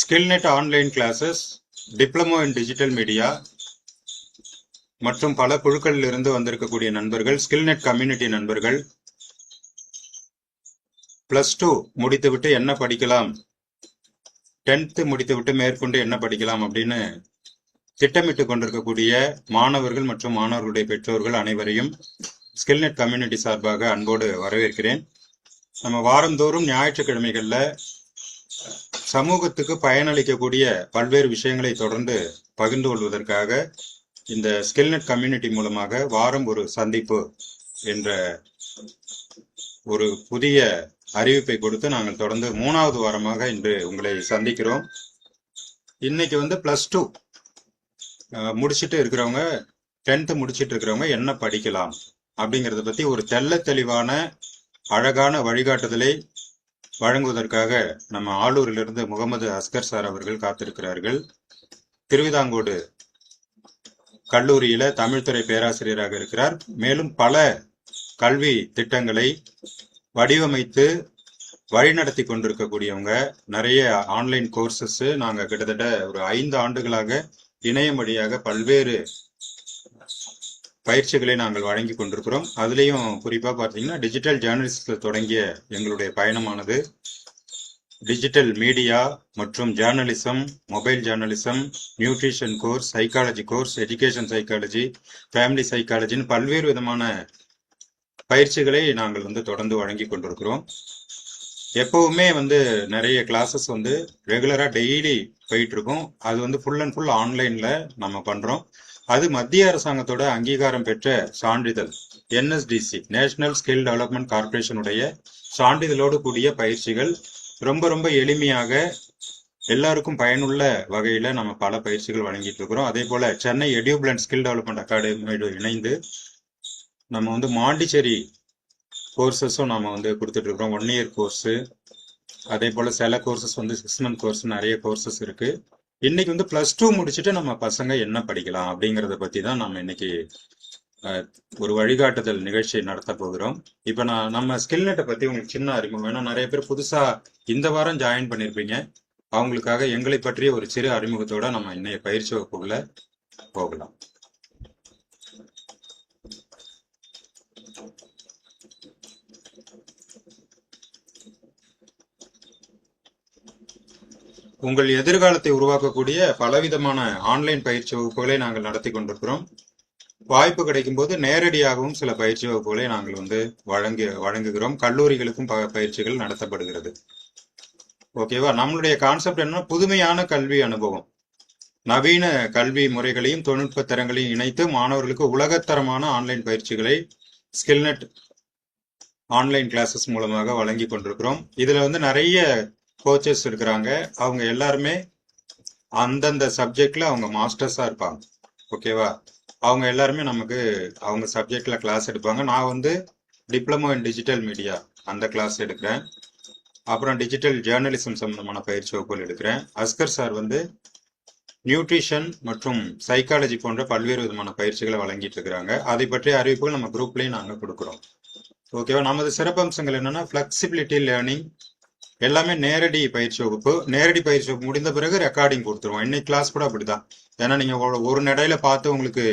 ஸ்கில்நெட் online classes, diploma in digital media மற்றும் பல குழுக்களில் இருந்து வந்திருக்கக்கூடிய நண்பர்கள், ஸ்கில்நெட் கம்யூனிட்டி நண்பர்கள், +2 முடித்துவிட்டு என்ன படிக்கலாம், 10th முடித்துவிட்டு மேற்கொண்டு என்ன படிக்கலாம் அப்படின்னு திட்டமிட்டு கொண்டிருக்கக்கூடிய மாணவர்கள் மற்றும் மாணவர்களுடைய பெற்றோர்கள் அனைவரையும் ஸ்கில்நெட் கம்யூனிட்டி சார்பாக அன்போடு வரவேற்கிறேன். நம்ம வாரந்தோறும் ஞாயிற்றுக்கிழமைகள்ல சமூகத்துக்கு பயனளிக்கக்கூடிய பல்வேறு விஷயங்களை தொடர்ந்து பகிர்ந்து கொள்வதற்காக இந்த ஸ்கில்நெட் கம்யூனிட்டி மூலமாக வாரம் ஒரு சந்திப்பு என்ற ஒரு புதிய அறிவிப்பை கொடுத்து நாங்கள் தொடர்ந்து 3வது வாரமாக இன்று உங்களை சந்திக்கிறோம். இன்னைக்கு +2 முடிச்சுட்டு இருக்கிறவங்க, 10th முடிச்சுட்டு இருக்கிறவங்க என்ன படிக்கலாம் அப்படிங்கிறத பத்தி ஒரு தெளிவான அழகான வழிகாட்டுதலை வழங்குவதற்காக நம்ம ஆலூரிலிருந்து முகமது அஸ்கர் சார் அவர்கள் காத்திருக்கிறார்கள். திருவிதாங்கோடு கல்லூரியில தமிழ்துறை பேராசிரியராக இருக்கிறார். மேலும் பல கல்வி திட்டங்களை வடிவமைத்து வழிநடத்தி கொண்டிருக்கக்கூடியவங்க. நிறைய ஆன்லைன் கோர்சஸ் நாங்க கிட்டத்தட்ட ஒரு 5 ஆண்டுகளாக இணையம் வழியாக பல்வேறு பயிற்சிகளை நாங்கள் வழங்கி கொண்டிருக்கிறோம். அதுலேயும் குறிப்பாக பார்த்தீங்கன்னா டிஜிட்டல் ஜேர்னலிஸ்டில் தொடங்கிய எங்களுடைய பயணமானது டிஜிட்டல் மீடியா மற்றும் journalism, mobile journalism, nutrition course, psychology course, education psychology, family சைக்காலஜின்னு பல்வேறு விதமான பயிற்சிகளை நாங்கள் தொடர்ந்து வழங்கி கொண்டிருக்கிறோம். எப்பவுமே நிறைய கிளாஸஸ் ரெகுலராக டெய்லி போயிட்டு இருக்கும். அது ஃபுல் அண்ட் ஃபுல் ஆன்லைன்ல நம்ம பண்றோம். அது மத்திய அரசாங்கத்தோட அங்கீகாரம் பெற்ற சான்றிதழ், NSDC நேஷனல் ஸ்கில் டெவலப்மெண்ட் கார்பரேஷனுடைய சான்றிதழோடு கூடிய பயிற்சிகள். ரொம்ப ரொம்ப எளிமையாக எல்லாருக்கும் பயனுள்ள வகையில நம்ம பல பயிற்சிகள் வழங்கிட்டு இருக்கிறோம். அதே போல சென்னை எடியூபிளண்ட் ஸ்கில் டெவலப்மெண்ட் அகாடமியோடு இணைந்து நம்ம மாண்டிச்சேரி கோர்சஸும் நம்ம கொடுத்துட்டு இருக்கிறோம். 1 இயர் கோர்ஸ். அதே போல சில கோர்சஸ் 6 மந்த் கோர்ஸ், நிறைய கோர்சஸ் இருக்கு. இன்னைக்கு +2 முடிச்சுட்டு நம்ம பசங்க என்ன படிக்கலாம் அப்படிங்கறத பத்தி தான் நம்ம இன்னைக்கு ஒரு வழிகாட்டுதல் நிகழ்ச்சி நடத்த போகிறோம். இப்ப நம்ம ஸ்கில்நெட்டை பத்தி உங்களுக்கு சின்ன அறிமுகம். ஏன்னா நிறைய பேர் புதுசா இந்த வாரம் ஜாயின் பண்ணிருப்பீங்க. அவங்களுக்காக எங்களை பற்றிய ஒரு சிறு அறிமுகத்தோட நம்ம இன்னைய பயிற்சி வகுப்புக்குள்ள போகலாம். உங்கள் எதிர்காலத்தை உருவாக்கக்கூடிய பலவிதமான ஆன்லைன் பயிற்சி வகுப்புகளை நாங்கள் நடத்தி கொண்டிருக்கிறோம். வாய்ப்பு கிடைக்கும் போது நேரடியாகவும் சில பயிற்சி வகுப்புகளை நாங்கள் வழங்குகிறோம். கல்லூரிகளுக்கும் பயிற்சிகள் நடத்தப்படுகிறது. ஓகேவா? நம்மளுடைய கான்செப்ட் என்ன? புதுமையான கல்வி அனுபவம், நவீன கல்வி முறைகளையும் தொழில்நுட்ப திறங்களையும் இணைத்து மாணவர்களுக்கு உலகத்தரமான ஆன்லைன் பயிற்சிகளை ஸ்கில்நெட் ஆன்லைன் கிளாஸஸ் மூலமாக வழங்கி கொண்டிருக்கிறோம். இதுல நிறைய கோச்சஸ் இருக்கிறாங்க. அவங்க எல்லாருமே அந்தந்த சப்ஜெக்ட்ல அவங்க மாஸ்டர்ஸா இருப்பாங்க. ஓகேவா? அவங்க எல்லாருமே நமக்கு அவங்க சப்ஜெக்ட்ல கிளாஸ் எடுப்பாங்க. நான் டிப்ளமோ இன் டிஜிட்டல் மீடியா அந்த கிளாஸ் எடுக்கிறேன். அப்புறம் டிஜிட்டல் ஜேர்னலிசம் சம்பந்தமான பயிற்சி வகுப்புகள் எடுக்கிறேன். அஸ்கர் சார் நியூட்ரிஷன் மற்றும் சைக்காலஜி போன்ற பல்வேறு விதமான பயிற்சிகளை வழங்கிட்டு இருக்கிறாங்க. அதை பற்றிய அறிவிப்புகள் நம்ம குரூப்லயும் நாங்க கொடுக்குறோம். ஓகேவா? நமது சிறப்பம்சங்கள் என்னன்னா ஃபிளெக்சிபிலிட்டி லேர்னிங், எல்லாமே நேரடி பயிற்சி வகுப்பு. நேரடி பயிற்சி வகுப்பு முடிந்த பிறகு ரெக்கார்டிங் கொடுத்துருவோம். இன்னைக்கு கிளாஸ் கூட அப்படிதான். ஏன்னா நீங்க ஒரு நடையில பார்த்து உங்களுக்கு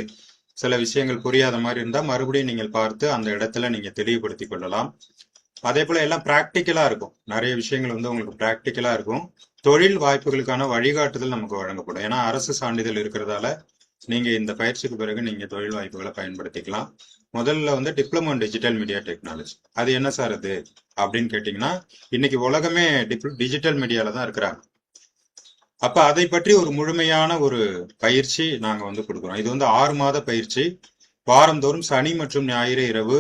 சில விஷயங்கள் புரியாத மாதிரி இருந்தா மறுபடியும் நீங்கள் பார்த்து அந்த இடத்துல நீங்க தெளிவுபடுத்திக் கொள்ளலாம். அதே போல எல்லாம் பிராக்டிக்கலா இருக்கும். நிறைய விஷயங்கள் உங்களுக்கு பிராக்டிக்கலா இருக்கும். தொழில் வாய்ப்புகளுக்கான வழிகாட்டுதல் நமக்கு வழங்கப்படும். ஏன்னா அரசு சான்றிதழ் இருக்கிறதால நீங்க இந்த பயிற்சிக்கு பிறகு நீங்க தொழில் வாய்ப்புகளை பயன்படுத்திக்கலாம். முதல்ல diploma in digital media technology. அது என்ன சார் அது அப்படின்னு கேட்டீங்கன்னா, இன்னைக்கு உலகமே டிஜிட்டல் மீடியால தான் இருக்கிறாங்க. அப்ப அதை பற்றி ஒரு முழுமையான ஒரு பயிற்சி நாங்க கொடுக்குறோம். இது 6 மாத பயிற்சி. வாரந்தோறும் சனி மற்றும் ஞாயிறு இரவு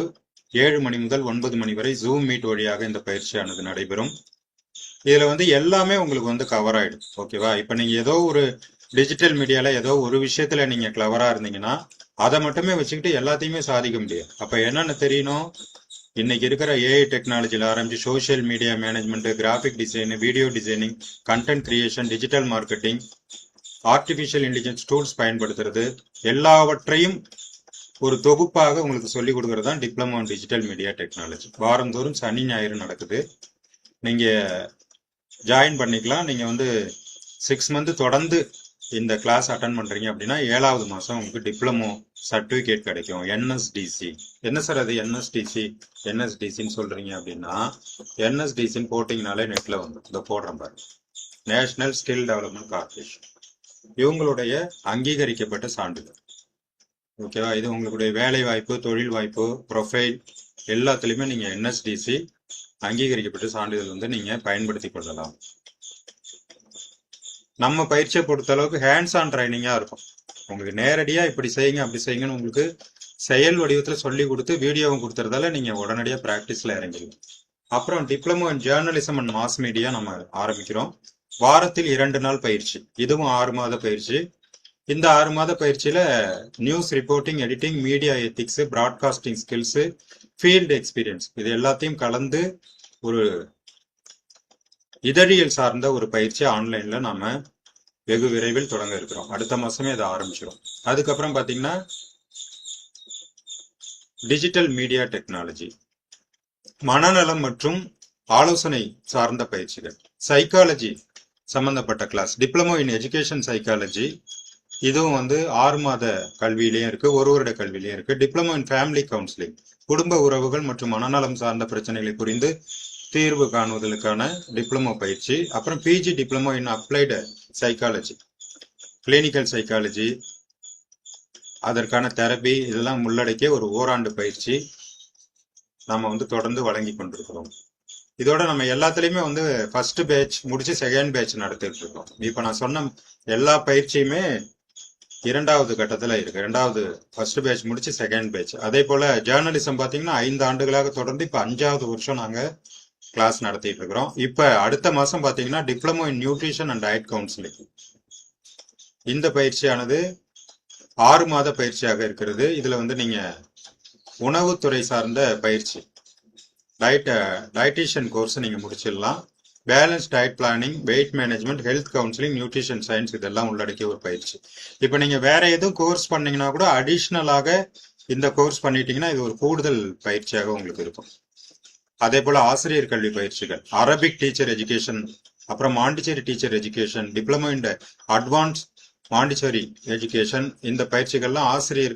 7 மணி முதல் 9 மணி வரை ஜூம் மீட் வழியாக இந்த பயிற்சியானது நடைபெறும். இதுல எல்லாமே உங்களுக்கு கவர் ஆயிடும். ஓகேவா? இப்ப நீங்க ஏதோ ஒரு டிஜிட்டல் மீடியால ஏதோ ஒரு விஷயத்துல நீங்க கிளவரா இருந்தீங்கன்னா அதை மட்டுமே வச்சுக்கிட்டு எல்லாத்தையுமே சாதிக்க முடியாது. அப்ப என்னன்னு தெரியணும், இன்னைக்கு இருக்கிற ஏஐ டெக்னாலஜில ஆரம்பிச்சு social media management, graphic design, video designing, content creation, digital marketing, artificial intelligence tools பயன்படுத்துறது, எல்லாவற்றையும் ஒரு தொகுப்பாக உங்களுக்கு சொல்லிக் கொடுக்கறது தான் diploma in digital media technology. வாரந்தோறும் சனி ஞாயிறு நடக்குது. நீங்க ஜாயின் பண்ணிக்கலாம். நீங்க வந்து 6 மந்த் தொடர்ந்து இந்த கிளாஸ் அட்டன் பண்றீங்க அப்படின்னா 7வது மாசம் உங்களுக்கு டிப்ளமோ சர்டிபிகேட் கிடைக்கும். என்எஸ்டிசி. என்ன சார் அது என்எஸ்டிசி? என்எஸ்டிசின்னு சொல்றீங்க அப்படின்னா, என்எஸ்டிசின்னு போட்டீங்கனாலே நெட்ல வந்து இந்த போடுறேன் பாருங்க, நேஷனல் ஸ்கில் டெவலப்மெண்ட் கார்பரேஷன், இவங்களுடைய அங்கீகரிக்கப்பட்ட சான்றிதழ். ஓகேவா? இது உங்களுடைய வேலை வாய்ப்பு, தொழில் வாய்ப்பு, ப்ரொஃபைல் எல்லாத்துலயுமே நீங்க என்எஸ்டிசி அங்கீகரிக்கப்பட்ட சான்றிதழ் வந்து நீங்க பயன்படுத்தி கொள்ளலாம். நம்ம பயிற்சியை பொறுத்த அளவுக்கு ஹேண்ட்ஸ் ஆன் ட்ரைனிங்கா இருக்கும். உங்களுக்கு நேரடியா இப்படி செய்யுங்க அப்படி செய்யுங்கன்னு உங்களுக்கு செயல் வடிவத்துல சொல்லி கொடுத்து வீடியோவும் கொடுத்துறதால நீங்க உடனடியா பிராக்டிஸ்ல இறங்கிடுங்க. அப்புறம் diploma in journalism and mass media நம்ம ஆரம்பிக்கிறோம். வாரத்தில் 2 நாள் பயிற்சி. இதுவும் 6 மாத பயிற்சி. இந்த 6 மாத பயிற்சியில news reporting, editing, media ethics, broadcasting skills, field experience இது எல்லாத்தையும் கலந்து ஒரு இதழியல் சார்ந்த ஒரு பயிற்சி ஆன்லைன்ல நாம வெகு விரைவில் தொடங்க இருக்கிறோம். அடுத்த மாசமே அதை ஆரம்பிச்சிடும். அதுக்கப்புறம் பாத்தீங்கன்னா டிஜிட்டல் மீடியா டெக்னாலஜி, மனநலம் மற்றும் ஆலோசனை சார்ந்த பயிற்சிகள், சைக்காலஜி சம்பந்தப்பட்ட class, diploma in education psychology, இதுவும் வந்து 6 மாத கல்வியிலையும் இருக்கு, 1 வருட கல்வியிலையும் இருக்கு. டிப்ளமோ இன் ஃபேமிலி கவுன்சிலிங், குடும்ப உறவுகள் மற்றும் மனநலம் சார்ந்த பிரச்சனைகளை புரிந்து தீர்வு காணுவதற்கான டிப்ளமோ பயிற்சி. அப்புறம் PG diploma in applied psychology, clinical psychology, அதற்கான தெரப்பி இதெல்லாம் உள்ளடக்கிய ஒரு ஓராண்டு பயிற்சி நம்ம வந்து தொடர்ந்து வழங்கி கொண்டிருக்கிறோம். இதோட நம்ம எல்லாத்துலயுமே வந்து ஃபர்ஸ்ட் பேட்ச் முடிச்சு செகண்ட் பேட்ச் நடத்திட்டு இருக்கோம். இப்ப நான் சொன்ன எல்லா பயிற்சியுமே 2வது கட்டத்துல இருக்கு. ஃபர்ஸ்ட் பேட்ச் முடிச்சு செகண்ட் பேட்ச். அதே போல ஜேர்னலிசம் பாத்தீங்கன்னா 5 ஆண்டுகளாக தொடர்ந்து இப்ப 5வது வருஷம் நாங்க கிளாஸ் நடத்திட்டு இருக்கிறோம். இப்ப அடுத்த மாசம் பாத்தீங்கன்னா diploma in nutrition and diet counselling, இந்த பயிற்சியானது 6 மாத பயிற்சியாக இருக்கிறது. இதுல வந்து நீங்க உணவுத்துறை சார்ந்த பயிற்சி, டயட்டிஷியன் கோர்ஸ் நீங்க முடிச்சிடலாம். Balance diet planning, wait management, health counselling, nutrition science இதெல்லாம் உள்ளடக்கிய ஒரு பயிற்சி. இப்போ நீங்க வேற எதுவும் கோர்ஸ் பண்ணீங்கன்னா கூட அடிஷ்னலாக இந்த கோர்ஸ் பண்ணிட்டீங்கன்னா இது ஒரு கூடுதல் பயிற்சியாக உங்களுக்கு இருக்கும். அதே போல ஆசிரியர் கல்வி பயிற்சிகள், அரபிக் டீச்சர் எஜுகேஷன், அப்புறம் Montessori teacher education, diploma in advance Montessori education, இந்த பயிற்சிகள்லாம் ஆசிரியர்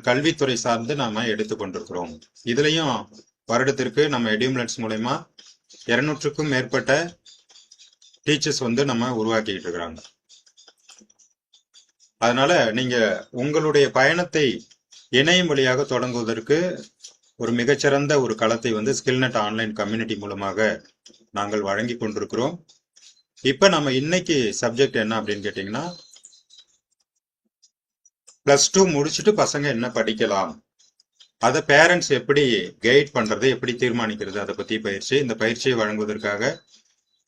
கல்வித்துறை சார்ந்து நாம எடுத்துக்கொண்டிருக்கிறோம். இதுலயும் வருடத்திற்கு நம்ம எடியூம்லன்ஸ் மூலமா 200க்கும் மேற்பட்ட டீச்சர்ஸ் வந்து நம்ம உருவாக்கிட்டு இருக்கிறாங்க. அதனால நீங்க உங்களுடைய பயணத்தை இணையம் வழியாக தொடங்குவதற்கு ஒரு மிகச்சிறந்த ஒரு களத்தை வந்து ஸ்கில்நெட் ஆன்லைன் கம்யூனிட்டி மூலமாக நாங்கள் வழங்கி கொண்டிருக்கிறோம். இப்ப நம்ம இன்னைக்கு சப்ஜெக்ட் என்ன அப்படின்னு கேட்டீங்கன்னா, +2 முடிச்சுட்டு பசங்க என்ன படிக்கலாம், அதை பேரண்ட்ஸ் எப்படி கைட் பண்றது, எப்படி தீர்மானிக்கிறது, அதை பத்தி பயிற்சி. இந்த பயிற்சியை வழங்குவதற்காக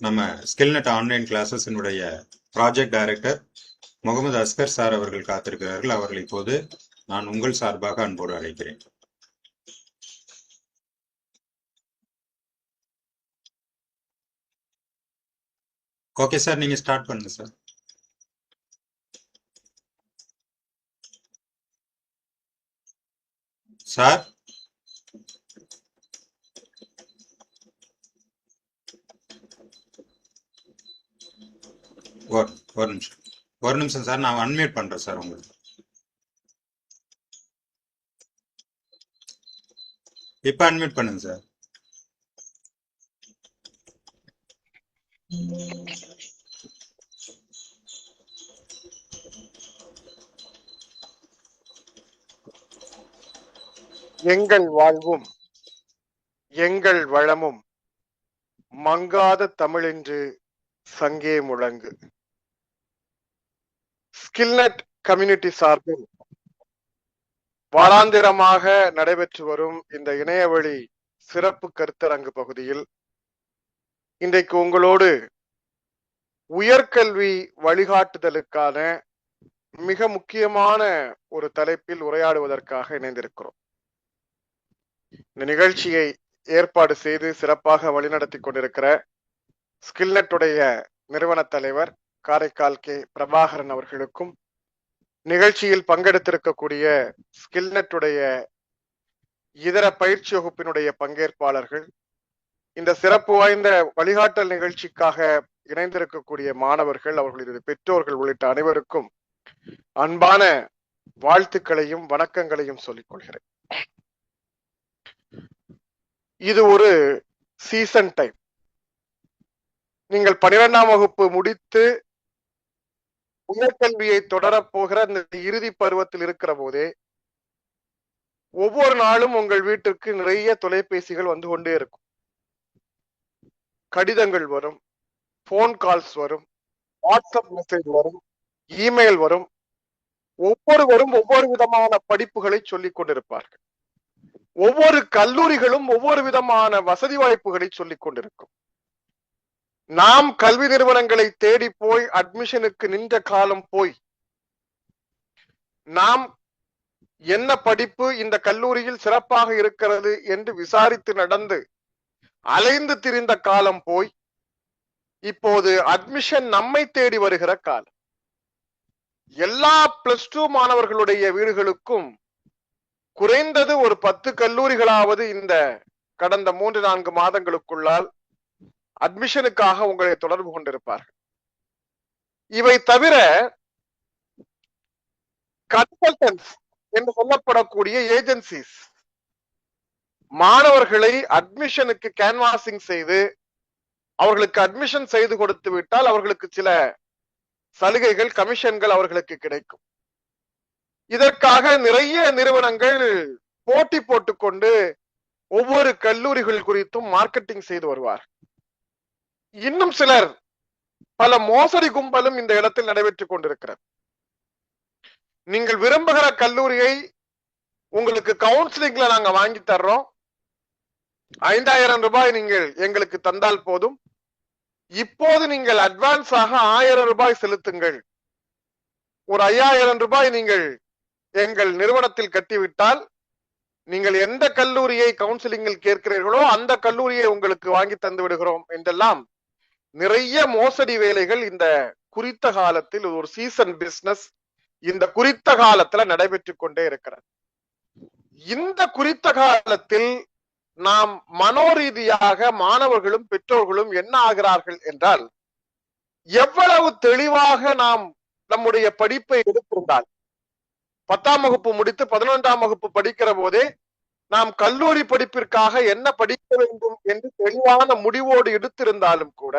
நம்ம ஸ்கில்நெட் ஆன்லைன் கிளாஸஸினுடைய project director Muhammad Asghar sir அவர்கள் காத்திருக்கிறார்கள். அவர்கள் இப்போது நான் உங்கள் சார்பாக அன்போடு அழைக்கிறேன். ஓகே சார், நீங்க ஸ்டார்ட் பண்ணுங்க சார். சார் ஒரு நிமிஷம் சார், நான் அன்மியூட் பண்றேன் சார் உங்களுக்கு. இப்ப அன்மியூட் பண்ணுங்க சார். எங்கள் வாழ்வும் எங்கள் வளமும் மங்காத தமிழென்று சங்கே முழங்கு. ஸ்கில்நெட் கம்யூனிட்டி சார்பில் வாராந்திரமாக நடைபெற்று வரும் இந்த இணையவழி சிறப்பு கருத்தரங்கு பகுதியில் இன்றைக்கு உங்களோடு உயர்கல்வி வழிகாட்டுதலுக்கான மிக முக்கியமான ஒரு தலைப்பில் உரையாடுவதற்காக இணைந்திருக்கிறோம். இந்த நிகழ்ச்சியை ஏற்பாடு செய்து சிறப்பாக வழிநடத்தி கொண்டிருக்கிற ஸ்கில்நெட்டுடைய நிறுவன தலைவர் காரைக்கால் கே பிரபாகரன் அவர்களுக்கும், நிகழ்ச்சியில் பங்கெடுத்திருக்கக்கூடிய ஸ்கில்நெட்டுடைய இதர பயிற்சி வகுப்பினுடைய பங்கேற்பாளர்கள், இந்த சிறப்பு வாய்ந்த வழிகாட்டல் நிகழ்ச்சிக்காக இணைந்திருக்கக்கூடிய மாணவர்கள், அவர்களது பெற்றோர்கள் உள்ளிட்ட அனைவருக்கும் அன்பான வாழ்த்துக்களையும் வணக்கங்களையும் சொல்லிக் கொள்கிறேன். இது ஒரு சீசன் டைம். நீங்கள் 12ஆம் வகுப்பு முடித்து உயர்கல்வியை தொடரப் போகிற இந்த இறுதி பருவத்தில் இருக்கிற போதே ஒவ்வொரு நாளும் உங்கள் வீட்டிற்கு நிறைய தொலைபேசிகள் வந்து கொண்டே இருக்கும். கடிதங்கள் வரும், போன் கால்ஸ் வரும், வாட்ஸ்அப் மெசேஜ் வரும், இமெயில் வரும். ஒவ்வொருவரும் ஒவ்வொரு விதமான படிப்புகளை சொல்லிக் கொண்டிருப்பார்கள். ஒவ்வொரு கல்லூரிகளும் ஒவ்வொரு விதமான வசதி வாய்ப்புகளை சொல்லிக் கொண்டிருக்கும். நாம் கல்வி நிறுவனங்களை தேடி போய் அட்மிஷனுக்கு நின்ற காலம் போய், நாம் என்ன படிப்பு இந்த கல்லூரியில் சிறப்பாக இருக்கிறது என்று விசாரித்து நடந்து அலைந்து திரிந்த காலம் போய், இப்போது அட்மிஷன் நம்மை தேடி வருகிற காலம். எல்லா +2 மாணவர்களுடைய வீடுகளுக்கும் குறைந்தது ஒரு 10 கல்லூரிகளாவது இந்த கடந்த 3-4 மாதங்களுக்குள்ளால் அட்மிஷனுக்காக உங்களை தொடர்பு கொண்டிருப்பார்கள். இவை தவிர கன்சல்டன்ஸ் என்று சொல்லப்படக்கூடிய ஏஜென்சிஸ் மாணவர்களை அட்மிஷனுக்கு கேன்வாசிங் செய்து அவர்களுக்கு அட்மிஷன் செய்து கொடுத்து விட்டால் அவர்களுக்கு சில சலுகைகள், கமிஷன்கள் அவர்களுக்கு கிடைக்கும். இதற்காக நிறைய நிறுவனங்கள் போட்டி போட்டுக்கொண்டு ஒவ்வொரு கல்லூரிகள் குறித்தும் மார்க்கெட்டிங் செய்து வருவார். இன்னும் சிலர், பல மோசடி கும்பலும் இந்த இடத்தில் நடைபெற்றுக் கொண்டிருக்கிறது. நீங்கள் விரும்புகிற கல்லூரியை உங்களுக்கு கவுன்சிலிங்ல நாங்க வாங்கி தர்றோம், 5000 ரூபாய் நீங்கள் எங்களுக்கு தந்தால் போதும், இப்போது நீங்கள் அட்வான்ஸாக 1000 ரூபாய் செலுத்துங்கள், ஒரு 5000 ரூபாய் நீங்கள் எங்கள் நிறுவனத்தில் கட்டிவிட்டால் நீங்கள் எந்த கல்லூரியை கவுன்சிலிங்கில் கேட்கிறீர்களோ அந்த கல்லூரியை உங்களுக்கு வாங்கி தந்து விடுகிறோம் என்றெல்லாம் நிறைய மோசடி வேலைகள் இந்த குறித்த காலத்தில், ஒரு சீசன் பிசினஸ் இந்த குறித்த காலத்துல நடைபெற்றுக் கொண்டே இருக்கிறது. இந்த குறித்த காலத்தில் நாம் மனோரீதியாக மாணவர்களும் பெற்றோர்களும் என்ன ஆகிறார்கள் என்றால், எவ்வளவு தெளிவாக நாம் நம்முடைய படிப்பை எடுத்திருந்தால், 10ஆம் வகுப்பு முடித்து 11ஆம் வகுப்பு படிக்கிற போதே நாம் கல்லூரி படிப்பிற்காக என்ன படிக்க வேண்டும் என்று தெளிவான முடிவோடு எடுத்திருந்தாலும் கூட,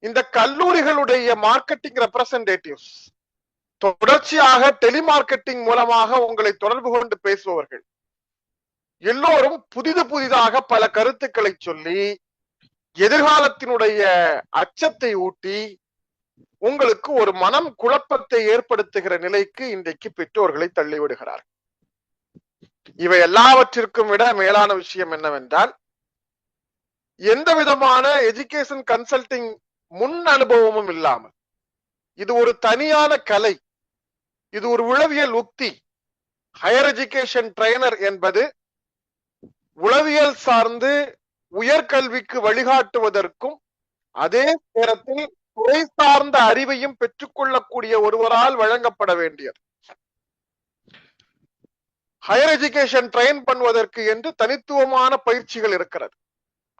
இந்த கல்லூரிகளுடைய மார்க்கெட்டிங் ரெப்ரசன்டேட்டிவ்ஸ் தொடர்ச்சியாக டெலிமார்க்கெட்டிங் மூலமாக உங்களை தொடர்பு கொண்டு பேசுபவர்கள் எல்லோரும் புதிதாக பல கருத்துக்களை சொல்லி எதிர்காலத்தினுடைய அச்சத்தை ஊட்டி உங்களுக்கு ஒரு மனம் குழப்பத்தை ஏற்படுத்துகிற நிலைக்கு இன்றைக்கு பெற்றோர்களை தள்ளிவிடுகிறார். இவை எல்லாவற்றிற்கும் விட மேலான விஷயம் என்னவென்றால், எந்த விதமான எஜுகேஷன் கன்சல்டிங் முன் அனுபவமும் இல்லாமல், இது ஒரு தனியான கலை, இது ஒரு உளவியல் உக்தி. ஹையர் எஜுகேஷன் ட்ரெய்னர் என்பது உளவியல் சார்ந்து உயர்கல்விக்கு வழிகாட்டுவதற்கும் அதே நேரத்தில் துறை சார்ந்த அறிவையும் பெற்றுக்கொள்ளக்கூடிய ஒருவரால் வழங்கப்பட வேண்டியது. ஹையர் எஜுகேஷன் ட்ரெயின் பண்ணுவதற்கு என்று தனித்துவமான பயிற்சிகள் இருக்கிறது,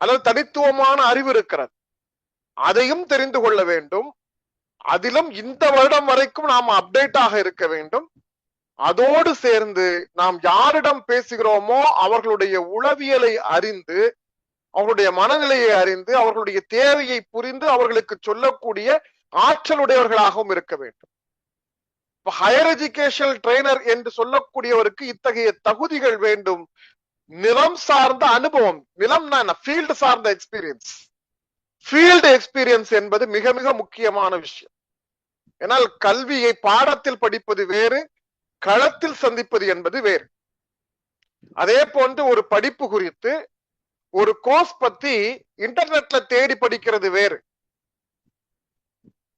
அல்லது தனித்துவமான அறிவு இருக்கிறது. அதையும் தெரிந்து கொள்ள வேண்டும். அதிலும் இந்த வருடம் வரைக்கும் நாம் அப்டேட்டாக இருக்க வேண்டும். அதோடு சேர்ந்து நாம் யாரிடம் பேசுகிறோமோ அவர்களுடைய உளவியலை அறிந்து, அவர்களுடைய மனநிலையை அறிந்து, அவர்களுடைய தேவையை புரிந்து அவர்களுக்கு சொல்லக்கூடிய ஆற்றலுடையவர்களாகவும் இருக்க வேண்டும். ஹையர் எஜுகேஷன் ட்ரெய்னர் என்று சொல்லக்கூடியவருக்கு இத்தகைய தகுதிகள் வேண்டும். நிலம் சார்ந்த அனுபவம், நிலம் ஃபீல்டு சார்ந்த எக்ஸ்பீரியன்ஸ். ஃபீல்டு எக்ஸ்பீரியன்ஸ் என்பது மிக மிக முக்கியமான விஷயம். ஏனால் கல்வியை பாடத்தில் படிப்பது வேறு, களத்தில் சந்திப்பது என்பது வேறு. அதே போன்று ஒரு படிப்பு குறித்து, ஒரு கோர்ஸ் பத்தி இன்டர்நெட்ல தேடி படிக்கிறது வேறு.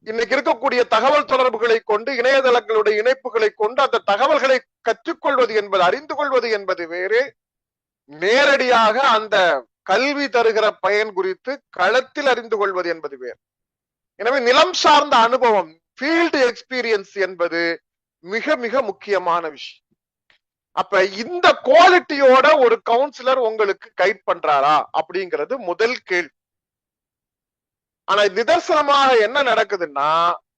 இன்னைக்கு இருக்கக்கூடிய தகவல் தொடர்புகளை கொண்டு, இணையதளங்களுடைய இணைப்புகளை கொண்டு அந்த தகவல்களை கற்றுக்கொள்வது என்பது, அறிந்து கொள்வது என்பது வேறு. நேரடியாக அந்த கல்வி தருகிற பயன் குறித்து களத்தில் அறிந்து கொள்வது என்பது வேறு. எனவே நிலம் சார்ந்த அனுபவம், ஃபீல்டு எக்ஸ்பீரியன்ஸ் என்பது மிக மிக முக்கியமான விஷயம். அப்ப இந்த குவாலிட்டியோட ஒரு கவுன்சிலர் உங்களுக்கு கைட் பண்றாரா அப்படிங்கிறது முதல் கேள்வி. ஆனா நிதர்சனமாக என்ன நடக்குதுன்னா,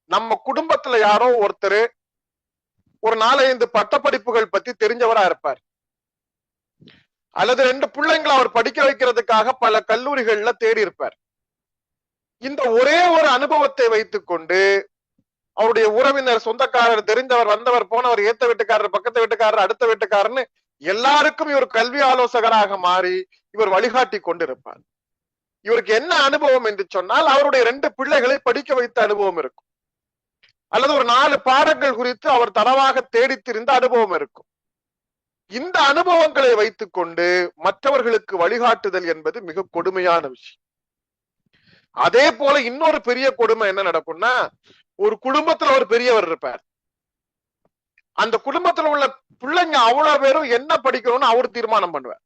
நம்ம குடும்பத்துல யாரோ ஒருத்தர் ஒரு 4-5 பட்டப்படிப்புகள் பத்தி தெரிஞ்சவரா இருப்பார், அல்லது 2 பிள்ளைங்களை அவர் படிக்க வைக்கிறதுக்காக பல கல்லூரிகள்ல தேடி இருப்பார். இந்த ஒரே ஒரு அனுபவத்தை வைத்துக் கொண்டு அவருடைய உறவினர், சொந்தக்காரர், தெரிந்தவர், வந்தவர், போனவர், ஏத்த வீட்டுக்காரர், பக்கத்து வீட்டுக்காரர், அடுத்த வீட்டுக்காரர்னு எல்லாருக்கும் இவர் கல்வி ஆலோசகராக மாறி இவர் வழிகாட்டி கொண்டிருப்பார். இவருக்கு என்ன அனுபவம் என்று சொன்னால், அவருடைய 2 பிள்ளைகளை படிக்க வைத்த அனுபவம் இருக்கும், அல்லது ஒரு 4 பாடங்கள் குறித்து அவர் தரவாக தேடி திரிந்த அனுபவம் இருக்கும். இந்த அனுபவங்களை வைத்துக் கொண்டு மற்றவர்களுக்கு வழிகாட்டுதல் என்பது மிக கொடுமையான விஷயம். அதே போல இன்னொரு பெரிய கொடுமை என்ன நடக்கும்னா, ஒரு குடும்பத்துல ஒரு பெரியவர் இருப்பார், அந்த குடும்பத்துல உள்ள பிள்ளைங்க அவ்வளவு பேரும் என்ன படிக்கணும்னு அவர் தீர்மானம் பண்ணுவார்.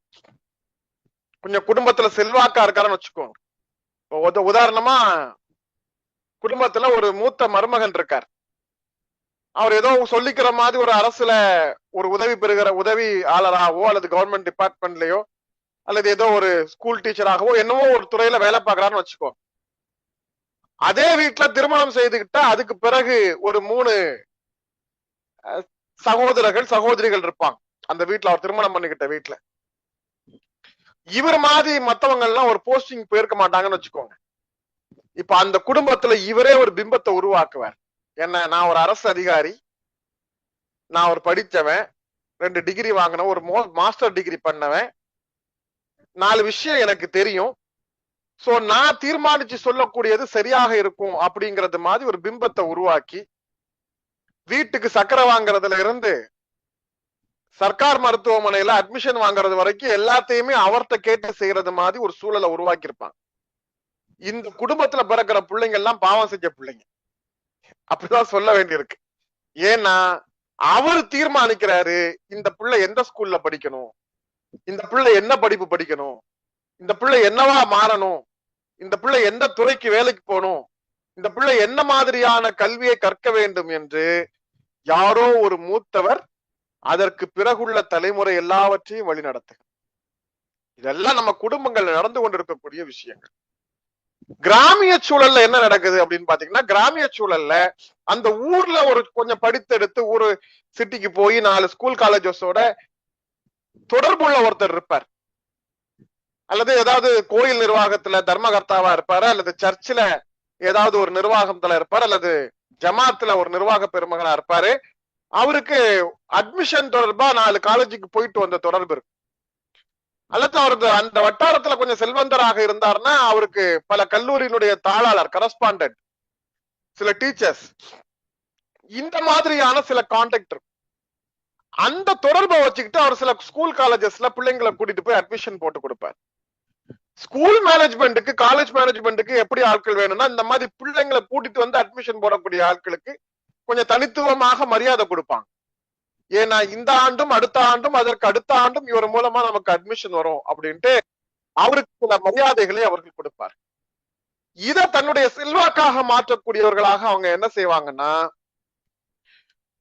கொஞ்சம் குடும்பத்துல செல்வாக்கா இருக்காருன்னு வச்சுக்கோங்க. உதாரணமா குடும்பத்துல ஒரு மூத்த மருமகன் இருக்கார், அவர் ஏதோ சொல்லிக்கிற மாதிரி ஒரு அரசுல ஒரு உதவி பெறுகிற உதவியாளராகவோ அல்லது கவர்மெண்ட் டிபார்ட்மெண்ட்லயோ அல்லது ஏதோ ஒரு ஸ்கூல் டீச்சராகவோ என்னவோ ஒரு துறையில வேலை பார்க்கறான்னு வச்சுக்கோ. அதே வீட்டுல திருமணம் செய்துகிட்டா அதுக்கு பிறகு ஒரு 3 சகோதரர்கள் சகோதரிகள் இருப்பாங்க அந்த வீட்டுல, அவர் திருமணம் பண்ணிக்கிட்ட வீட்டுல. இவர் மாதிரி மத்தவங்க எல்லாம் ஒரு போஸ்டிங் போயிருக்க மாட்டாங்கன்னு வச்சுக்கோங்க. இப்ப அந்த குடும்பத்துல இவரே ஒரு பிம்பத்தை உருவாக்குவார். என்ன, நான் ஒரு அரசு அதிகாரி, நான் ஒரு படிச்சவன், 2 டிகிரி வாங்கினவன், ஒரு மாஸ்டர் டிகிரி பண்ணவன், 4 விஷயம் எனக்கு தெரியும், சோ நான் தீர்மானிச்சு சொல்லக்கூடியது சரியாக இருக்கும் அப்படிங்கறது மாதிரி ஒரு பிம்பத்தை உருவாக்கி வீட்டுக்கு சக்கரை வாங்குறதுல இருந்து சர்க்கார் மருத்துவமனையில அட்மிஷன் வாங்குறது வரைக்கும் எல்லாத்தையுமே அவர்கிட்ட கேட்டு செய்யறது மாதிரி ஒரு சூழலை உருவாக்கி இருப்பாங்க. இந்த குடும்பத்துல பிறக்கிற பிள்ளைங்க எல்லாம் பாவம் செஞ்ச பிள்ளைங்க அப்படிதான் சொல்ல வேண்டியிருக்கு. ஏன்னா அவர் தீர்மானிக்கிறாரு இந்த பிள்ளை எந்த ஸ்கூல்ல படிக்கணும், இந்த பிள்ளை என்ன படிப்பு படிக்கணும், இந்த பிள்ளை என்னவா மாறணும், இந்த பிள்ளை எந்த துறைக்கு வேலைக்கு போகணும், இந்த பிள்ளை என்ன மாதிரியான கல்வியை கற்க வேண்டும் என்று யாரோ ஒரு மூத்தவர் அதற்கு பிறகுள்ள தலைமுறை எல்லாவற்றையும் வழி நடத்துக. இதெல்லாம் நம்ம குடும்பங்கள் நடந்து கொண்டிருக்கக்கூடிய விஷயங்கள். கிராமிய சூழல்ல என்ன நடக்குது அப்படின்னு பாத்தீங்கன்னா, கிராமிய சூழல்ல அந்த ஊர்ல ஒரு கொஞ்சம் படித்தெடுத்து ஒரு சிட்டிக்கு போய் 4 ஸ்கூல் காலேஜஸோட தொடர்புள்ள ஒருத்தர் இருப்பார், அல்லது ஏதாவது கோயில் நிர்வாகத்துல தர்மகர்த்தாவா இருப்பாரு, அல்லது சர்ச்சில் ஏதாவது ஒரு நிர்வாகத்துல இருப்பார், அல்லது ஜமாத்துல ஒரு நிர்வாக பெருமகனா இருப்பாரு. அவருக்கு அட்மிஷன் தொடர்பா 4 காலேஜுக்கு போயிட்டு வந்த தொடர்பு இருக்கு. அல்லது அவருக்கு அந்த வட்டாரத்துல கொஞ்சம் செல்வந்தராக இருந்தாருன்னா அவருக்கு பல கல்லூரியினுடைய தாளாளர், கரஸ்பாண்டன்ட், சில டீச்சர்ஸ், இந்த மாதிரியான சில கான்டாக்ட் இருக்கும். அந்த தொடர்பை வச்சுக்கிட்டு அவர் சில ஸ்கூல் காலேஜஸ்ல பிள்ளைங்களை கூட்டிட்டு போய் அட்மிஷன் போட்டு கொடுப்பார். ஸ்கூல் மேனேஜ்மெண்ட்டுக்கு, காலேஜ் மேனேஜ்மெண்ட்டுக்கு எப்படி ஆட்கள் வேணும்னா, இந்த மாதிரி பிள்ளைங்களை கூட்டிட்டு வந்து அட்மிஷன் போடக்கூடிய ஆட்களுக்கு கொஞ்சம் தனித்துவமாக மரியாதை கொடுப்பாங்க. ஏன்னா இந்த ஆண்டும் அடுத்த ஆண்டும் அதற்கு அடுத்த ஆண்டும் இவர் மூலமா நமக்கு அட்மிஷன் வரும் அப்படின்ட்டு அவருக்கு சில மரியாதைகளை அவர்கள் கொடுப்பார். இதை தன்னுடைய செல்வாக்காக மாற்றக்கூடியவர்களாக அவங்க என்ன செய்வாங்கன்னா,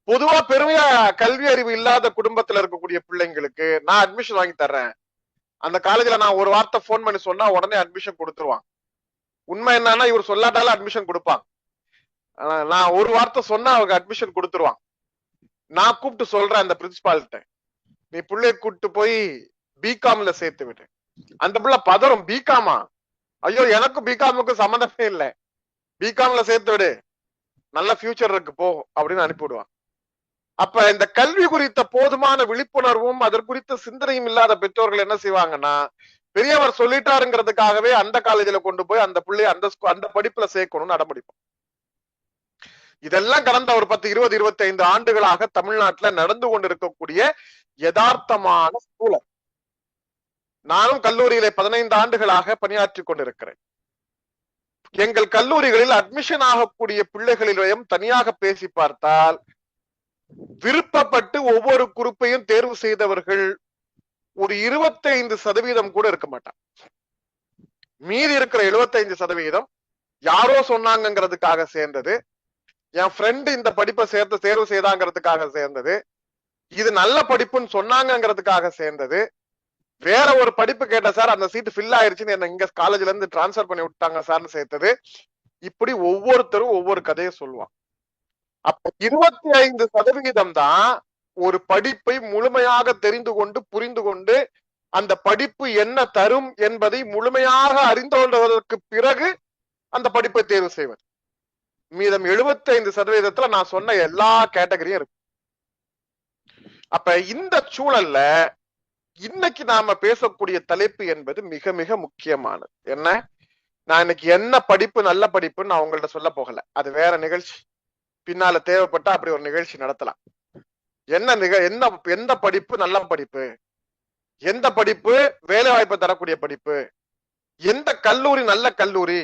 பொதுவா பெருமையா கல்வி அறிவு இல்லாத குடும்பத்துல இருக்கக்கூடிய பிள்ளைங்களுக்கு நான் அட்மிஷன் வாங்கி தர்றேன், அந்த காலேஜ்ல நான் ஒரு வார்த்தை போன் பண்ணி சொன்னா உடனே அட்மிஷன் கொடுத்துருவாங்க. உண்மை என்னன்னா இவர் சொல்லாட்டாலும் அட்மிஷன் கொடுப்பாங்க. நான் ஒரு வார்த்தை சொன்னா அவங்க அட்மிஷன் கொடுத்துருவாங்க. நான் கூப்பிட்டு சொல்றேன் அந்த பிரின்சிபால்கிட்ட, நீ பிள்ளைய கூப்பிட்டு போய் பிகாம்ல சேர்த்து விடு. அந்த பிள்ளை பதறும், பிகாமா, ஐயோ எனக்கும் பிகாமுக்கும் சம்மந்தமே இல்லை, பிகாம்ல சேர்த்து விடு, நல்ல ஃபியூச்சர் இருக்கு போ அப்படின்னு அனுப்பிவிடுவான். அப்ப இந்த கல்வி குறித்த போதுமான விழிப்புணர்வும் அதற்குறித்த சிந்தனையும் இல்லாத பெற்றோர்கள் என்ன செய்வாங்கன்னா, பெரியவர் சொல்லிட்டாருங்கிறதுக்காகவே அந்த காலேஜ்ல கொண்டு போய் அந்த பிள்ளைய அந்த படிப்புல சேர்க்கணும்னு அடம்பிடிப்போம். இதெல்லாம் கடந்த ஒரு 10, 20, 25 ஆண்டுகளாக தமிழ்நாட்டுல நடந்து கொண்டிருக்கக்கூடிய யதார்த்தமான சூழல். நானும் கல்லூரியிலே 15 ஆண்டுகளாக பணியாற்றி கொண்டிருக்கிறேன். எங்கள் கல்லூரிகளில் அட்மிஷன் ஆகக்கூடிய பிள்ளைகளிடம் தனியாக பேசி பார்த்தால், விருப்பப்பட்டு ஒவ்வொரு குரூப்பையும் தேர்வு செய்தவர்கள் ஒரு 25% கூட இருக்க மாட்டாங்க. மீதி இருக்கிற 75% யாரோ சொன்னாங்கிறதுக்காக சேர்ந்தது, என் ஃப்ரெண்டு இந்த படிப்பை தேர்வு செய்தாங்கிறதுக்காக சேர்ந்தது, இது நல்ல படிப்புன்னு சொன்னாங்கிறதுக்காக சேர்ந்தது. வேற ஒரு படிப்பு கேட்ட சார், அந்த சீட் ஃபில் ஆயிருச்சுன்னு என்ன இங்க காலேஜ்ல இருந்து டிரான்ஸ்பர் பண்ணி விட்டாங்க சார்னு சேர்த்தது. இப்படி ஒவ்வொருத்தரும் ஒவ்வொரு கதையை சொல்லுவான். அப்ப 25% தான் ஒரு படிப்பை முழுமையாக தெரிந்து கொண்டு புரிந்து கொண்டு அந்த படிப்பு என்ன தரும் என்பதை முழுமையாக அறிந்து கொண்டதற்கு பிறகு அந்த படிப்பை தேர்வு செய்வது. மீதம் 75% நான் சொன்ன எல்லா கேட்டகரியும் இருக்கு. அப்ப இந்த சூழல்ல இன்னைக்கு நாம பேசக்கூடிய தலைப்பு என்பது மிக மிக முக்கியமானது. என்ன, நான் இன்னைக்கு என்ன படிப்பு நல்ல படிப்புன்னு நான் உங்கள்ட்ட சொல்ல போகல, அது வேற நிகழ்ச்சி. பின்னால தேவைப்பட்டா அப்படி ஒரு நிகழ்ச்சி நடத்தலாம். எந்த படிப்பு நல்ல படிப்பு, எந்த படிப்பு வேலை வாய்ப்பை தரக்கூடிய படிப்பு, எந்த கல்லூரி நல்ல கல்லூரி,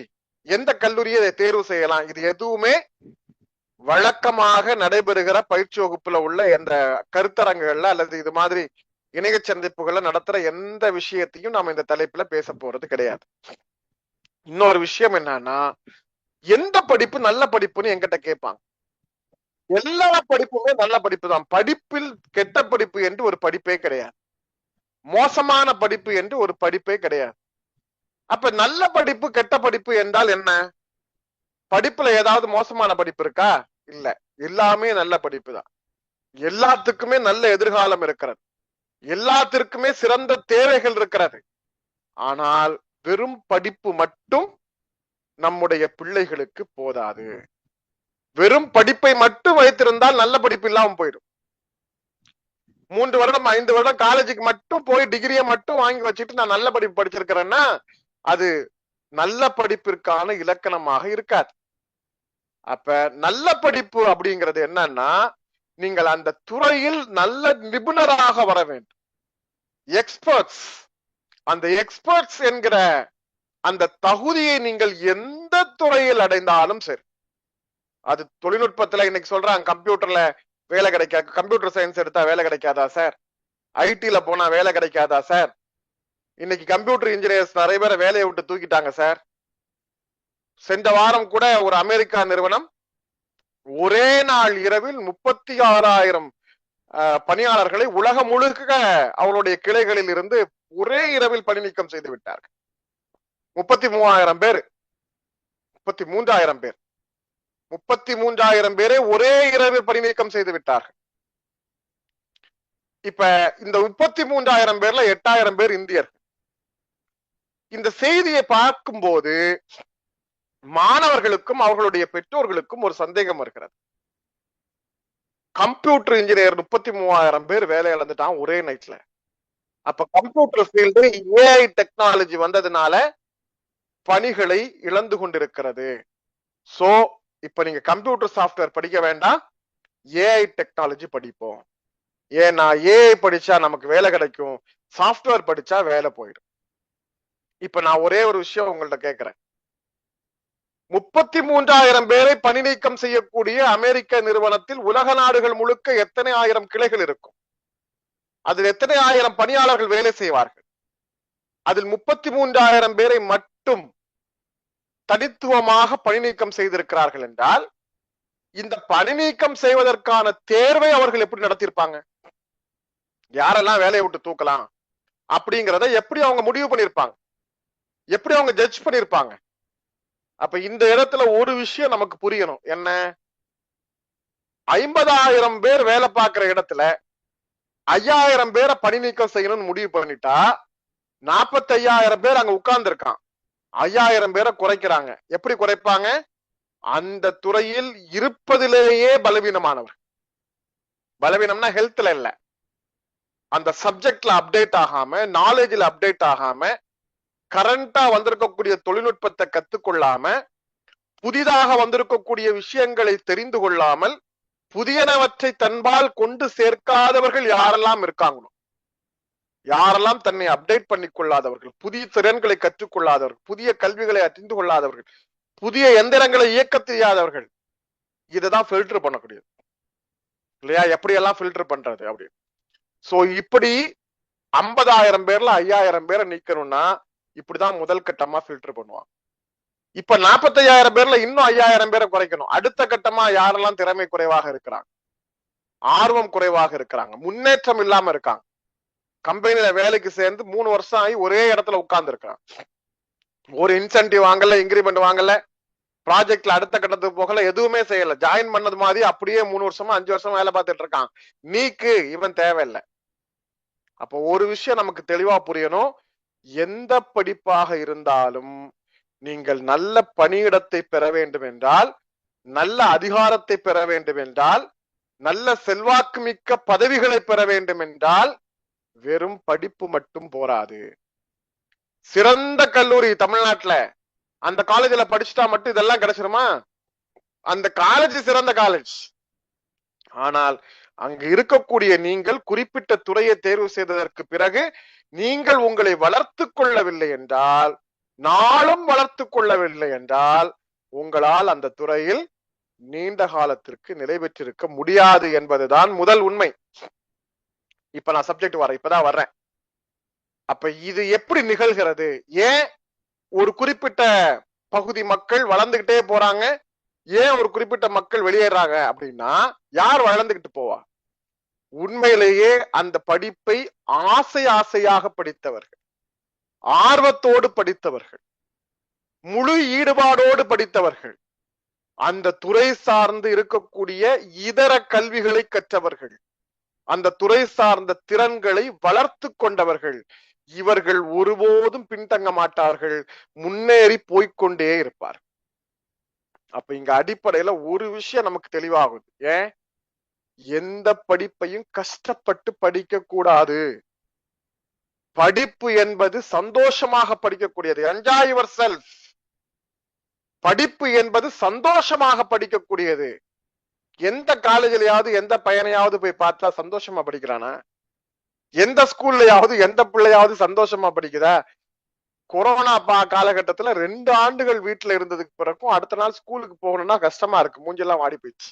எந்த கல்லூரியை தேர்வு செய்யலாம், இது எதுவுமே வழக்கமாக நடைபெறுகிற பயிற்சி வகுப்புல உள்ள எந்த கருத்தரங்குகள்ல அல்லது இது மாதிரி இணைய சந்திப்புகள்ல நடத்துற எந்த விஷயத்தையும் நாம இந்த தலைப்புல பேச போறது கிடையாது. இன்னொரு விஷயம் என்னன்னா, எந்த படிப்பு நல்ல படிப்புன்னு என்கிட்ட கேட்பாங்க. எல்லா படிப்புமே நல்ல படிப்பு தான். படிப்பில் கெட்ட படிப்பு என்று ஒரு படிப்பே கிடையாது. மோசமான படிப்பு என்று ஒரு படிப்பே கிடையாது. அப்ப நல்ல படிப்பு கெட்ட படிப்பு என்றால் என்ன? படிப்புல ஏதாவது மோசமான படிப்பு இருக்கா? இல்ல, எல்லாமே நல்ல படிப்பு தான். எல்லாத்துக்குமே நல்ல எதிர்காலம் இருக்கிறது, எல்லாத்திற்குமே சிறந்த தேவைகள் இருக்கிறது. ஆனால் வெறும் படிப்பு மட்டும் நம்முடைய பிள்ளைகளுக்கு போதாது. வெறும் படிப்பை மட்டும் வைத்திருந்தால் நல்ல படிப்பு இல்லாம போயிடும். 3 வருடம் 5 வருடம் காலேஜுக்கு மட்டும் போய் டிகிரியை மட்டும் வாங்கி வச்சுட்டு நான் நல்ல படிப்பு படிச்சிருக்கிறேன்னா அது நல்ல படிப்பிற்கான இலக்கணமாக இருக்காது. அப்ப நல்ல படிப்பு அப்படிங்கிறது என்னன்னா, நீங்கள் அந்த துறையில் நல்ல நிபுணராக வர வேண்டும். எக்ஸ்பர்ட்ஸ், அந்த எக்ஸ்பர்ட்ஸ் என்கிற அந்த தகுதியை நீங்கள் எந்த துறையில் அடைந்தாலும் சரி, அது தொழில்நுட்பத்துல இன்னைக்கு சொல்றாங்க கம்ப்யூட்டர்ல வேலை கிடைக்காது, கம்ப்யூட்டர் சயின்ஸ் எடுத்தா வேலை கிடைக்காதா சார், ஐடில போனா வேலை கிடைக்காதா சார், இன்னைக்கு கம்ப்யூட்டர் இன்ஜினியர்ஸ் நிறைய பேரை வேலையை விட்டு தூக்கிட்டாங்க சார். சென்ற வாரம் கூட ஒரு அமெரிக்கா நிறுவனம் ஒரே நாள் இரவில் 36,000 பணியாளர்களை உலகம் முழுக்க அவருடைய கிளைகளில் இருந்து ஒரே இரவில் பணி நீக்கம் செய்து விட்டார்கள். 33,000 பேர், 33,000 பேர், 33,000 பேரை ஒரே இரவில் பணி நீக்கம் செய்து விட்டார்கள். இப்ப இந்த 33,000 பேர்ல 8,000 பேர் இந்தியர்கள். இந்த செய்தியை பார்க்கும்போது மாணவர்களுக்கும் அவர்களுடைய பெற்றோர்களுக்கும் ஒரு சந்தேகம் இருக்கிறது. கம்ப்யூட்டர் இன்ஜினியர் 33,000 பேர் வேலை இழந்துட்டான் ஒரே நைட்ல. அப்ப கம்ப்யூட்டர் ஃபீல்டு ஏஐ டெக்னாலஜி வந்ததுனால பணிகளை இழந்து கொண்டிருக்கிறது. சோ இப்ப நீங்க கம்ப்யூட்டர் சாஃப்ட்வேர் படிக்க வேண்டாம், ஏஐ டெக்னாலஜி படிப்போம். ஏன்னா ஏஐ படிச்சா நமக்கு வேலை கிடைக்கும், சாஃப்ட்வேர் படிச்சா வேலை போயிடும். இப்ப நான் ஒரே ஒரு விஷயம் உங்கள்ட்ட கேட்கிறேன். 33,000 பேரை பணி நீக்கம் செய்யக்கூடிய அமெரிக்க நிறுவனத்தில் உலக நாடுகள் முழுக்க எத்தனை ஆயிரம் கிளைகள் இருக்கும்? அதில் எத்தனை ஆயிரம் பணியாளர்கள் வேலை செய்வார்கள்? அதில் 33,000 பேரை மட்டும் தனித்துவமாக பணி நீக்கம் செய்திருக்கிறார்கள் என்றால் இந்த பணி நீக்கம் செய்வதற்கான தேர்வை அவர்கள் எப்படி நடத்தியிருப்பாங்க? யாரெல்லாம் வேலையை விட்டு தூக்கலாம் அப்படிங்கிறத எப்படி அவங்க முடிவு பண்ணிருப்பாங்க? எப்படி அவங்க ஜட்ஜ் பண்ணிருப்பாங்க? அப்ப இந்த இடத்துல ஒரு விஷயம் நமக்கு புரியணும். என்ன, 50,000 பேர் வேலை பார்க்கிற இடத்துல 5,000 பேரை பணி நீக்கம் செய்யணும்னு முடிவு பண்ணிட்டா 45,000 பேர் அங்க உட்கார்ந்து இருக்கான். 5,000 பேரை குறைக்கிறாங்க. எப்படி குறைப்பாங்க? அந்த துறையில் இருப்பதிலேயே பலவீனமானவர். பலவீனம்னா ஹெல்த்ல இல்ல, அந்த சப்ஜெக்ட்ல அப்டேட் ஆகாம, நாலேஜ்ல அப்டேட் ஆகாம, கரண்டா வந்திருக்கக்கூடிய தொழில்நுட்பத்தை கத்துக்கொள்ளாம, புதிதாக வந்திருக்கக்கூடிய விஷயங்களை தெரிந்து கொள்ளாமல், புதியனவற்றை தன்பால் கொண்டு சேர்க்காதவர்கள் யாரெல்லாம் இருக்காங்களோ, யாரெல்லாம் தன்னை அப்டேட் பண்ணி கொள்ளாதவர்கள், புதிய திறன்களை கற்றுக்கொள்ளாதவர்கள், புதிய கல்விகளை அறிந்து கொள்ளாதவர்கள், புதிய எந்திரங்களை இயக்க தெரியாதவர்கள், இததான் ஃபில்டர் பண்ணக்கூடியது இல்லையா? எப்படி எல்லாம் ஃபில்டர் பண்றது அப்படி. சோ இப்படி 50,000 பேர்ல 5,000 பேரை நீக்கணும்னா இப்படிதான் முதல் கட்டமா ஃபில்டர் பண்ணுவாங்க. இப்ப 45,000 பேர்ல இன்னும் 5,000 பேரை குறைக்கணும். அடுத்த கட்டமா யாரெல்லாம் திறமை குறைவாக இருக்கிறாங்க, ஆர்வம் குறைவாக இருக்கிறாங்க, முன்னேற்றம் இல்லாம இருக்காங்க. கம்பெனில வேலைக்கு சேர்ந்து 3 வருஷம் ஆகி ஒரே இடத்துல உட்கார்ந்து இருக்கிறாங்க. ஒரு இன்சென்டிவ் வாங்கல, இன்கிரிமெண்ட் வாங்கல, ப்ராஜெக்ட்ல அடுத்த கட்டத்துக்கு போகல, எதுவுமே செய்யல. ஜாயின் பண்ணது மாதிரி அப்படியே 3 வருஷமா 5 வருஷமா வேலை பார்த்துட்டு இருக்கான். நீக்கு இவன் தேவையில்லை. அப்போ ஒரு விஷயம் நமக்கு தெளிவா புரியணும். எந்த படிப்பாக இருந்தாலும் நீங்கள் நல்ல பணியிடத்தை பெற வேண்டும் என்றால், நல்ல அதிகாரத்தை பெற வேண்டும் என்றால், நல்ல செல்வாக்கு மிக்க பதவிகளை பெற வேண்டும் என்றால் வெறும் படிப்பு மட்டும் போராது. சிறந்த கல்லூரி தமிழ்நாட்டுல அந்த காலேஜ்ல படிச்சுட்டா மட்டும் இதெல்லாம் கிடைச்சிருமா? அந்த காலேஜ் சிறந்த காலேஜ். ஆனால் அங்கு இருக்கக்கூடிய நீங்கள் குறிப்பிட்ட துறையை தேர்வு செய்ததற்கு பிறகு நீங்கள் உங்களை வளர்த்து கொள்ளவில்லை என்றால், நாளும் வளர்த்து கொள்ளவில்லை என்றால், உங்களால் அந்த துறையில் நீண்ட காலத்திற்கு நிலை பெற்றிருக்க முடியாது என்பதுதான் முதல் உண்மை. இப்ப நான் சப்ஜெக்ட் வரேன், இப்பதான் வர்றேன். அப்ப இது எப்படி நிகழ்கிறது? ஏன் ஒரு குறிப்பிட்ட பகுதி மக்கள் வளர்ந்துகிட்டே போறாங்க, ஏன் ஒரு குறிப்பிட்ட மக்கள் வெளியேறாங்க அப்படின்னா, யார் வளர்ந்துகிட்டு போவா? உண்மையிலேயே அந்த படிப்பை ஆசையாக படித்தவர்கள், ஆர்வத்தோடு படித்தவர்கள், முழு ஈடுபாடோடு படித்தவர்கள், அந்த துறை சார்ந்து இருக்கக்கூடிய இதர கல்விகளை கற்றவர்கள், அந்த துறை சார்ந்த திறன்களை வளர்த்து கொண்டவர்கள், இவர்கள் ஒருபோதும் பின்தங்க மாட்டார்கள், முன்னேறி போய்கொண்டே இருப்பார். அப்ப இங்க அடிப்படையில ஒரு விஷயம் நமக்கு தெளிவாகுது. ஏன் எந்த படிப்பையும் கஷ்டப்பட்டு படிக்க கூடாது. படிப்பு என்பது சந்தோஷமாக படிக்கக்கூடியது. Enjoy your self. படிப்பு என்பது சந்தோஷமாக படிக்கக்கூடியது. எந்த காலேஜ்லயாவது எந்த பையனையாவது போய் பார்த்தா சந்தோஷமா படிக்கிறானா? எந்த ஸ்கூல்லயாவது எந்த பிள்ளையாவது சந்தோஷமா படிக்குதா? கொரோனா காலகட்டத்துல 2 ஆண்டுகள் வீட்டுல இருந்ததுக்கு பிறகும் அடுத்த நாள் ஸ்கூலுக்கு போகணும்னா கஷ்டமா இருக்கு, மூஞ்செல்லாம் வாடி போயிடுச்சு.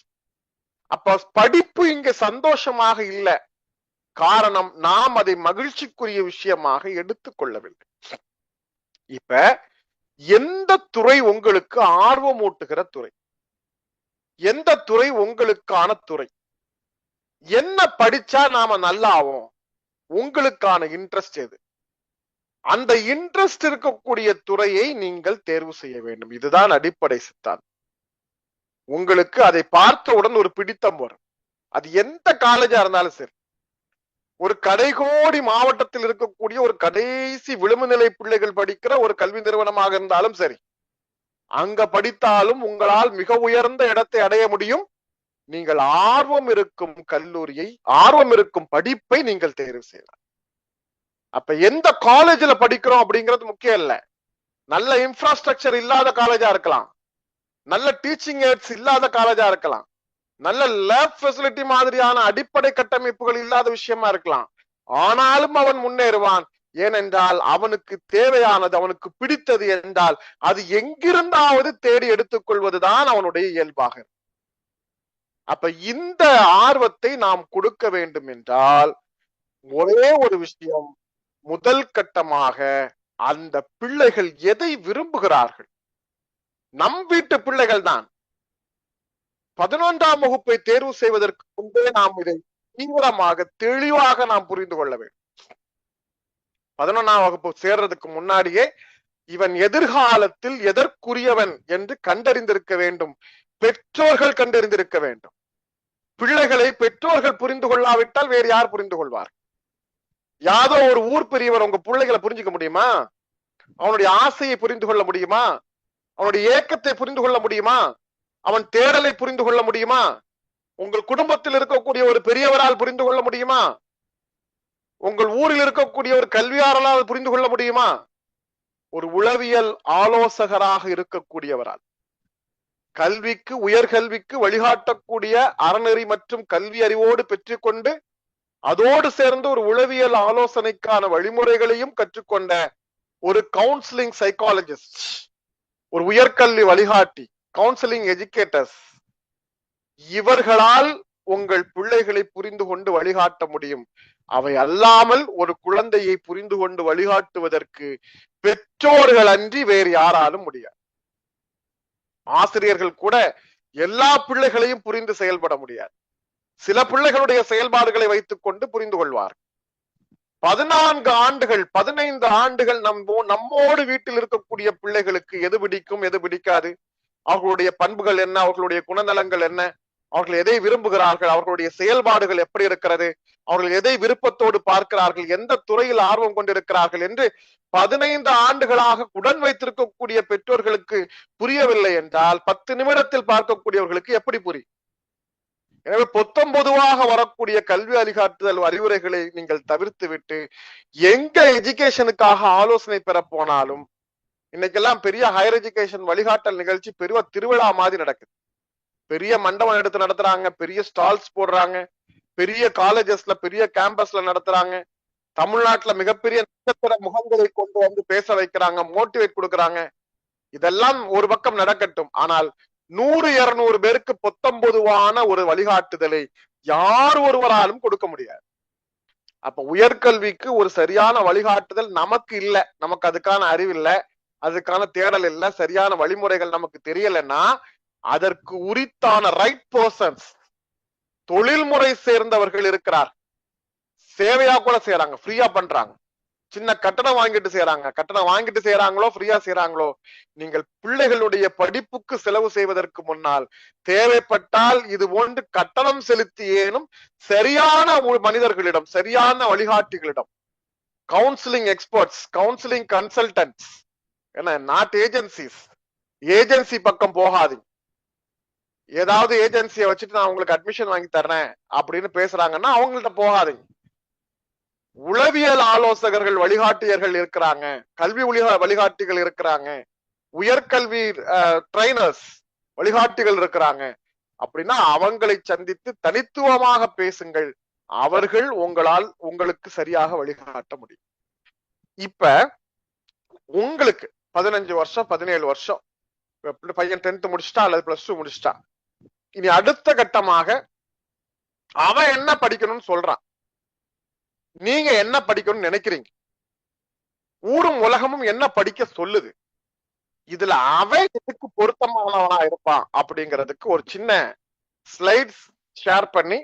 அப்ப படிப்பு இங்க சந்தோஷமாக இல்ல. காரணம், நாம் அதை மகிழ்ச்சிக்குரிய விஷயமாக எடுத்துக்கொள்ளவில்லை. இப்ப எந்த துறை உங்களுக்கு ஆர்வம் ஊட்டுகிற துறை, எந்த துறை உங்களுக்கான துறை, என்ன படிச்சா நாம நல்லா ஆவோம், உங்களுக்கான இன்ட்ரெஸ்ட் எது? அந்த இன்ட்ரெஸ்ட் இருக்கக்கூடிய துறையை நீங்கள் தேர்வு செய்ய வேண்டும். இதுதான் அடிப்படை சித்தாந்தம். உங்களுக்கு அதை பார்த்தவுடன் ஒரு பிடித்தம் வரும். அது எந்த காலேஜா இருந்தாலும் சரி, ஒரு கடைகோடி மாவட்டத்தில் இருக்கக்கூடிய ஒரு கடைசி விளிம்புநிலை பிள்ளைகள் படிக்கிற ஒரு கல்வி நிறுவனமாக இருந்தாலும் சரி, அங்க படித்தாலும் உங்களால் மிக உயர்ந்த இடத்தை அடைய முடியும். நீங்கள் ஆர்வம் இருக்கும் கல்லூரியை, ஆர்வம் இருக்கும் படிப்பை நீங்கள் தேர்வு செய்யலாம். அப்ப எந்த காலேஜ்ல படிக்கிறோம் அப்படிங்கிறது முக்கியம் இல்ல. நல்ல இன்ஃப்ராஸ்ட்ரக்சர் இல்லாத காலேஜா இருக்கலாம், நல்ல டீச்சிங் எய்ட்ஸ் இல்லாத காலேஜா இருக்கலாம், நல்ல லேப் ஃபெசிலிட்டி மாதிரியான அடிப்படை கட்டமைப்புகள் இல்லாத விஷயமா இருக்கலாம். ஆனாலும் அவன் முன்னேறுவான். ஏனென்றால் அவனுக்கு தேவையானது, அவனுக்கு பிடித்தது என்றால் அது எங்கிருந்தாவது தேடி எடுத்துக் கொள்வதுதான் அவனுடைய இயல்பாக. அப்ப இந்த ஆர்வத்தை நாம் கொடுக்க வேண்டும் என்றால் ஒரே ஒரு விஷயம், முதல் கட்டமாக அந்த பிள்ளைகள் எதை விரும்புகிறார்கள். நம் வீட்டு பிள்ளைகள் தான் 11ஆம் வகுப்பை தேர்வு செய்வதற்கு முன்பே நாம் இதை தீவிரமாக தெளிவாக நாம் புரிந்து கொள்ள வேண்டும். 11ஆம் வகுப்பு சேர்றதுக்கு முன்னாடியே இவன் எதிர்காலத்தில் எதற்குரியவன் என்று கண்டறிந்திருக்க வேண்டும். பெற்றோர்கள் கண்டறிந்திருக்க வேண்டும். பிள்ளைகளை பெற்றோர்கள் புரிந்து கொள்ளாவிட்டால் வேறு யார் புரிந்து கொள்வார்? யாதோ ஒரு ஊர் பெரியவர் உங்க பிள்ளைகளை புரிஞ்சுக்க முடியுமா? அவனுடைய ஆசையை புரிந்து கொள்ள முடியுமா? அவனுடைய ஏக்கத்தை புரிந்து கொள்ள முடியுமா? அவன் தேடலை புரிந்து கொள்ள முடியுமா? உங்கள் குடும்பத்தில் இருக்கக்கூடிய ஒரு பெரியவரால் புரிந்து கொள்ள முடியுமா? உங்கள் ஊரில் இருக்கக்கூடிய ஒரு கல்வியாளரால் புரிந்து கொள்ள முடியுமா? ஒரு உளவியல் ஆலோசகராக இருக்கக்கூடியவரால், கல்விக்கு, உயர்கல்விக்கு வழிகாட்டக்கூடிய அறநெறி மற்றும் கல்வி அறிவோடு பெற்றுக்கொண்டு அதோடு சேர்ந்து ஒரு உளவியல் ஆலோசனைக்கான வழிமுறைகளையும் கற்றுக்கொண்ட ஒரு கவுன்சிலிங் சைக்காலஜிஸ்ட், ஒரு உயர்கல்வி வழிகாட்டி, கவுன்சிலிங் எஜுகேட்டர்ஸ், இவர்களால் உங்கள் பிள்ளைகளை புரிந்து கொண்டு வழிகாட்ட முடியும். அவை அல்லாமல் ஒரு குழந்தையை புரிந்து கொண்டு வழிகாட்டுவதற்கு பெற்றோர்கள் அன்றி வேறு யாராலும் முடியாது. ஆசிரியர்கள் கூட எல்லா பிள்ளைகளையும் புரிந்து செயல்பட முடியாது. சில பிள்ளைகளுடைய செயல்பாடுகளை வைத்துக் கொண்டு புரிந்து கொள்வார். 14 ஆண்டுகள் 15 ஆண்டுகள் நம்மோடு வீட்டில் இருக்கக்கூடிய பிள்ளைகளுக்கு எது பிடிக்கும் எது பிடிக்காது, அவர்களுடைய பண்புகள் என்ன, அவர்களுடைய குணநலங்கள் என்ன, அவர்கள் எதை விரும்புகிறார்கள், அவர்களுடைய செயல்பாடுகள் எப்படி இருக்கிறது, அவர்கள் எதை விருப்பத்தோடு பார்க்கிறார்கள், எந்த துறையில் ஆர்வம் கொண்டிருக்கிறார்கள் என்று 15 ஆண்டுகளாக உடன் வைத்திருக்கக்கூடிய பெற்றோர்களுக்கு புரியவில்லை என்றால் 10 நிமிடத்தில் பார்க்கக்கூடியவர்களுக்கு எப்படி புரியும்? எனவே பொதுவாக வரக்கூடிய கல்வி வழிகாட்டுதல் அறிவுரைகளை நீங்கள் தவிர்த்து விட்டு எங்க எஜுகேஷனுக்காக ஆலோசனை பெற போனாலும், இன்னைக்கெல்லாம் பெரிய ஹையர் எஜுகேஷன் வழிகாட்டல் நிகழ்ச்சி பெரிய திருவிழா மாதிரி நடக்குது. பெரிய மண்டபம் எடுத்து நடத்துறாங்க, பெரிய ஸ்டால்ஸ் போடுறாங்க, பெரிய காலேஜஸ்ல பெரிய கேம்பஸ்ல நடத்துறாங்க, தமிழ்நாட்டுல மிகப்பெரிய நட்சத்திர முகங்களை கொண்டு வந்து பேச வைக்கிறாங்க, மோட்டிவேட் கொடுக்கறாங்க. இதெல்லாம் ஒரு பக்கம் நடக்கட்டும். ஆனால் 100-200 பேருக்கு பொதுவான ஒரு வழிகாட்டுதலை யார் ஒருவராலும் கொடுக்க முடியாது. அப்ப உயர்கல்விக்கு ஒரு சரியான வழிகாட்டுதல் நமக்கு இல்ல, நமக்கு அதுக்கான அறிவு இல்ல, அதுக்கான தேடல் இல்ல, சரியான வழிமுறைகள் நமக்கு தெரியலன்னா அதற்கு உரித்தான ரைட் பர்சன்ஸ், தொழில்முறை சேர்ந்தவர்கள் இருக்கிறார். சேவையா கூட செய்யறாங்க, ஃப்ரீயா பண்றாங்க, சின்ன கட்டணம் வாங்கிட்டு செய்யறாங்க. கட்டணம் வாங்கிட்டு செய்யறாங்களோ ஃப்ரீயா செய்யறாங்களோ, நீங்கள் பிள்ளைகளுடைய படிப்புக்கு செலவு செய்வதற்கு முன்னால் தேவைப்பட்டால் இது போன்று கட்டணம் செலுத்தியேனும் சரியான மனிதர்களிடம், சரியான வழிகாட்டிகளிடம், கவுன்சிலிங் எக்ஸ்பர்ட்ஸ், கவுன்சிலிங் கன்சல்டன்ட்ஸ், என்ன நாட் ஏஜென்சிஸ், ஏஜென்சி பக்கம் போகாதீங்க. ஏதாவது ஏஜென்சியை வச்சுட்டு நான் உங்களுக்கு அட்மிஷன் வாங்கி தர்றேன் அப்படின்னு பேசுறாங்கன்னா அவங்கள்ட்ட போகாதீங்க. உளவியல் ஆலோசகர்கள் வழிகாட்டியர்கள் இருக்கிறாங்க, கல்வி வழிகாட்டிகள் இருக்கிறாங்க, உயர்கல்வி ட்ரைனர்ஸ் வழிகாட்டிகள் இருக்கிறாங்க. அப்படின்னா அவங்களை சந்தித்து தனித்துவமாக பேசுங்கள், அவர்கள் உங்களுக்கு சரியாக வழிகாட்ட முடியும். இப்ப உங்களுக்கு 15 வருஷம் 17 வருஷம் பையன் 10th முடிச்சுட்டா அல்லது +2 முடிச்சுட்டா, இனி அடுத்த கட்டமாக அவன் என்ன படிக்கணும்னு சொல்றான், நீங்க என்ன படிக்கணும்னு நினைக்கிறீங்க, ஊரும் உலகமும் என்ன படிக்க சொல்லுது, இதுல அவன் எதுக்கு பொருத்தமானவனா இருப்பான் அப்படிங்கிறதுக்கு ஒரு சின்ன ஸ்லைட்ஸ் ஷேர் பண்ணி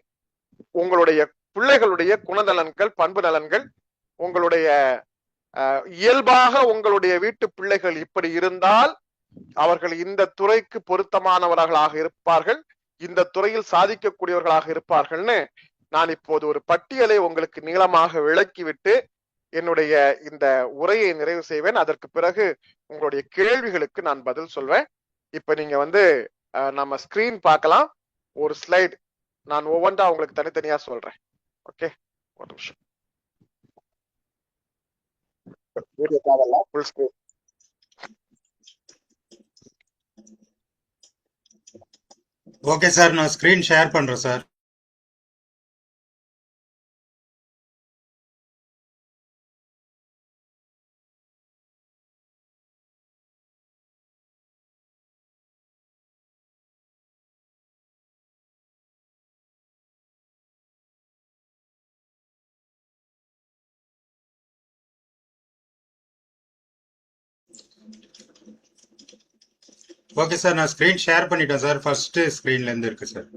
உங்களுடைய பிள்ளைகளுடைய குணநலன்கள், பண்பு நலன்கள், உங்களுடைய இயல்பாக உங்களுடைய வீட்டு பிள்ளைகள் இப்படி இருந்தால் அவர்கள் இந்த துறைக்கு பொருத்தமானவர்களாக இருப்பார்கள், இந்த துறையில் சாதிக்கக்கூடியவர்களாக இருப்பார்கள்னு நான் இப்போது ஒரு பட்டியலை உங்களுக்கு நீளமாக விளக்கிவிட்டு என்னுடைய இந்த உரையை நிறைவு செய்வேன். அதற்கு பிறகு உங்களுடைய கேள்விகளுக்கு நான் பதில் சொல்வேன். இப்ப நீங்க நம்ம ஸ்கிரீன் பார்க்கலாம். ஒரு ஸ்லைட் நான் ஒவ்வொன்றா உங்களுக்கு தனித்தனியா சொல்றேன். ஓகே, ஒரு நிமிஷம். வீடியோ தேவையில்ல, ஃபுல் ஸ்கிரீன். ஓகே சார், நான் ஸ்கிரீன் ஷேர் பண்றேன் சார். ஓகே சார், நான் ஸ்கிரீன் ஷேர் பண்ணிட்டேன் சார். ஃபர்ஸ்ட் ஸ்கிரீன்ல இருந்து இருக்கு சார்.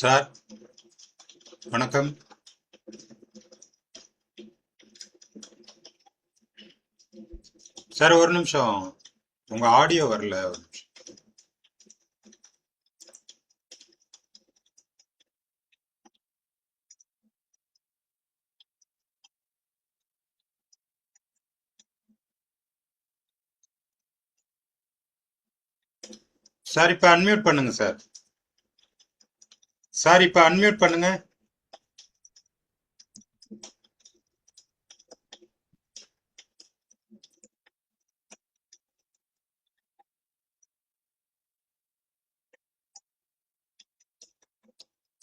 சார் வணக்கம். சார் ஒரு நிமிஷம், உங்க ஆடியோ வரல. ஒரு நிமிஷம். சார் இப்ப அன்மியூட் பண்ணுங்க சார். சார் இப்ப அன்மியூட் பண்ணுங்க.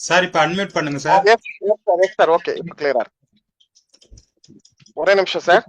சார் இப்ப அன்மியூட் பண்ணுங்க சார். எஸ் சார், ஓகே, இப்போ கிளியரா இருக்கு. ஒரே நிமிஷம் சார்.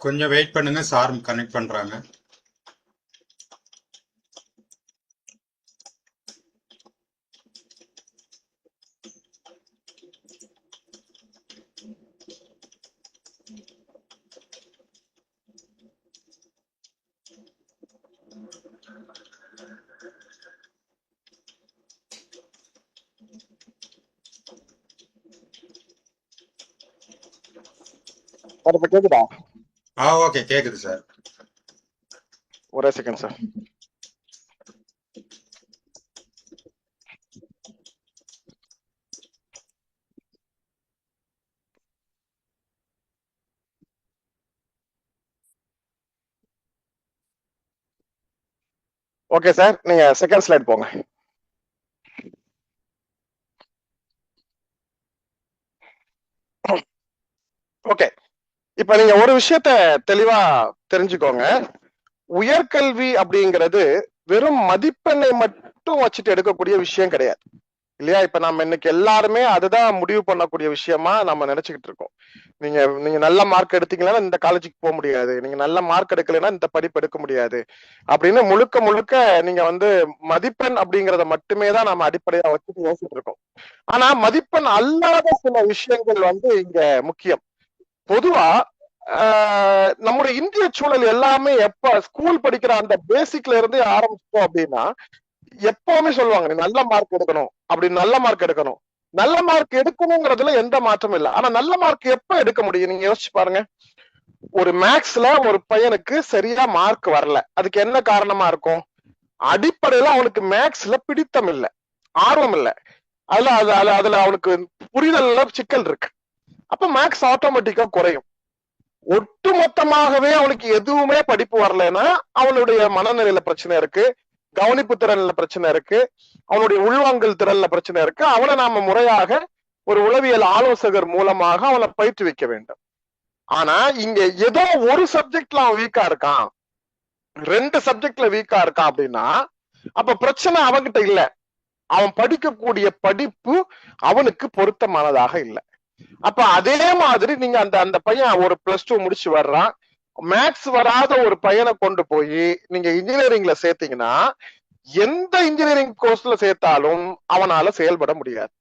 கொஞ்சம் வெயிட் பண்ணுங்க, சார் கனெக்ட் பண்றாங்க. சார் இப்ப கேக்குதா? ஓகே, கேக்குது சார். ஒரே செகண்ட் சார். ஓகே சார், நீங்க செகண்ட் ஸ்லைட் போங்க. ஓகே, இப்ப நீங்க ஒரு விஷயத்த தெளிவா தெரிஞ்சுக்கோங்க. உயர்கல்வி அப்படிங்கிறது வெறும் மதிப்பெண்ணை மட்டும் வச்சுட்டு எடுக்கக்கூடிய விஷயம் கிடையாது இல்லையா? இப்ப நம்ம இன்னைக்கு எல்லாருமே அதுதான் முடிவு பண்ணக்கூடிய விஷயமா நம்ம நினைச்சுக்கிட்டு இருக்கோம். நீங்க நல்ல மார்க் எடுத்தீங்கன்னா இந்த காலேஜுக்கு போக முடியாது, நீங்க நல்ல மார்க் எடுக்கலைன்னா இந்த படிப்பு எடுக்க முடியாது அப்படின்னு முழுக்க முழுக்க நீங்க மதிப்பெண் அப்படிங்கறத மட்டுமே தான் நம்ம அடிப்படையா வச்சுட்டு யோசிச்சுட்டு இருக்கோம். ஆனா மதிப்பெண் அல்லாத சில விஷயங்கள் இங்க முக்கியம். பொதுவா நம்முடைய இந்திய சூழல் எல்லாமே எப்ப ஸ்கூல் படிக்கிற அந்த பேசிக்ல இருந்து ஆரம்பிச்சோம் அப்படின்னா எப்பவுமே சொல்லுவாங்க நீ நல்ல மார்க் எடுக்கணும், அப்படி நல்ல மார்க் எடுக்கணும். நல்ல மார்க் எடுக்கணுங்கிறதுல எந்த மாற்றமும் இல்லை. ஆனா நல்ல மார்க் எப்ப எடுக்க முடியும் நீங்க யோசிச்சு பாருங்க. ஒரு மேக்ஸ்ல ஒரு பையனுக்கு சரியா மார்க் வரல, அதுக்கு என்ன காரணமா இருக்கும்? அடிப்படையில அவனுக்கு மேக்ஸ்ல பிடித்தம் இல்லை, ஆர்வம் இல்லை, அதுல அவனுக்கு புரிதல்ல சிக்கல் இருக்கு. அப்ப மேக்ஸ் ஆட்டோமேட்டிக்கா குறையும். ஒட்டுமொத்தமாகவே அவனுக்கு எதுவுமே படிப்பு வரலைன்னா அவனுடைய மனநிலையில பிரச்சனை இருக்கு, கவனிப்பு திறன்ல பிரச்சனை இருக்கு, அவனுடைய உள்வாங்கல் திறன்ல பிரச்சனை இருக்கு. அவனை நாம முறையாக ஒரு உளவியல் ஆலோசகர் மூலமாக அவனை பயிற்றுவிக்க வேண்டும். ஆனா இங்க ஏதோ ஒரு சப்ஜெக்ட்ல அவன் வீக்கா இருக்கான், 2 சப்ஜெக்ட்ல வீக்கா இருக்கான் அப்படின்னா அப்ப பிரச்சனை அவன்கிட்ட இல்ல, அவன் படிக்கக்கூடிய படிப்பு அவனுக்கு பொருத்தமானதாக இல்லை. அப்ப அதே மாதிரி நீங்க அந்த பையன் ஒரு +2 முடிச்சு வர்றான், மேக்ஸ் வராத ஒரு பையனை கொண்டு போய் நீங்க இன்ஜினியரிங்ல சேர்த்தீங்கன்னா எந்த இன்ஜினியரிங் கோர்ஸ்ல சேர்த்தாலும் அவனால செயல்பட முடியாது.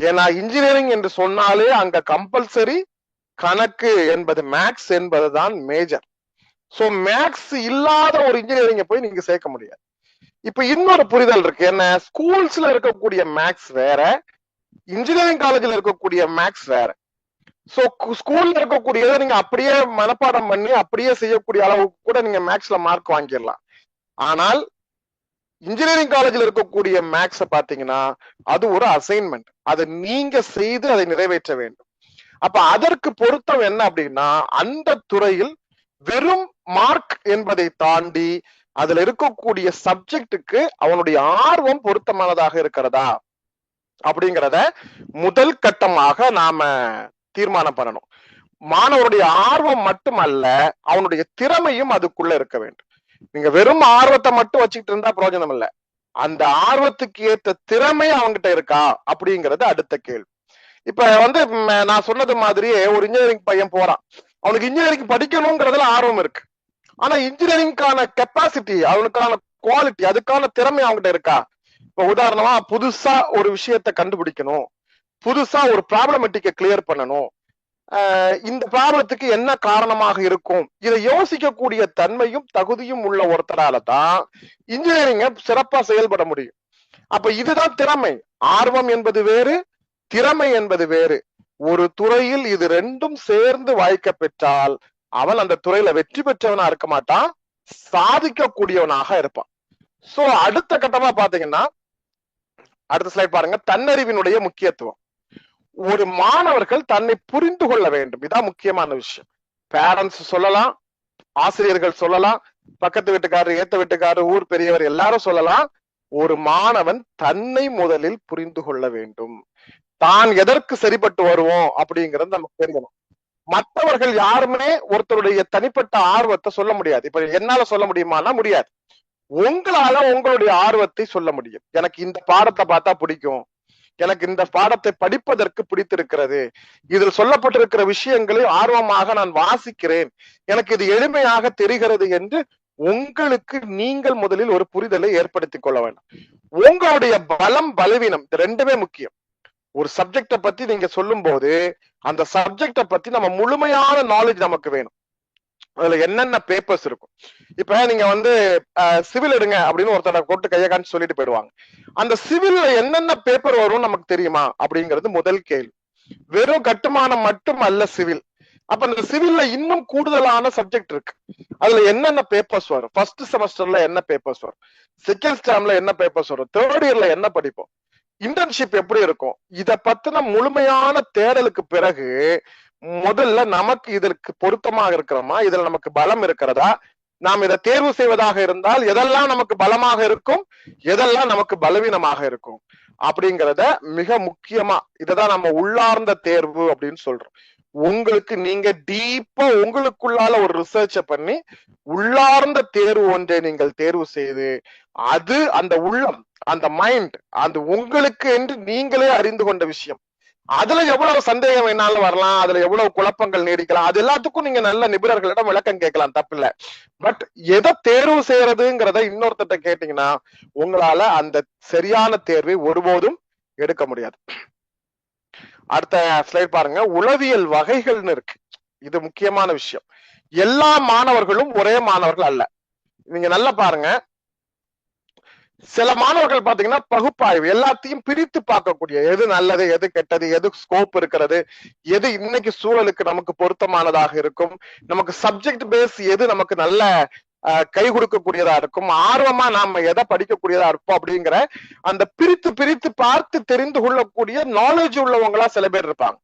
ஏன்னா இன்ஜினியரிங் என்று சொன்னாலே அங்க கம்பல்சரி கணக்கு என்பது, மேக்ஸ் என்பதுதான் மேஜர். சோ மேக்ஸ் இல்லாத ஒரு இன்ஜினியரிங்க போய் நீங்க சேர்க்க முடியாது. இப்ப இன்னொரு புரிதல் இருக்கு, என்ன? ஸ்கூல்ஸ்ல இருக்கக்கூடிய மேக்ஸ் வேற, இன்ஜினியரிங் காலேஜ்ல இருக்கக்கூடிய மேக்ஸ் வேற. சோ ஸ்கூல்ல இருக்கக்கூடியதை நீங்க அப்படியே மனப்பாடம் பண்ணி அப்படியே செய்யக்கூடிய அளவுக்கு கூட நீங்க மேக்ஸ்ல மார்க் வாங்கிடலாம். ஆனால் இன்ஜினியரிங் காலேஜ்ல இருக்கக்கூடிய மேக்ஸ பாத்தீங்கன்னா அது ஒரு அசைன்மெண்ட், அதை நீங்க செய்து அதை நிறைவேற்ற வேண்டும். அப்ப அதற்கு பொருத்தம் என்ன அப்படின்னா அந்த துறையில் வெறும் மார்க் என்பதை தாண்டி அதுல இருக்கக்கூடிய சப்ஜெக்டுக்கு அவனுடைய ஆர்வம் பொருத்தமானதாக இருக்கிறதா அப்படிங்கிறத முதல் கட்டமாக நாம தீர்மானம் பண்ணணும். மாணவருடைய ஆர்வம் மட்டுமல்ல, அவனுடைய திறமையும் அதுக்குள்ள இருக்க வேண்டும். நீங்க வெறும் ஆர்வத்தை மட்டும் வச்சுக்கிட்டு இருந்தா பிரயோஜனம் இல்லை, அந்த ஆர்வத்துக்கு ஏற்ற திறமை அவங்ககிட்ட இருக்கா அப்படிங்கிறது அடுத்த கேள்வி. இப்ப நான் சொன்னது மாதிரியே ஒரு இன்ஜினியரிங் பையன் போறான், அவனுக்கு இன்ஜினியரிங் படிக்கணுங்கிறதுல ஆர்வம் இருக்கு, ஆனா இன்ஜினியரிங்கான கெப்பாசிட்டி, அவனுக்கான குவாலிட்டி, அதுக்கான திறமை அவங்ககிட்ட இருக்கா? இப்ப உதாரணமா புதுசா ஒரு விஷயத்த கண்டுபிடிக்கணும், புதுசா ஒரு ப்ராப்ளமேட்டிக்க கிளியர் பண்ணணும், இந்த ப்ராப்ளத்துக்கு என்ன காரணமாக இருக்கும், இதை யோசிக்கக்கூடிய தன்மையும் தகுதியும் உள்ள ஒருத்தரால தான் இன்ஜினியரிங்க சிறப்பா செயல்பட முடியும். அப்ப இதுதான் திறமை. ஆர்வம் என்பது வேறு, திறமை என்பது வேறு. ஒரு துறையில் இது ரெண்டும் சேர்ந்து வாய்க்க பெற்றால் அவன் அந்த துறையில வெற்றி பெற்றவனா இருக்க மாட்டான், சாதிக்கக்கூடியவனாக இருப்பான். சோ அடுத்த கட்டமா பாத்தீங்கன்னா, அடுத்த ஸ்லைட் பாருங்க, தன்னறிவினுடைய முக்கியத்துவம். ஒரு மாணவர்கள் தன்னை புரிந்து கொள்ள வேண்டும், இதான் முக்கியமான விஷயம். பேரண்ட்ஸ் சொல்லலாம், ஆசிரியர்கள் சொல்லலாம், பக்கத்து வீட்டுக்காரர், ஏத்த வீட்டுக்காரர், ஊர் பெரியவர் எல்லாரும் சொல்லலாம். ஒரு மாணவன் தன்னை முதலில் புரிந்து கொள்ள வேண்டும். தான் எதற்கு சரிப்பட்டு வருவோம் அப்படிங்கிறது நமக்கு தெரியணும். மற்றவர்கள் யாருமே ஒருத்தருடைய தனிப்பட்ட ஆர்வத்தை சொல்ல முடியாது. இப்ப என்னால சொல்ல முடியுமானா முடியாது. உங்களால உங்களுடைய ஆர்வத்தை சொல்ல முடியும். எனக்கு இந்த பாடத்தை பார்த்தா பிடிக்கும், எனக்கு இந்த பாடத்தை படிப்பதற்கு பிடித்திருக்கிறது, இதில் சொல்லப்பட்டிருக்கிற விஷயங்களை ஆர்வமாக நான் வாசிக்கிறேன், எனக்கு இது எளிமையாக தெரிகிறது என்று உங்களுக்கு நீங்கள் முதலில் ஒரு புரிதலை ஏற்படுத்திக் கொள்ள வேண்டும். உங்களுடைய பலம் பலவீனம் இது ரெண்டுமே முக்கியம். ஒரு சப்ஜெக்ட பத்தி நீங்க சொல்லும் போது அந்த சப்ஜெக்ட பத்தி நம்ம முழுமையான நாலேஜ் நமக்கு வேணும். அதுல என்னென்ன பேப்பர்ஸ் இருக்கும். இப்ப நீங்க வந்து சிவில் எடுங்க அப்படின்னு ஒருத்தர போட்டு கையை காமிச்சு சொல்லிட்டு போயிடுவாங்க. அந்த சிவில்ல என்னென்ன பேப்பர் வரும் நமக்கு தெரியுமா அப்படிங்கிறது முதல் கேள்வி. வெறும் கட்டுமானம் மட்டும் அல்ல சிவில். அப்ப அந்த சிவில்ல இன்னும் கூடுதலான சப்ஜெக்ட் இருக்கு. அதுல என்னென்ன பேப்பர்ஸ் வரும், ஃபர்ஸ்ட் செமஸ்டர்ல என்ன பேப்பர்ஸ் வரும், செகண்ட் டேர்ம்ல என்ன பேப்பர்ஸ் வரும், தேர்ட் இயர்ல என்ன படிப்போம், இன்டர்ன்ஷிப் எப்படி இருக்கும், இத பத்தின முழுமையான தேடலுக்கு பிறகு முதல்ல நமக்கு இதற்கு பொருத்தமாக இருக்கிறோமா, இதுல நமக்கு பலம் இருக்கிறதா, நாம் இதை தேர்வு செய்வதாக இருந்தால் எதெல்லாம் நமக்கு பலமாக இருக்கும், எதெல்லாம் நமக்கு பலவீனமாக இருக்கும் அப்படிங்கிறத மிக முக்கியமா, இததான் நம்ம உள்ளார்ந்த தேர்வு அப்படின்னு சொல்றோம். உங்களுக்கு நீங்க டீப்பா உங்களுக்குள்ளால ஒரு ரிசர்ச்ச பண்ணி உள்ளார்ந்த தேர்வு ஒன்றை நீங்கள் தேர்வு செய்து அது அந்த உள்ளம், அந்த மைண்ட், அந்த உங்களுக்கு என்று நீங்களே அறிந்து கொண்ட விஷயம், அதுல எவ்வளவு சந்தேகம் வேணாலும் வரலாம், அதுல எவ்வளவு குழப்பங்கள் நீடிக்கலாம், அது எல்லாத்துக்கும் நீங்க நல்ல நிபுணர்களிடம் விளக்கம் கேட்கலாம், தப்பில்ல. பட் எதை தேர்வு செய்யறதுங்கிறத இன்னொருத்த கேட்டீங்கன்னா உங்களால அந்த சரியான தேர்வை ஒருபோதும் எடுக்க முடியாது. அடுத்த ஸ்லைட் பாருங்க, உளவியல் வகைகள்னு இருக்கு. இது முக்கியமான விஷயம். எல்லா மாணவர்களும் ஒரே மாணவர்கள் அல்ல. நீங்க நல்லா பாருங்க, சில மாணவர்கள் பாத்தீங்கன்னா பகுப்பாய்வு எல்லாத்தையும் பிரித்து பார்க்கக்கூடிய, எது நல்லது, எது கெட்டது, எது ஸ்கோப் இருக்கிறது, எது இன்னைக்கு சூழலுக்கு நமக்கு பொருத்தமானதாக இருக்கும், நமக்கு சப்ஜெக்ட் பேஸ் எது நமக்கு நல்ல கை கொடுக்கக்கூடியதா இருக்கும், ஆர்வமா நாம எதை படிக்கக்கூடியதா இருப்போம் அப்படிங்கிற அந்த பிரித்து பிரித்து பார்த்து தெரிந்து கொள்ளக்கூடிய நாலேஜ் உள்ளவங்களா சில பேர் இருப்பாங்க.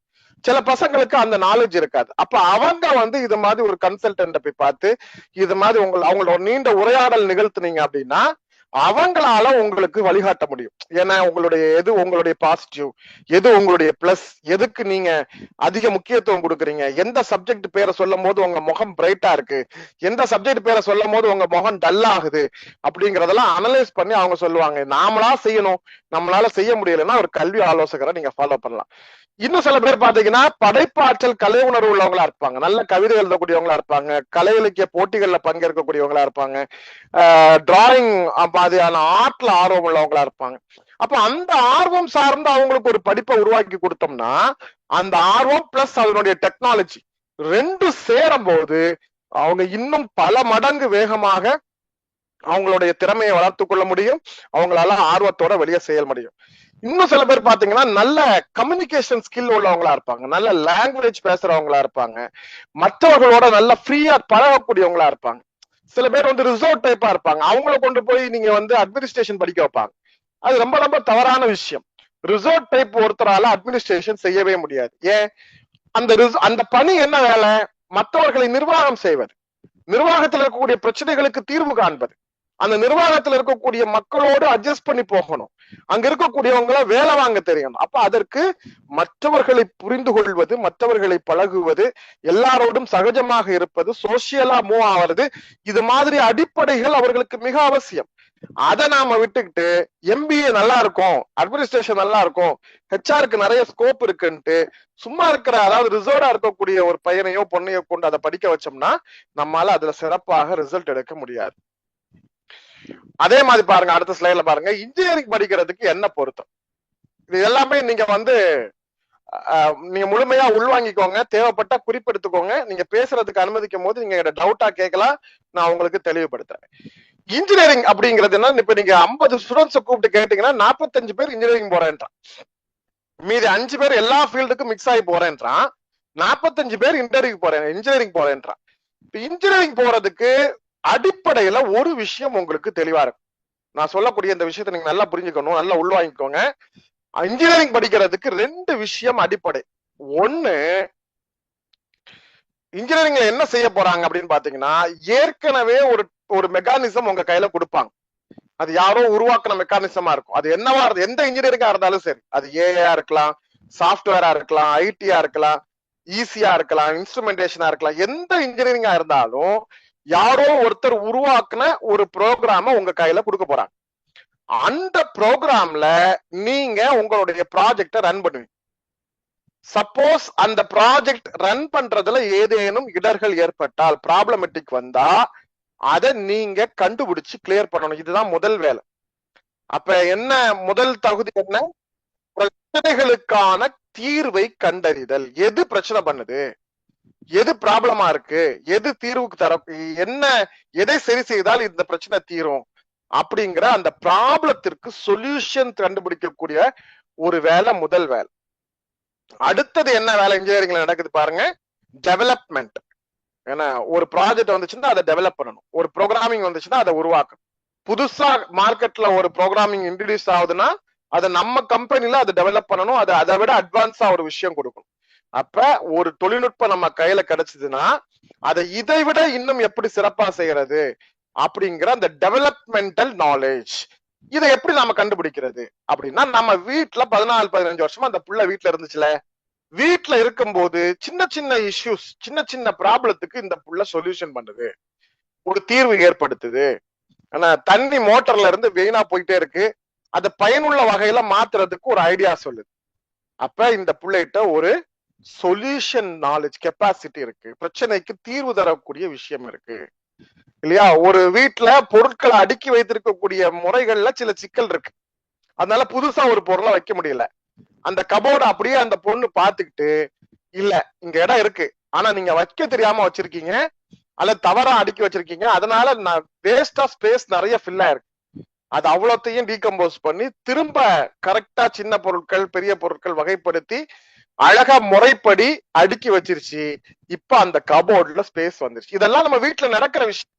சில பசங்களுக்கு அந்த நாலேஜ் இருக்காது. அப்ப அவங்க வந்து இது மாதிரி ஒரு கன்சல்டன்ட போய் பார்த்து இது மாதிரி அவங்களோட நீண்ட உரையாடல் நிகழ்த்துனீங்க அப்படின்னா அவங்களால உங்களுக்கு வழிகாட்ட முடியும். ஏன்னா எது உங்களுடைய பாசிட்டிவ், எது உங்களுடைய பிளஸ், எதுக்கு நீங்க அதிக முக்கியத்துவம் கொடுக்குறீங்க, எந்த சப்ஜெக்ட் பேரை சொல்லும் போது உங்க முகம் பிரைட்டா இருக்கு, எந்த சப்ஜெக்ட் பேரை சொல்லும் போது உங்க முகம் டல் ஆகுது அப்படிங்கறதெல்லாம் அனலைஸ் பண்ணி அவங்க சொல்லுவாங்க. நாமளா செய்யணும், நம்மளால செய்ய முடியலன்னா ஒரு கல்வி ஆலோசகரை நீங்க ஃபாலோ பண்ணலாம். இன்னும் சில பேர் பாத்தீங்கன்னா படைப்பாற்றல், கலை உணர்வு உள்ளவங்களா இருப்பாங்க, நல்ல கவிதை எழுதக்கூடியவங்களா இருப்பாங்க, கலை இலக்கிய போட்டிகள்ல பங்கேற்கக்கூடியவங்களா இருப்பாங்க, டிராயிங் மாதிரியான ஆர்ட்ல ஆர்வம் உள்ளவங்களா இருப்பாங்க. அப்ப அந்த ஆர்வம் சார்ந்து அவங்களுக்கு ஒரு படிப்பை உருவாக்கி கொடுத்தோம்னா அந்த ஆர்வம் பிளஸ் அதனுடைய டெக்னாலஜி ரெண்டு சேரும் போது அவங்க இன்னும் பல மடங்கு வேகமாக அவங்களுடைய திறமையை வளர்த்து கொள்ள முடியும், அவங்களால ஆர்வத்தோட வெளியே செயல் முடியும். இன்னும் சில பேர் பாத்தீங்கன்னா நல்ல கம்யூனிகேஷன் ஸ்கில் உள்ளவங்களா இருப்பாங்க, நல்ல லாங்குவேஜ் பேசுறவங்களா இருப்பாங்க, மற்றவர்களோட நல்ல ஃப்ரீயா பழகக்கூடியவங்களா இருப்பாங்க. சில பேர் வந்து ரிசோர்ட் டைப்பா இருப்பாங்க, அவங்கள கொண்டு போய் நீங்க வந்து அட்மினிஸ்ட்ரேஷன் படிக்க வைப்பாங்க. அது ரொம்ப ரொம்ப தவறான விஷயம். ரிசோர்ட் டைப் ஒருத்தரால அட்மினிஸ்ட்ரேஷன் செய்யவே முடியாது. ஏன்? அந்த பணி என்ன வேலை? மற்றவர்களை நிர்வாகம் செய்வது, நிர்வாகத்தில் இருக்கக்கூடிய பிரச்சனைகளுக்கு தீர்வு காண்பது, அந்த நிர்வாகத்தில் இருக்கக்கூடிய மக்களோடு அட்ஜஸ்ட் பண்ணி போகணும், அங்க இருக்கக்கூடியவங்களை வேலை வாங்க தெரியணும். அப்ப அதற்கு மற்றவர்களை புரிந்து கொள்வது, மற்றவர்களை பழகுவது, எல்லாரோடும் சகஜமாக இருப்பது, சோசியலா மூவ் ஆவது, இது மாதிரி அடிப்படைகள் அவர்களுக்கு மிக அவசியம். அதை நாம விட்டுக்கிட்டு எம்பிஏ நல்லா இருக்கும், அட்மினிஸ்ட்ரேஷன் நல்லா இருக்கும், ஹெச்ஆருக்கு நிறைய ஸ்கோப் இருக்குன்ட்டு சும்மா இருக்கிற, அதாவது ரிசர்வ்டா இருக்கக்கூடிய ஒரு பையனையோ பொண்ணையோ கொண்டு அதை படிக்க வச்சோம்னா நம்மால அதுல சிறப்பாக ரிசல்ட் எடுக்க முடியாது. அதே மாதிரி பாருங்க, அடுத்த ஸ்லைட்ல பாருங்க, இன்ஜினியரிங் படிக்கிறதுக்கு என்ன பொருத்தம். இது எல்லாமே நீங்க வந்து நீங்க முழுமையா உள்வாங்கிக்கோங்க, தேவைப்பட்டா குறிப்பெடுத்துக்கோங்க. நீங்க பேசுறதுக்கு அனுமதிக்கும் போது நீங்க டவுட்டா கேட்கலாம், நான் உங்களுக்கு தெளிவுபடுத்துறேன். இன்ஜினியரிங் அப்படிங்கிறது என்ன, இப்ப நீங்க 50 ஸ்டூடெண்ட்ஸ் கூப்பிட்டு கேட்டீங்கன்னா 45 பேர் இன்ஜினியரிங் போறேன்றான், மீதி 5 பேர் எல்லா ஃபீல்டுக்கும் மிக்ஸ் ஆகி போறேன்றான், 45 பேர் இன்ஜினியரிங் போறேன்றான். இன்ஜினியரிங் போறதுக்கு அடிப்படையில ஒரு விஷயம் உங்களுக்கு தெளிவா இருக்கும். நான் சொல்லக்கூடிய இந்த விஷயத்தை நீங்க நல்லா புரிஞ்சுக்கணும், நல்லா உள்வாங்கிக்கோங்க. இன்ஜினியரிங் படிக்கிறதுக்கு 2 விஷயம் அடிப்படை. ஒண்ணு, இன்ஜினியரிங்ல என்ன செய்ய போறாங்க அப்படின்னு பாத்தீங்கன்னா, ஏற்கனவே ஒரு மெக்கானிசம் உங்க கையில கொடுப்பாங்க. அது யாரோ உருவாக்குன மெக்கானிசமா இருக்கும். அது என்னவா இருக்கு, எந்த இன்ஜினியரிங்கா இருந்தாலும் சரி, அது ஏஐயா இருக்கலாம், சாப்ட்வேரா இருக்கலாம், ஐடியா இருக்கலாம், ஈஸியா இருக்கலாம், இன்ஸ்ட்ருமெண்டேஷனா இருக்கலாம், எந்த இன்ஜினியரிங்கா இருந்தாலும் யாரோ ஒருத்தர் உருவாக்குன ஒரு ப்ரோக்ராம உங்க கையில கொடுக்க போறாங்க. அந்த ப்ரோக்ராம்ல நீங்க உங்களுடைய ப்ராஜெக்ட ரன் பண்ணுவீங்க. சப்போஸ் அந்த ப்ராஜெக்ட் ரன் பண்றதுல ஏதேனும் இடர்கள் ஏற்பட்டால், ப்ராப்ளமேட்டிக் வந்தா, அதை நீங்க கண்டுபிடிச்சு கிளியர் பண்ணணும். இதுதான் முதல் வேலை. அப்ப என்ன முதல் தகுதி என்ன, பிரச்சனைகளுக்கான தீர்வை கண்டறிதல். எது பிரச்சனை பண்ணுது, எது ப்ராப்ளமா இருக்கு, எது தீர்வுக்கு தர, என்ன எதை சரி செய்தால் இந்த பிரச்சனை தீரும் அப்படிங்கிற அந்த ப்ராப்ளத்திற்கு சொல்யூஷன் கண்டுபிடிக்கக்கூடிய ஒரு வேலை முதல் வேலை. அடுத்தது என்ன வேலை இன்ஜினியரிங்ல நடக்குது பாருங்க, டெவலப்மெண்ட். ஏன்னா ஒரு ப்ராஜெக்ட் வந்துச்சுன்னா அதை டெவலப் பண்ணணும், ஒரு ப்ரோக்ராமிங் வந்துச்சுன்னா அதை உருவாக்கணும். புதுசா மார்க்கெட்ல ஒரு ப்ரோக்ராமிங் இன்ட்ரடியூஸ் ஆகுதுன்னா அதை நம்ம கம்பெனில அதை டெவலப் பண்ணணும், அது அதை விட அட்வான்ஸா ஒரு விஷயம் கொடுக்கணும். அப்ப ஒரு தொழில்நுட்பம் நம்ம கையில கிடைச்சதுன்னா அதை இதை விட இன்னும் எப்படி சிறப்பா செய்யறது அப்படிங்கிற அந்த டெவலப்மெண்டல் நாலேஜ், இதை எப்படி நாம கண்டுபிடிக்கிறது அப்படின்னா, நம்ம வீட்டுல 14-15 வருஷமா அந்த புள்ள வீட்டுல இருந்துச்சுல, வீட்டுல இருக்கும்போது சின்ன சின்ன இஷ்யூஸ், சின்ன சின்ன ப்ராப்ளத்துக்கு இந்த புள்ள சொல்யூஷன் பண்ணுது, ஒரு தீர்வு ஏற்படுத்துது. ஆனா தண்ணி மோட்டர்ல இருந்து வீணா போயிட்டே இருக்கு, அதை பயனுள்ள வகையில மாத்துறதுக்கு ஒரு ஐடியா சொல்லுது. அப்ப இந்த பிள்ளைகிட்ட ஒரு சொல்யூஷன் நாலேஜ் கெப்பாசிட்டி இருக்கு, பிரச்சனைக்கு தீர்வு தரக்கூடிய விஷயம் இருக்கு இல்லையா. ஒரு வீட்டுல பொருட்களை அடுக்கி வைத்திருக்கக்கூடிய முறைகள்ல சில சிக்கல் இருக்கு, அதனால புதுசா ஒரு பொருளை வைக்க முடியல. அந்த கபோர்டு அப்படியே அந்த பொண்ணு பாத்துக்கிட்டு, இல்ல இங்க இடம் இருக்கு ஆனா நீங்க வைக்க தெரியாம வச்சிருக்கீங்க, அல்ல தவறா அடுக்கி வச்சிருக்கீங்க, அதனால நான் வேஸ்டா ஸ்பேஸ் நிறைய ஃபில் ஆயிருக்கு, அது அவ்வளோத்தையும் டீகம்போஸ் பண்ணி திரும்ப கரெக்டா சின்ன பொருட்கள் பெரிய பொருட்கள் வகைப்படுத்தி அழகா முறைப்படி அடுக்கி வச்சிருச்சு. இப்ப அந்த கபோர்ட்ல ஸ்பேஸ் வந்துருச்சு. இதெல்லாம் நம்ம வீட்டுல நடக்கிற விஷயம்.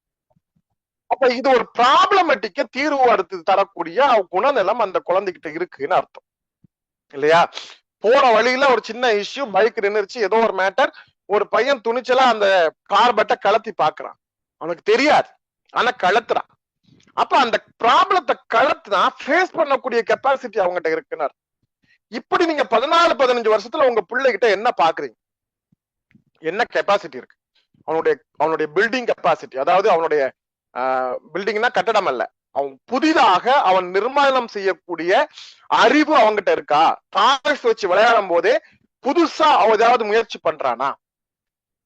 அப்ப இது ஒரு ப்ராப்ளமேட்டிக்க தீர்வு எடுத்து தரக்கூடிய குணநலம் அந்த குழந்தைகிட்ட இருக்குன்னு அர்த்தம் இல்லையா. போற வழியில ஒரு சின்ன இஷ்யூ, பைக் நின்னுருச்சு, ஏதோ ஒரு மேட்டர், ஒரு பையன் துணிச்சலா அந்த கார்பெட்டை கலத்தி பாக்குறான், அவனுக்கு தெரியாது ஆனா கலத்துறான். அப்ப அந்த ப்ராப்ளத்தை கலத்துனா ஃபேஸ் பண்ணக்கூடிய கெப்பாசிட்டி அவங்ககிட்ட இருக்குன்னு. இப்படி நீங்க 14-15 வருஷத்துல உங்க பிள்ளைகிட்ட என்ன பாக்குறீங்க, என்ன கெப்பாசிட்டி இருக்கு, அவனுடைய பில்டிங் கெப்பாசிட்டி, அதாவது அவனுடைய பில்டிங்னா கட்டடம் அல்ல, அவன் புதிதாக அவன் நிர்மாணம் செய்யக்கூடிய அறிவு அவங்ககிட்ட இருக்கா. டாய்ஸ் வச்சு விளையாடும் போதே புதுசா அவன் ஏதாவது முயற்சி பண்றானா,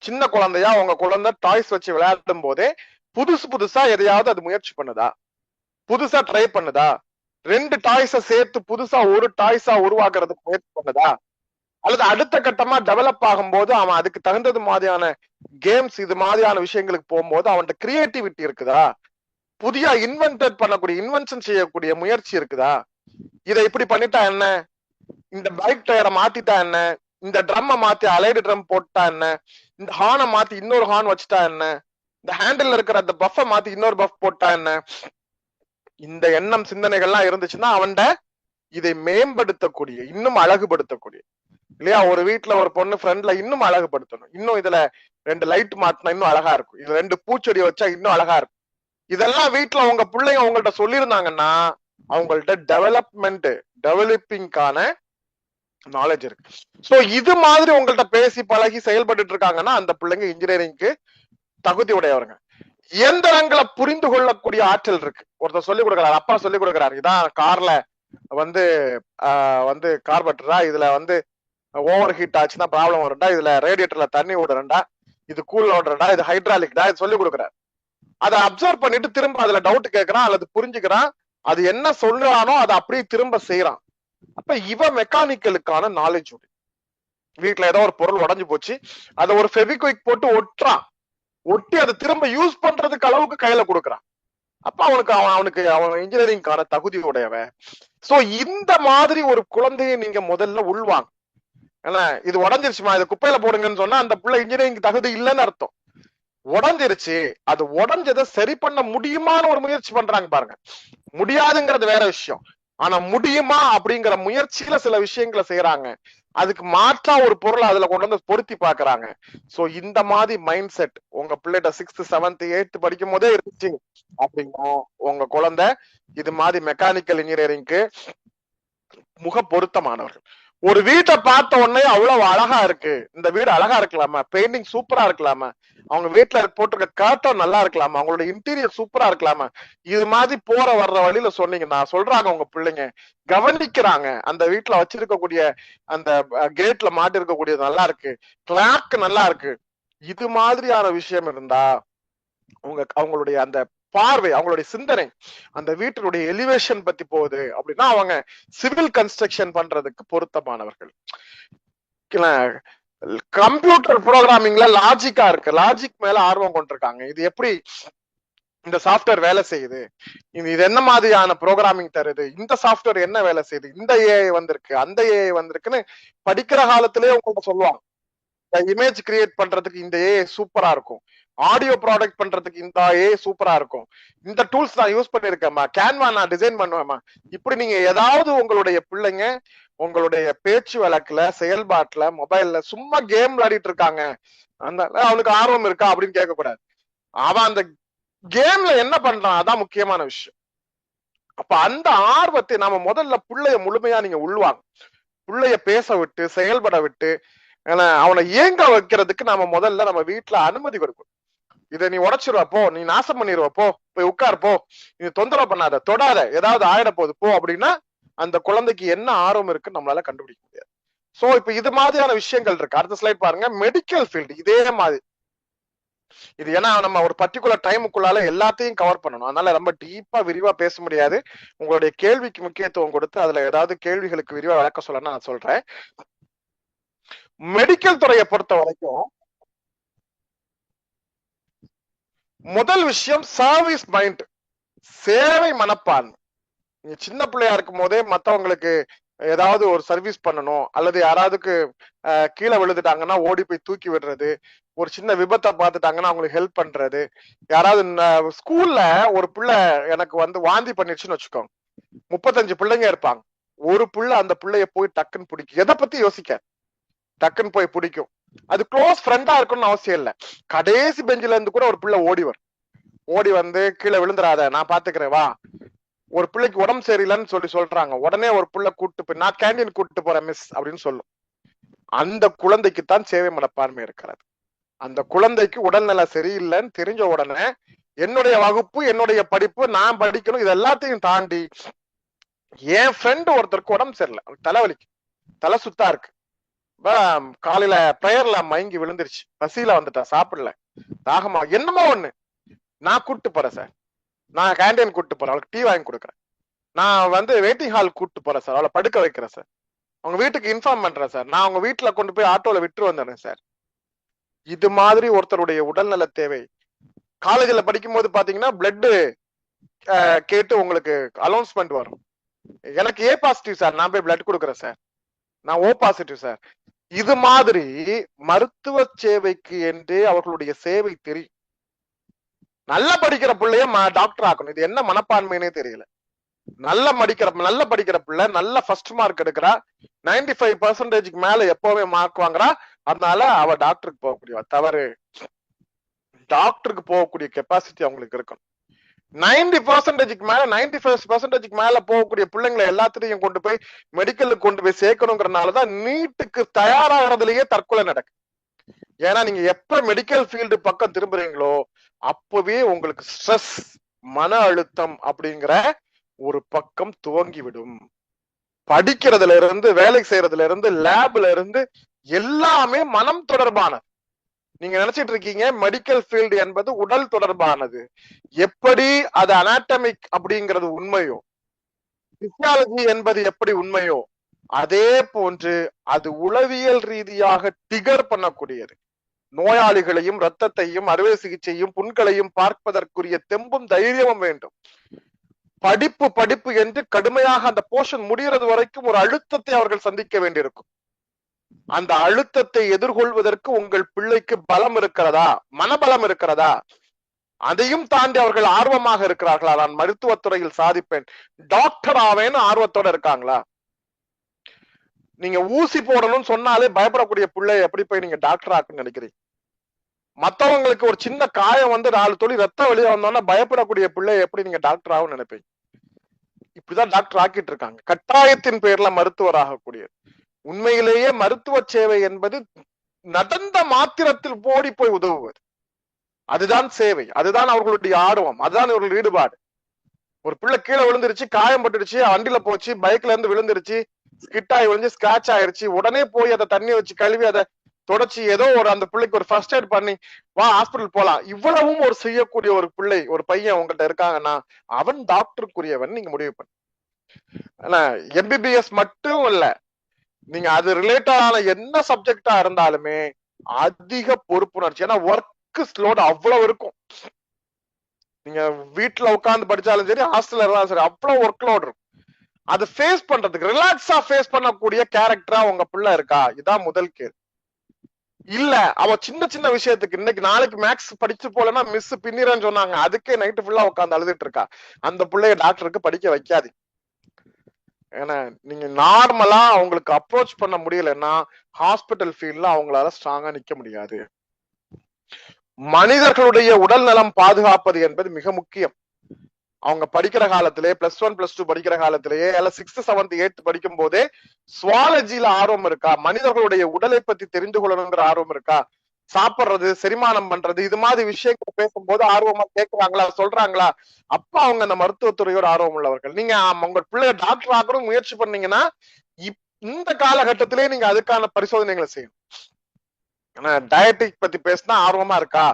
சின்ன குழந்தையா உங்க குழந்தை டாய்ஸ் வச்சு விளையாடும் போதே புதுசா எதையாவது அது முயற்சி பண்ணுதா, புதுசா ட்ரை பண்ணுதா, 2 டாய்ஸை சேர்த்து புதுசா ஒரு டாய்ஸா உருவாக்குறதுக்கு முயற்சி பண்ணுதா, அல்லது அடுத்த கட்டமா டெவலப் ஆகும் போது அவன் அதுக்கு தகுந்தது மாதிரியான கேம்ஸ் இது மாதிரியான விஷயங்களுக்கு போகும்போது அவன்கிட்ட கிரியேட்டிவிட்டி இருக்குதா, புதிய இன்வென்ஷன் செய்யக்கூடிய முயற்சி இருக்குதா. இதை இப்படி பண்ணிட்டா என்ன, இந்த பைக் டயரை மாத்திட்டா என்ன, இந்த ட்ரம்மை மாத்தி அலைடு ட்ரம் போட்டா என்ன, இந்த ஹார்னை மாத்தி இன்னொரு ஹார்ன் வச்சுட்டா என்ன, இந்த ஹேண்டில் இருக்கிற அந்த பஃபை மாத்தி இன்னொரு பஃப் போட்டா என்ன. இந்த எண்ணம் சிந்தனைகள்லாம் இருந்துச்சுன்னா அவன்கிட்ட இதை மேம்படுத்தக்கூடிய, இன்னும் அழகுபடுத்தக்கூடிய இல்லையா. ஒரு வீட்டுல ஒரு பொண்ணு ஃப்ரெண்ட்ல இன்னும் அழகுபடுத்தணும், இன்னும் இதுல 2 லைட் மாட்டினா இன்னும் அழகா இருக்கும், இது 2 பூச்செடி வச்சா இன்னும் அழகா இருக்கும். இதெல்லாம் வீட்டுல உங்க பிள்ளைங்க உங்கள்ட்ட சொல்லியிருந்தாங்கன்னா அவங்கள்ட்ட டெவலப்பிங்கான நாலேஜ் இருக்கு. சோ இது மாதிரி உங்கள்ட்ட பேசி பழகி செயல்பட்டு இருக்காங்கன்னா அந்த பிள்ளைங்க இன்ஜினியரிங்க்கு தகுதி உடையவருங்க. இயந்திரங்களை புரிந்து கொள்ளக்கூடிய ஆற்றல் இருக்கு. ஒருத்தர் சொல்லிக் கொடுக்கிறார், அப்பா சொல்லிக் கொடுக்கிறாரு, இதான் கார்ல வந்து கார்பெட்டரா, இதுல வந்து ஓவர் ஹீட் ஆச்சுன்னா ப்ராப்ளம் வரும்டா, இதுல ரேடியேட்டர்ல தண்ணி விடுறேன்டா, இது கூல் ஓடுறடா, இது ஹைட்ராலிக்டா, இது சொல்லிக் கொடுக்குறாரு. அதை அப்சர்வ் பண்ணிட்டு திரும்ப அதுல டவுட் கேட்கறான் அல்லது புரிஞ்சுக்கிறான், அது என்ன சொல்றானோ அதை அப்படியே திரும்ப செய்யறான். அப்ப இவன் மெக்கானிக்கலுக்கான நாலேஜ் உண்டு. வீட்டுல ஏதோ ஒரு பொருள் உடைஞ்சு போச்சு, அதை ஒரு ஃபெவிக்விக் போட்டு ஒட்டுறான், ஒட்டி அதை திரும்ப யூஸ் பண்றதுக்கு அளவுக்கு கையில கொடுக்குறான். அப்ப அவன் இன்ஜினியரிங்கான தகுதி உடையவன். சோ இந்த மாதிரி ஒரு குழந்தையை நீங்க முதல்ல உள்வாங்க. ஏன்னா இது உடஞ்சிருச்சுமா, இதை குப்பையில போடுங்கன்னு சொன்னா அந்த பிள்ளை இன்ஜினியரிங் தகுதி இல்லைன்னு அர்த்தம். உடஞ்சிருச்சு, அது உடஞ்சதை சரி பண்ண முடியுமான்னு ஒரு முயற்சி பண்றாங்க பாருங்க. முடியாதுங்கிறது வேற விஷயம், ஆனா முடியுமா அப்படிங்கிற முயற்சியில சில விஷயங்களை செய்யறாங்க. அதுக்கு மாற்றா ஒரு பொருளை அதுல கொண்டு வந்து பொருத்தி பாக்குறாங்க. சோ இந்த மாதிரி மைண்ட் செட் உங்க பிள்ளைகிட்ட 6th 7th 8th படிக்கும் போதே இருந்துச்சு அப்படின்னா உங்க குழந்தை இது மாதிரி மெக்கானிக்கல் இன்ஜினியரிங்க்கு முக பொருத்தமானவர்கள். ஒரு வீட்டை பார்த்த உடனே அவ்வளவு அழகா இருக்கு, இந்த வீடு அழகா இருக்கலாமா, பெயிண்டிங் சூப்பரா இருக்கலாமா, அவங்க வீட்டுல போட்டிருக்க கர்டன் நல்லா இருக்கலாமா, அவங்களோட இன்டீரியர் சூப்பரா இருக்கலாமா, இது மாதிரி போற வர்ற வழியில சொன்னீங்கன்னா சொல்றாங்க உங்க பிள்ளைங்க, கவனிக்கிறாங்க. அந்த வீட்டுல வச்சிருக்கக்கூடிய அந்த கேட்ல மாட்டி இருக்கக்கூடியது நல்லா இருக்கு, கிளாக் நல்லா இருக்கு. இது மாதிரியான விஷயம் இருந்தா அவங்களுடைய அந்த பார்வை, அவங்களுடைய சிந்தனை அந்த வீட்டினுடைய எலிவேஷன் பத்தி போகுது அப்படின்னா அவங்க சிவில் கன்ஸ்ட்ரக்ஷன் பண்றதுக்கு பொருத்தமானவர்கள். கம்ப்யூட்டர் ப்ரோக்ராமிங்ல லாஜிக்கா இருக்கு, லாஜிக் மேல ஆர்வம் கொண்டிருக்காங்க. இது எப்படி இந்த சாஃப்ட்வேர் வேலை செய்யுது, இது என்ன மாதிரியான ப்ரோக்ராமிங் தருது, இந்த சாஃப்ட்வேர் என்ன வேலை செய்யுது, இந்த ஏஐ வந்திருக்கு அந்த ஏஐ வந்திருக்குன்னு படிக்கிற காலத்திலேயே உங்கள்கிட்ட சொல்லுவாங்க. இமேஜ் கிரியேட் பண்றதுக்கு இந்த ஏஐ சூப்பரா இருக்கும், ஆடியோ ப்ராடக்ட் பண்றதுக்கு இந்த ஏஐ சூப்பரா இருக்கும், இந்த டூல்ஸ் நான் யூஸ் பண்ணிருக்கேன்மா, கேன்வா நான் டிசைன் பண்ணுவேமா. இப்படி நீங்க ஏதாவது உங்களுடைய பிள்ளைங்க உங்களுடைய பேச்சு வழக்குல செயல்பாட்டுல மொபைல்ல சும்மா கேம் விளையாடிட்டு இருக்காங்க, அந்த அவனுக்கு ஆர்வம் இருக்கா அப்படின்னு கேட்க கூடாது. அவன் அந்த கேம்ல என்ன பண்றான் அதான் முக்கியமான விஷயம். அப்ப அந்த ஆர்வத்தை நாம முதல்ல பிள்ளைய முழுமையா நீங்க உள்வாங்க, பிள்ளைய பேச விட்டு செயல்பட விட்டு அவனை இயங்க வைக்கிறதுக்கு நாம முதல்ல நம்ம வீட்டுல அனுமதி கொடுக்கணும். இதை நீ உடைச்சிருவப்போ, நீ நாசம் பண்ணிடுவப்போ, போய் உட்கார்ப்போ, நீ தொந்தரவு பண்ணாத, தொடாத, ஏதாவது ஆயிட போகுது போ அப்படின்னா அந்த குழந்தைக்கு என்ன ஆர்வம் இருக்குன்னு நம்மளால கண்டுபிடிக்க முடியாது. சோ இப்ப இது மாதிரியான விஷயங்கள் இருக்கு. அடுத்த ஸ்லைட் பாருங்க. மெடிக்கல் ஃபீல்டு இதே மாதிரி. இது ஏன்னா நம்ம ஒரு பர்டிகுலர் டைமுக்குள்ளால எல்லாத்தையும் கவர் பண்ணணும், அதனால ரொம்ப டீப்பா விரிவா பேச முடியாது. உங்களுடைய கேள்விக்கு முக்கியத்துவம் கொடுத்து அதுல ஏதாவது கேள்விகளுக்கு விரிவா விளக்க சொல்லணும்னு நான் சொல்றேன். மெடிக்கல் துறையை பொறுத்த வரைக்கும் முதல் விஷயம் சர்வீஸ் மைண்ட், சேவை மனப்பான்மை. நீங்க சின்ன பிள்ளையா இருக்கும் போதே மத்தவங்களுக்கு ஏதாவது ஒரு சர்வீஸ் பண்ணணும், அல்லது யாராவதுக்கு கீழே விழுந்துட்டாங்கன்னா ஓடி போய் தூக்கி விடுறது, ஒரு சின்ன விபத்தை பார்த்துட்டாங்கன்னா அவங்களுக்கு ஹெல்ப் பண்றது. யாராவது ஸ்கூல்ல ஒரு பிள்ளை எனக்கு வாந்தி பண்ணிடுச்சுன்னு வச்சுக்கோங்க, 35 பிள்ளைங்க இருப்பாங்க, ஒரு பிள்ளை அந்த பிள்ளைய போய் டக்குன்னு பிடிக்கும், எதை பத்தி யோசிக்க, டக்குன்னு போய் பிடிக்கும். அது க்ளோஸ் ஃப்ரெண்டா இருக்கணும்னு அவசியம் இல்லை, கடைசி பெஞ்சில இருந்து கூட ஒரு பிள்ளை ஓடி வந்து கீழே விழுந்துராத நான் பாத்துக்கிறேன் வா. ஒரு பிள்ளைக்கு உடம்பு சரியில்லைன்னு சொல்றாங்க, உடனே ஒரு பிள்ளை கூட்டு போய் நான் கேண்டீன் கூட்டு போறேன் மிஸ் அப்படின்னு சொல்லும். அந்த குழந்தைக்கு தான் சேவை மனப்பான்மை இருக்கிறது. அந்த குழந்தைக்கு உடல்நல சரியில்லைன்னு தெரிஞ்ச உடனே என்னுடைய வகுப்பு, என்னுடைய படிப்பு, நான் படிக்கணும், இது எல்லாத்தையும் தாண்டி என் ஃப்ரெண்டு ஒருத்தருக்கு உடம்பு சரியில்லை, தலைவலிக்கு, தலை சுத்தா இருக்கு, காலையில பிரேயர்ல மயங்கி விழுந்துருச்சு, பசியில வந்துட்டா, சாப்பிடல, தாகமா, என்னமோ ஒண்ணு, நான் கூட்டு போறேன் சார், நான் கேண்டீன் கூட்டு போறேன், அவளுக்கு டீ வாங்கி கொடுக்குறேன், நான் வெயிட்டிங் ஹால் கூட்டு போறேன் சார், அவளை படுக்க வைக்கிறேன் சார், அவங்க வீட்டுக்கு இன்ஃபார்ம் பண்றேன் சார், நான் அவங்க வீட்டுல கொண்டு போய் ஆட்டோல விட்டு வந்துடுறேன் சார். இது மாதிரி ஒருத்தருடைய உடல்நல தேவை. காலேஜ்ல படிக்கும் போது பாத்தீங்கன்னா பிளட் கேட்டு உங்களுக்கு அனௌன்ஸ்மெண்ட் வரும், எனக்கு ஏ பாசிட்டிவ் சார், நான் போய் பிளட் கொடுக்குறேன் சார், நான் ஓ பாசிட்டிவ் சார். இது மாதிரி மருத்துவ சேவைக்கு என்றே அவர்களுடைய சேவை தெரியும். நல்லா படிக்கிற பிள்ளைய டாக்டர் ஆக்கணும், இது என்ன மனப்பான்மைன்னே தெரியல. நல்ல படிக்கிற பிள்ளை நல்ல ஃபர்ஸ்ட் மார்க் எடுக்கிறா, 95% மேல எப்பவுமே மார்க் வாங்குறா, அதனால அவ டாக்டருக்கு போகக்கூடிய தவறு. டாக்டருக்கு போகக்கூடிய கெப்பாசிட்டி அவங்களுக்கு இருக்கணும். 90% மேல 95% மேல போகக்கூடிய பிள்ளைங்களை எல்லாத்திலையும் கொண்டு போய் மெடிக்கலுக்கு கொண்டு போய் சேர்க்கணுங்கிறதுனாலதான் நீட்டுக்கு தயாராகிறதுலயே தற்கொலை நடக்கு. ஏன்னா நீங்க எப்ப மெடிக்கல் ஃபீல்டு பக்கம் திரும்புறீங்களோ அப்பவே உங்களுக்கு ஸ்ட்ரெஸ், மன அழுத்தம் அப்படிங்கிற ஒரு பக்கம் துவங்கிவிடும். படிக்கிறதுல இருந்து, வேலை செய்யறதுல இருந்து, லேப்ல இருந்து எல்லாமே மனம் தொடர்பான. நீங்க நினைச்சிட்டு இருக்கீங்க மெடிக்கல் ஃபீல்டு என்பது உடல் தொடர்பானது. எப்படி அது அனாட்டமிக் அப்படிங்கிறது உண்மையோ, பிசியாலஜி என்பது எப்படி உண்மையோ, அதே போன்று அது உளவியல் ரீதியாக டிகர் பண்ணக்கூடியது. நோயாளிகளையும் ரத்தத்தையும் அறுவை சிகிச்சையும் புண்களையும் பார்ப்பதற்குரிய தெம்பும் தைரியமும் வேண்டும். படிப்பு படிப்பு என்று கடுமையாக அந்த போர்ஷன் முடிகிறது வரைக்கும் ஒரு அழுத்தத்தை அவர்கள் சந்திக்க வேண்டியிருக்கும். அந்த அழுத்தத்தை எதிர்கொள்வதற்கு உங்கள் பிள்ளைக்கு பலம் இருக்கிறதா, மனபலம் இருக்கிறதா? அதையும் தாண்டி அவர்கள் ஆர்வமாக இருக்கிறார்களா? நான் மருத்துவத்துறையில் சாதிப்பேன், டாக்டர் ஆவேன்னு ஆர்வத்தோட இருக்காங்களா? நீங்க ஊசி போடணும்னு சொன்னாலே பயப்படக்கூடிய பிள்ளை எப்படி போய் நீங்க டாக்டர் ஆக்குன்னு நினைக்கிறீங்க? மத்தவங்களுக்கு ஒரு சின்ன காயம் வந்து 4 துளி ரத்தம் வெளியே வந்தோன்னா பயப்படக்கூடிய பிள்ளை எப்படி நீங்க டாக்டர் ஆகும்னு நினைப்பீங்க? இப்படிதான் டாக்டர் ஆக்கிட்டு இருக்காங்க, கட்டாயத்தின் பேர்ல மருத்துவர் ஆகக்கூடியது. உண்மையிலேயே மருத்துவ சேவை என்பது நடந்த மாத்திரத்தில் ஓடி போய் உதவுவது. அதுதான் சேவை, அதுதான் அவர்களுடைய ஆர்வம், அதுதான் அவர்கள் ஈடுபாடு. ஒரு பிள்ளை கீழே விழுந்துருச்சு, காயம் பட்டுடுச்சு, வண்டியில போச்சு, பைக்ல இருந்து விழுந்துருச்சு, ஸ்கிட் ஆகி விழுந்து ஸ்கிராச் ஆயிருச்சு, உடனே போய் அதை தண்ணி வச்சு கழுவி அதை தொடச்சி ஏதோ ஒரு அந்த பிள்ளைக்கு ஒரு ஃபர்ஸ்ட் எய்ட் பண்ணி வா ஹாஸ்பிட்டல் போலாம், இவ்வளவும் ஒரு செய்யக்கூடிய ஒரு பிள்ளை ஒரு பையன் உங்கள்கிட்ட இருக்காங்கன்னா அவன் டாக்டருக்குரியவன் நீங்க முடிவு பண்ணு. ஆனா எம்பிபிஎஸ் மட்டும் இல்ல, நீங்க அது ரிலேட்டடான என்ன சப்ஜெக்டா இருந்தாலுமே அதிக பொறுப்புணர்ச்சி. ஏன்னா ஒர்க் லோட் அவ்வளவு இருக்கும். நீங்க வீட்டுல உட்கார்ந்து படிச்சாலும் சரி, ஹாஸ்டல்ல இருந்தாலும் சரி, அவ்வளவு ஒர்க் லோட் இருக்கும். அது ஃபேஸ் பண்றதுக்கு ரிலாக்ஸா ஃபேஸ் பண்ணக்கூடிய கேரக்டரா உங்க பிள்ளை இருக்கா? இதான் முதல் கேள்வி. இல்ல அவ சின்ன சின்ன விஷயத்துக்கு இன்னைக்கு நாளைக்கு மேக்ஸ் படிச்சு போலன்னா மிஸ் பின்னிரன்னு சொன்னாங்க, அதுக்கே நைட்டு ஃபுல்லா உட்காந்து அழுதுட்டு இருக்கா, அந்த பிள்ளைய டாக்டருக்கு படிக்க வைக்காது. ஏன்னா நீங்க நார்மலா அவங்களுக்கு அப்ரோச் பண்ண முடியலன்னா ஹாஸ்பிட்டல் ஃபீல்ட்ல அவங்களால ஸ்ட்ராங்கா நிக்க முடியாது. மனிதர்களுடைய உடல் நலம் பாதுகாப்பது என்பது மிக முக்கியம். அவங்க படிக்கிற காலத்திலே +1 +2 படிக்கிற காலத்திலேயே இல்ல 6th 7th 8th படிக்கும் போதே சுவாலஜில ஆர்வம் இருக்கா? மனிதர்களுடைய உடலை பத்தி தெரிந்து கொள்ளணுங்கிற ஆர்வம் இருக்கா? சாப்பிடுறது, செரிமானம் பண்றது, இது மாதிரி விஷயங்கள் பேசும்போது ஆர்வமா கேட்கிறாங்களா, சொல்றாங்களா? அப்ப அவங்க அந்த மருத்துவத்துறையோட ஆர்வம் உள்ளவர்கள். நீங்க உங்க பிள்ளைய டாக்டர் ஆகணும் முயற்சி பண்ணீங்கன்னா இந்த காலகட்டத்திலே நீங்க அதுக்கான பரிசோதனைகளை செய்யணும். டயட்டிக் பத்தி பேசினா ஆர்வமா இருக்கா?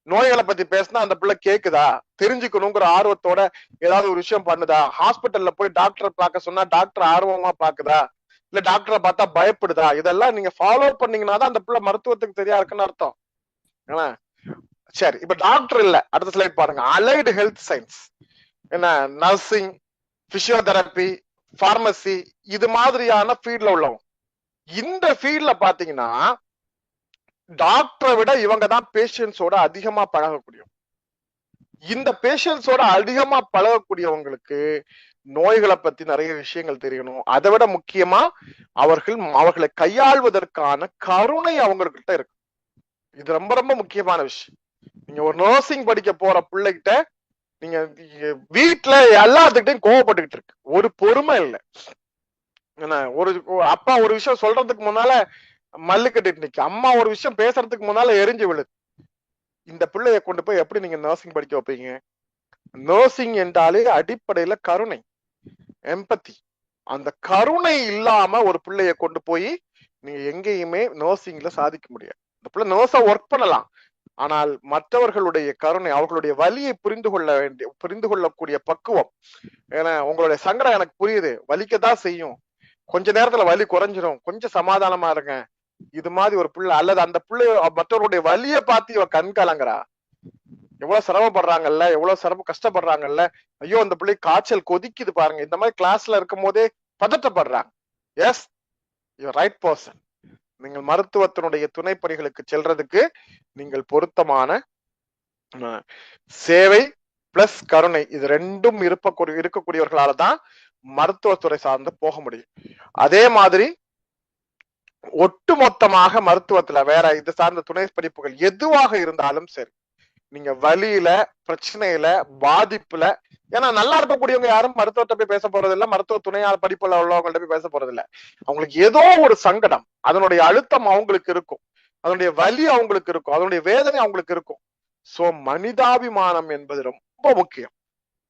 நோய்களை பத்தி பேசினா அந்த பிள்ளை கேக்குதா? தெரிஞ்சுக்கணுங்கிற ஆர்வத்தோட ஏதாவது ஒரு விஷயம் பண்ணுதா? ஹாஸ்பிட்டல்ல போய் டாக்டரை பார்க்க சொன்னா டாக்டர் ஆர்வமா பாக்குதா, இல்ல டாக்டரை பார்த்தா பயப்படுதா? இதெல்லாம் நீங்க ஃபாலோ பண்ணீங்கன்னா தான் அந்த பிள்ளை மருத்துவத்துக்கு சரியா இருக்குன்னு அர்த்தம். சரி, இப்ப டாக்டர் இல்ல, அடுத்த ஸ்லைட் பாருங்க. அலைடு ஹெல்த் சயின்ஸ், என்ன நர்சிங், பிசியோதெரப்பி, பார்மசி, இது மாதிரியான ஃபீல்ட்ல உள்ளவங்க. இந்த ஃபீல்ட்ல பாத்தீங்கன்னா டாக்டரை விட இவங்க தான் பேஷண்ட்ஸோட அதிகமா பழகக்கூடிய. இந்த பேஷண்ட்ஸோட அதிகமா பழகக்கூடியவங்களுக்கு நோய்களை பத்தி நிறைய விஷயங்கள் தெரியணும். அதை விட முக்கியமா அவர்களை கையாள்வதற்கான கருணை அவங்ககிட்ட இருக்கு. இது ரொம்ப ரொம்ப முக்கியமான விஷயம். நீங்க ஒரு நர்சிங் படிக்க போற பிள்ளைகிட்ட நீங்க வீட்டுல எல்லாத்துக்கிட்டையும் கோவப்பட்டுக்கிட்டு இருக்கு, ஒரு பொறுமை இல்லை. ஒரு அப்பா ஒரு விஷயம் சொல்றதுக்கு முன்னால மல்லு கட்டிட்டு நிக்க, அம்மா ஒரு விஷயம் பேசுறதுக்கு முன்னால எரிஞ்சு விழுது. இந்த பிள்ளைய கொண்டு போய் எப்படி நீங்க நர்சிங் படிக்க வைப்பீங்க? நர்சிங் என்றாலே அடிப்படையில கருணை, எம்பத்தி. அந்த கருணை இல்லாம ஒரு பிள்ளைய கொண்டு போய் நீங்க எங்கேயுமே நர்சிங்ல சாதிக்க முடியாது. இந்த பிள்ளை நர்ஸா ஒர்க் பண்ணலாம், ஆனால் மற்றவர்களுடைய கருணை, அவர்களுடைய வலியை புரிந்து கொள்ளக்கூடிய பக்குவம். ஏன்னா உங்களுடைய சங்கடம் எனக்கு புரியுது, வலிக்கதான் செய்யும், கொஞ்ச நேரத்துல வலி குறைஞ்சிரும், கொஞ்சம் சமாதானமா இருங்க. இது மாதிரி ஒரு பிள்ளை, அல்லது அந்த பிள்ளை மற்றவருடைய வலியை பார்த்து இவ கண் கலங்குறா, எவ்வளவு சிரமப்படுறாங்கல்ல, எவ்வளவு கஷ்டப்படுறாங்கல்ல, ஐயோ அந்த பிள்ளை காய்ச்சல் கொதிக்குது பாருங்க, இந்த மாதிரி கிளாஸ்ல இருக்கும் போதே பதட்டப்படுறாங்க. Yes, you right person. நீங்கள் மருத்துவத்தினுடைய துணை பணிகளுக்கு செல்றதுக்கு நீங்கள் பொருத்தமான சேவை பிளஸ் கருணை, இது ரெண்டும் இருக்கக்கூடியவர்களால தான் மருத்துவத்துறை சார்ந்து போக முடியும். அதே மாதிரி ஒட்டுமொத்தமாக மருத்துவத்துல வேற இது சார்ந்த துணை படிப்புகள் எதுவாக இருந்தாலும் சரி, நீங்க வலியில, பிரச்சனையில, பாதிப்புல, ஏன்னா நல்லா இருக்கக்கூடியவங்க யாரும் மருத்துவத்தை போய் பேச போறது இல்ல, மருத்துவ துணையால் படிப்புல உள்ளவங்கள்ட்ட போய் பேச போறது இல்ல. அவங்களுக்கு ஏதோ ஒரு சங்கடம், அதனுடைய அழுத்தம் அவங்களுக்கு இருக்கும், அதனுடைய வலி அவங்களுக்கு இருக்கும், அதனுடைய வேதனை அவங்களுக்கு இருக்கும். சோ மனிதாபிமானம் என்பது ரொம்ப முக்கியம்.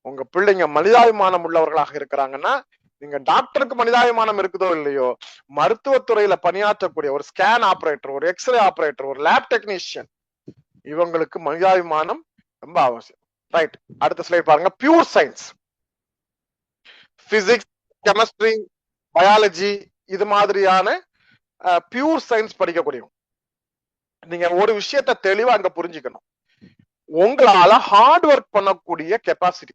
உங்க பிள்ளைங்க மனிதாபிமானம் உள்ளவர்களாக இருக்கிறாங்கன்னா நீங்க டாக்டருக்கு மனிதாபிமானம் இருக்குதோ இல்லையோ, மருத்துவத்துறையில பணியாற்றக்கூடிய ஒரு ஸ்கேன் ஆபரேட்டர், ஒரு எக்ஸ்ரே ஆபரேட்டர், ஒரு லேப் டெக்னீஷியன், இவங்களுக்கு மனிதாபிமானம் ரொம்ப அவசியம். ரைட், அடுத்த ஸ்லைட் பாருங்க. Pure science, physics, chemistry, biology, இது மாதிரியான பியூர் சயின்ஸ் படிக்கக்கூடியவங்க. நீங்க ஒரு விஷயத்த தெளிவா அங்க புரிஞ்சுக்கணும். உங்களால ஹார்ட் ஒர்க் பண்ணக்கூடிய கெப்பாசிட்டி.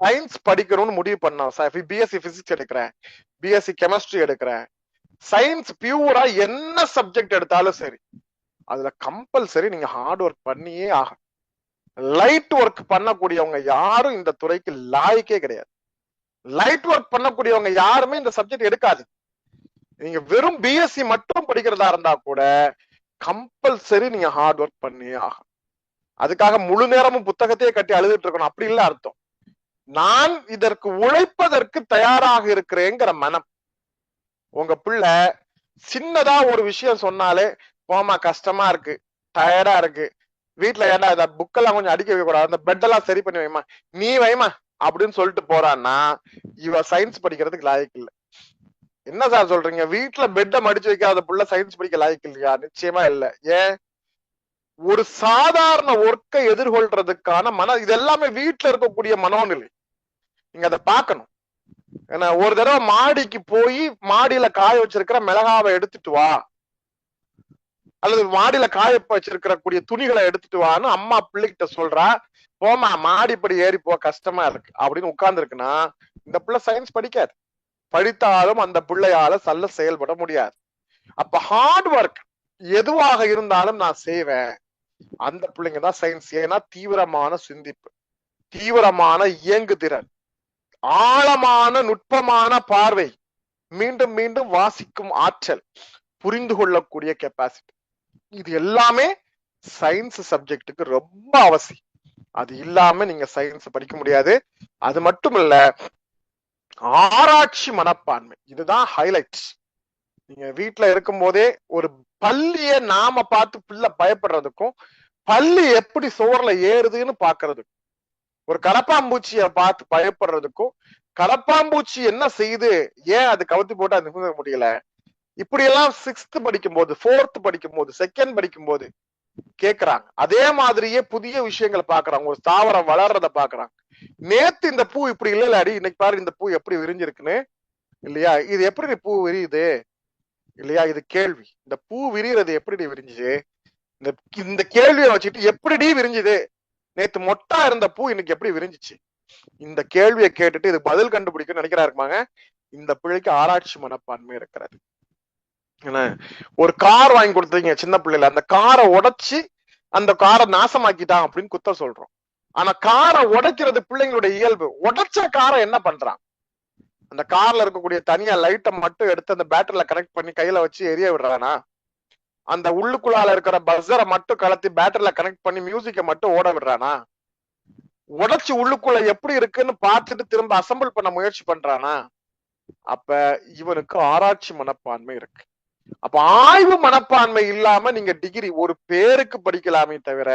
சயின்ஸ் படிக்கணும்னு முடிவு பண்ணோம் சார், பிஎஸ்சி பிசிக்ஸ் எடுக்கிறேன், பிஎஸ்சி கெமிஸ்ட்ரி எடுக்கிறேன், சயின்ஸ் பியூரா என்ன சப்ஜெக்ட் எடுத்தாலும் சரி, அதுல கம்பல்சரி நீங்க ஹார்ட் ஒர்க் பண்ணியே ஆகும். லைட் ஒர்க் பண்ணக்கூடியவங்க யாரும் இந்த துறைக்கு லாய்க்கே கிடையாது. லைட் ஒர்க் பண்ணக்கூடியவங்க யாருமே இந்த சப்ஜெக்ட் எடுக்காது. நீங்க வெறும் பிஎஸ்சி மட்டும் படிக்கிறதா இருந்தா கூட கம்பல்சரி நீங்க ஹார்ட் ஒர்க் பண்ணியே ஆகும். அதுக்காக முழு நேரமும் புத்தகத்தையே கட்டி அழுதுட்டு இருக்கணும் அப்படி இல்ல அர்த்தம். நான் இதற்கு உழைப்பதற்கு தயாராக இருக்கிறேங்கிற மனம். உங்க பிள்ளை சின்னதா ஒரு விஷயம் சொன்னாலே, போமா கஷ்டமா இருக்கு, டயர்டா இருக்கு, வீட்டுல ஏன்டா இத புக்கெல்லாம் கொஞ்சம் அடிக்க வைக்க கூடாது, அந்த பெட் எல்லாம் சரி பண்ணி வைமா, நீ வைமா அப்படின்னு சொல்லிட்டு போறான்னா இவ சயின்ஸ் படிக்கிறதுக்கு லாயக்கு இல்லை. என்ன சார் சொல்றீங்க, வீட்டுல பெட்டை மடிச்சு வைக்காத புள்ள சயின்ஸ் படிக்க லாயக்கு இல்லையா? நிச்சயமா இல்ல. ஏன்? ஒரு சாதாரண ஒர்க்கை எதிர்கொள்றதுக்கான இது எல்லாமே வீட்டுல இருக்கக்கூடிய மனோநிலை. நீங்க அதை பார்க்கணும். ஏன்னா ஒரு தடவை மாடிக்கு போய் மாடியில காய வச்சிருக்கிற மிளகாவை எடுத்துட்டு வா, அல்லது மாடியில காய வச்சிருக்கிற கூடிய துணிகளை எடுத்துட்டு வான்னு அம்மா பிள்ளைகிட்ட சொல்றா, போமா மாடிப்படி ஏறி போ கஷ்டமா இருக்கு அப்படின்னு உட்கார்ந்து இருக்குன்னா இந்த பிள்ளை சயின்ஸ் படிக்காது. படித்தாலும் அந்த பிள்ளையால நல்ல செயல்பட முடியாது. அப்ப ஹார்ட் ஒர்க் எதுவாக இருந்தாலும் நான் செய்வேன், அந்த பிள்ளைங்க தான் சயின்ஸ். ஏன்னா தீவிரமான சிந்திப்பு, தீவிரமான இயங்குதிறன், ஆழமான நுட்பமான பார்வை, மீண்டும் மீண்டும் வாசிக்கும் ஆற்றல், புரிந்து கொள்ளக்கூடிய கெப்பாசிட்டி, இது எல்லாமே சயின்ஸ் சப்ஜெக்டுக்கு ரொம்ப அவசியம். அது இல்லாம நீங்க சயின்ஸ் படிக்க முடியாது. அது மட்டும் இல்ல, ஆராய்ச்சி மனப்பான்மை, இதுதான் ஹைலைட். நீங்க வீட்டுல இருக்கும் போதே ஒரு பள்ளிய நாம பார்த்து பிள்ளை பயப்படுறதுக்கும், பள்ளி எப்படி சோர்ல ஏறுதுன்னு பாக்குறதுக்கும், ஒரு கரப்பாம்பூச்சிய பார்த்து பயப்படுறதுக்கும், கரப்பாம்பூச்சி என்ன செய்யுது, ஏன் அது கவுத்தி போட்டு அது நிமிர முடியல, இப்படி எல்லாம் 6th படிக்கும் போது, 4th படிக்கும் போது, 2nd படிக்கும் போது கேக்குறாங்க. அதே மாதிரியே புதிய விஷயங்களை பாக்குறாங்க. ஒரு தாவரம் வளர்றத பாக்குறாங்க. நேத்து இந்த பூ இப்படி இல்லையாடி, இன்னைக்கு பாரு இந்த பூ எப்படி விரிஞ்சிருக்குன்னு, இல்லையா? இது எப்படி பூ விரியுது, இல்லையா? இது கேள்வி. இந்த பூ விரிகிறது எப்படி விரிஞ்சுச்சு, இந்த கேள்வியை வச்சுட்டு எப்படி விரிஞ்சுது, நேத்து மொட்டா இருந்த பூ இன்னைக்கு எப்படி விரிஞ்சிச்சு, இந்த கேள்வியை கேட்டுட்டு இது பதில் கண்டுபிடிக்கணும்னு நினைக்கிறா இருப்பாங்க. இந்த பிள்ளைக்கு ஆராய்ச்சி மனப்பான்மை இருக்கிறது. ஒரு கார் வாங்கி கொடுத்தீங்க சின்ன பிள்ளைல, அந்த காரை உடைச்சு அந்த காரை நாசமாக்கிட்டான் அப்படின்னு குத்த சொல்றோம். ஆனா காரை உடைக்கிறது பிள்ளைங்களுடைய இயல்பு. உடைச்ச காரை என்ன பண்றான், அந்த கார்ல இருக்கக்கூடிய தனியா லைட்டை மட்டும் எடுத்து அந்த பேட்டரியில கனெக்ட் பண்ணி கையில வச்சு எரிய விடுறானா, அந்த உள்ளுக்குள்ளால இருக்கிற பஸ்ஸரை மட்டும் கலத்தி பேட்டரியில கனெக்ட் பண்ணி மியூசிக்கை மட்டும் ஓட விடுறானா, உடைச்சு உள்ளுக்குள்ள எப்படி இருக்குன்னு பார்த்துட்டு திரும்ப அசம்பிள் பண்ண முயற்சி பண்றானா? அப்ப இவனுக்கு ஆராய்ச்சி மனப்பான்மை இருக்கு. அப்ப ஆய்வு மனப்பான்மை இல்லாம நீங்க டிகிரி ஒரு பேருக்கு படிக்கலாமே தவிர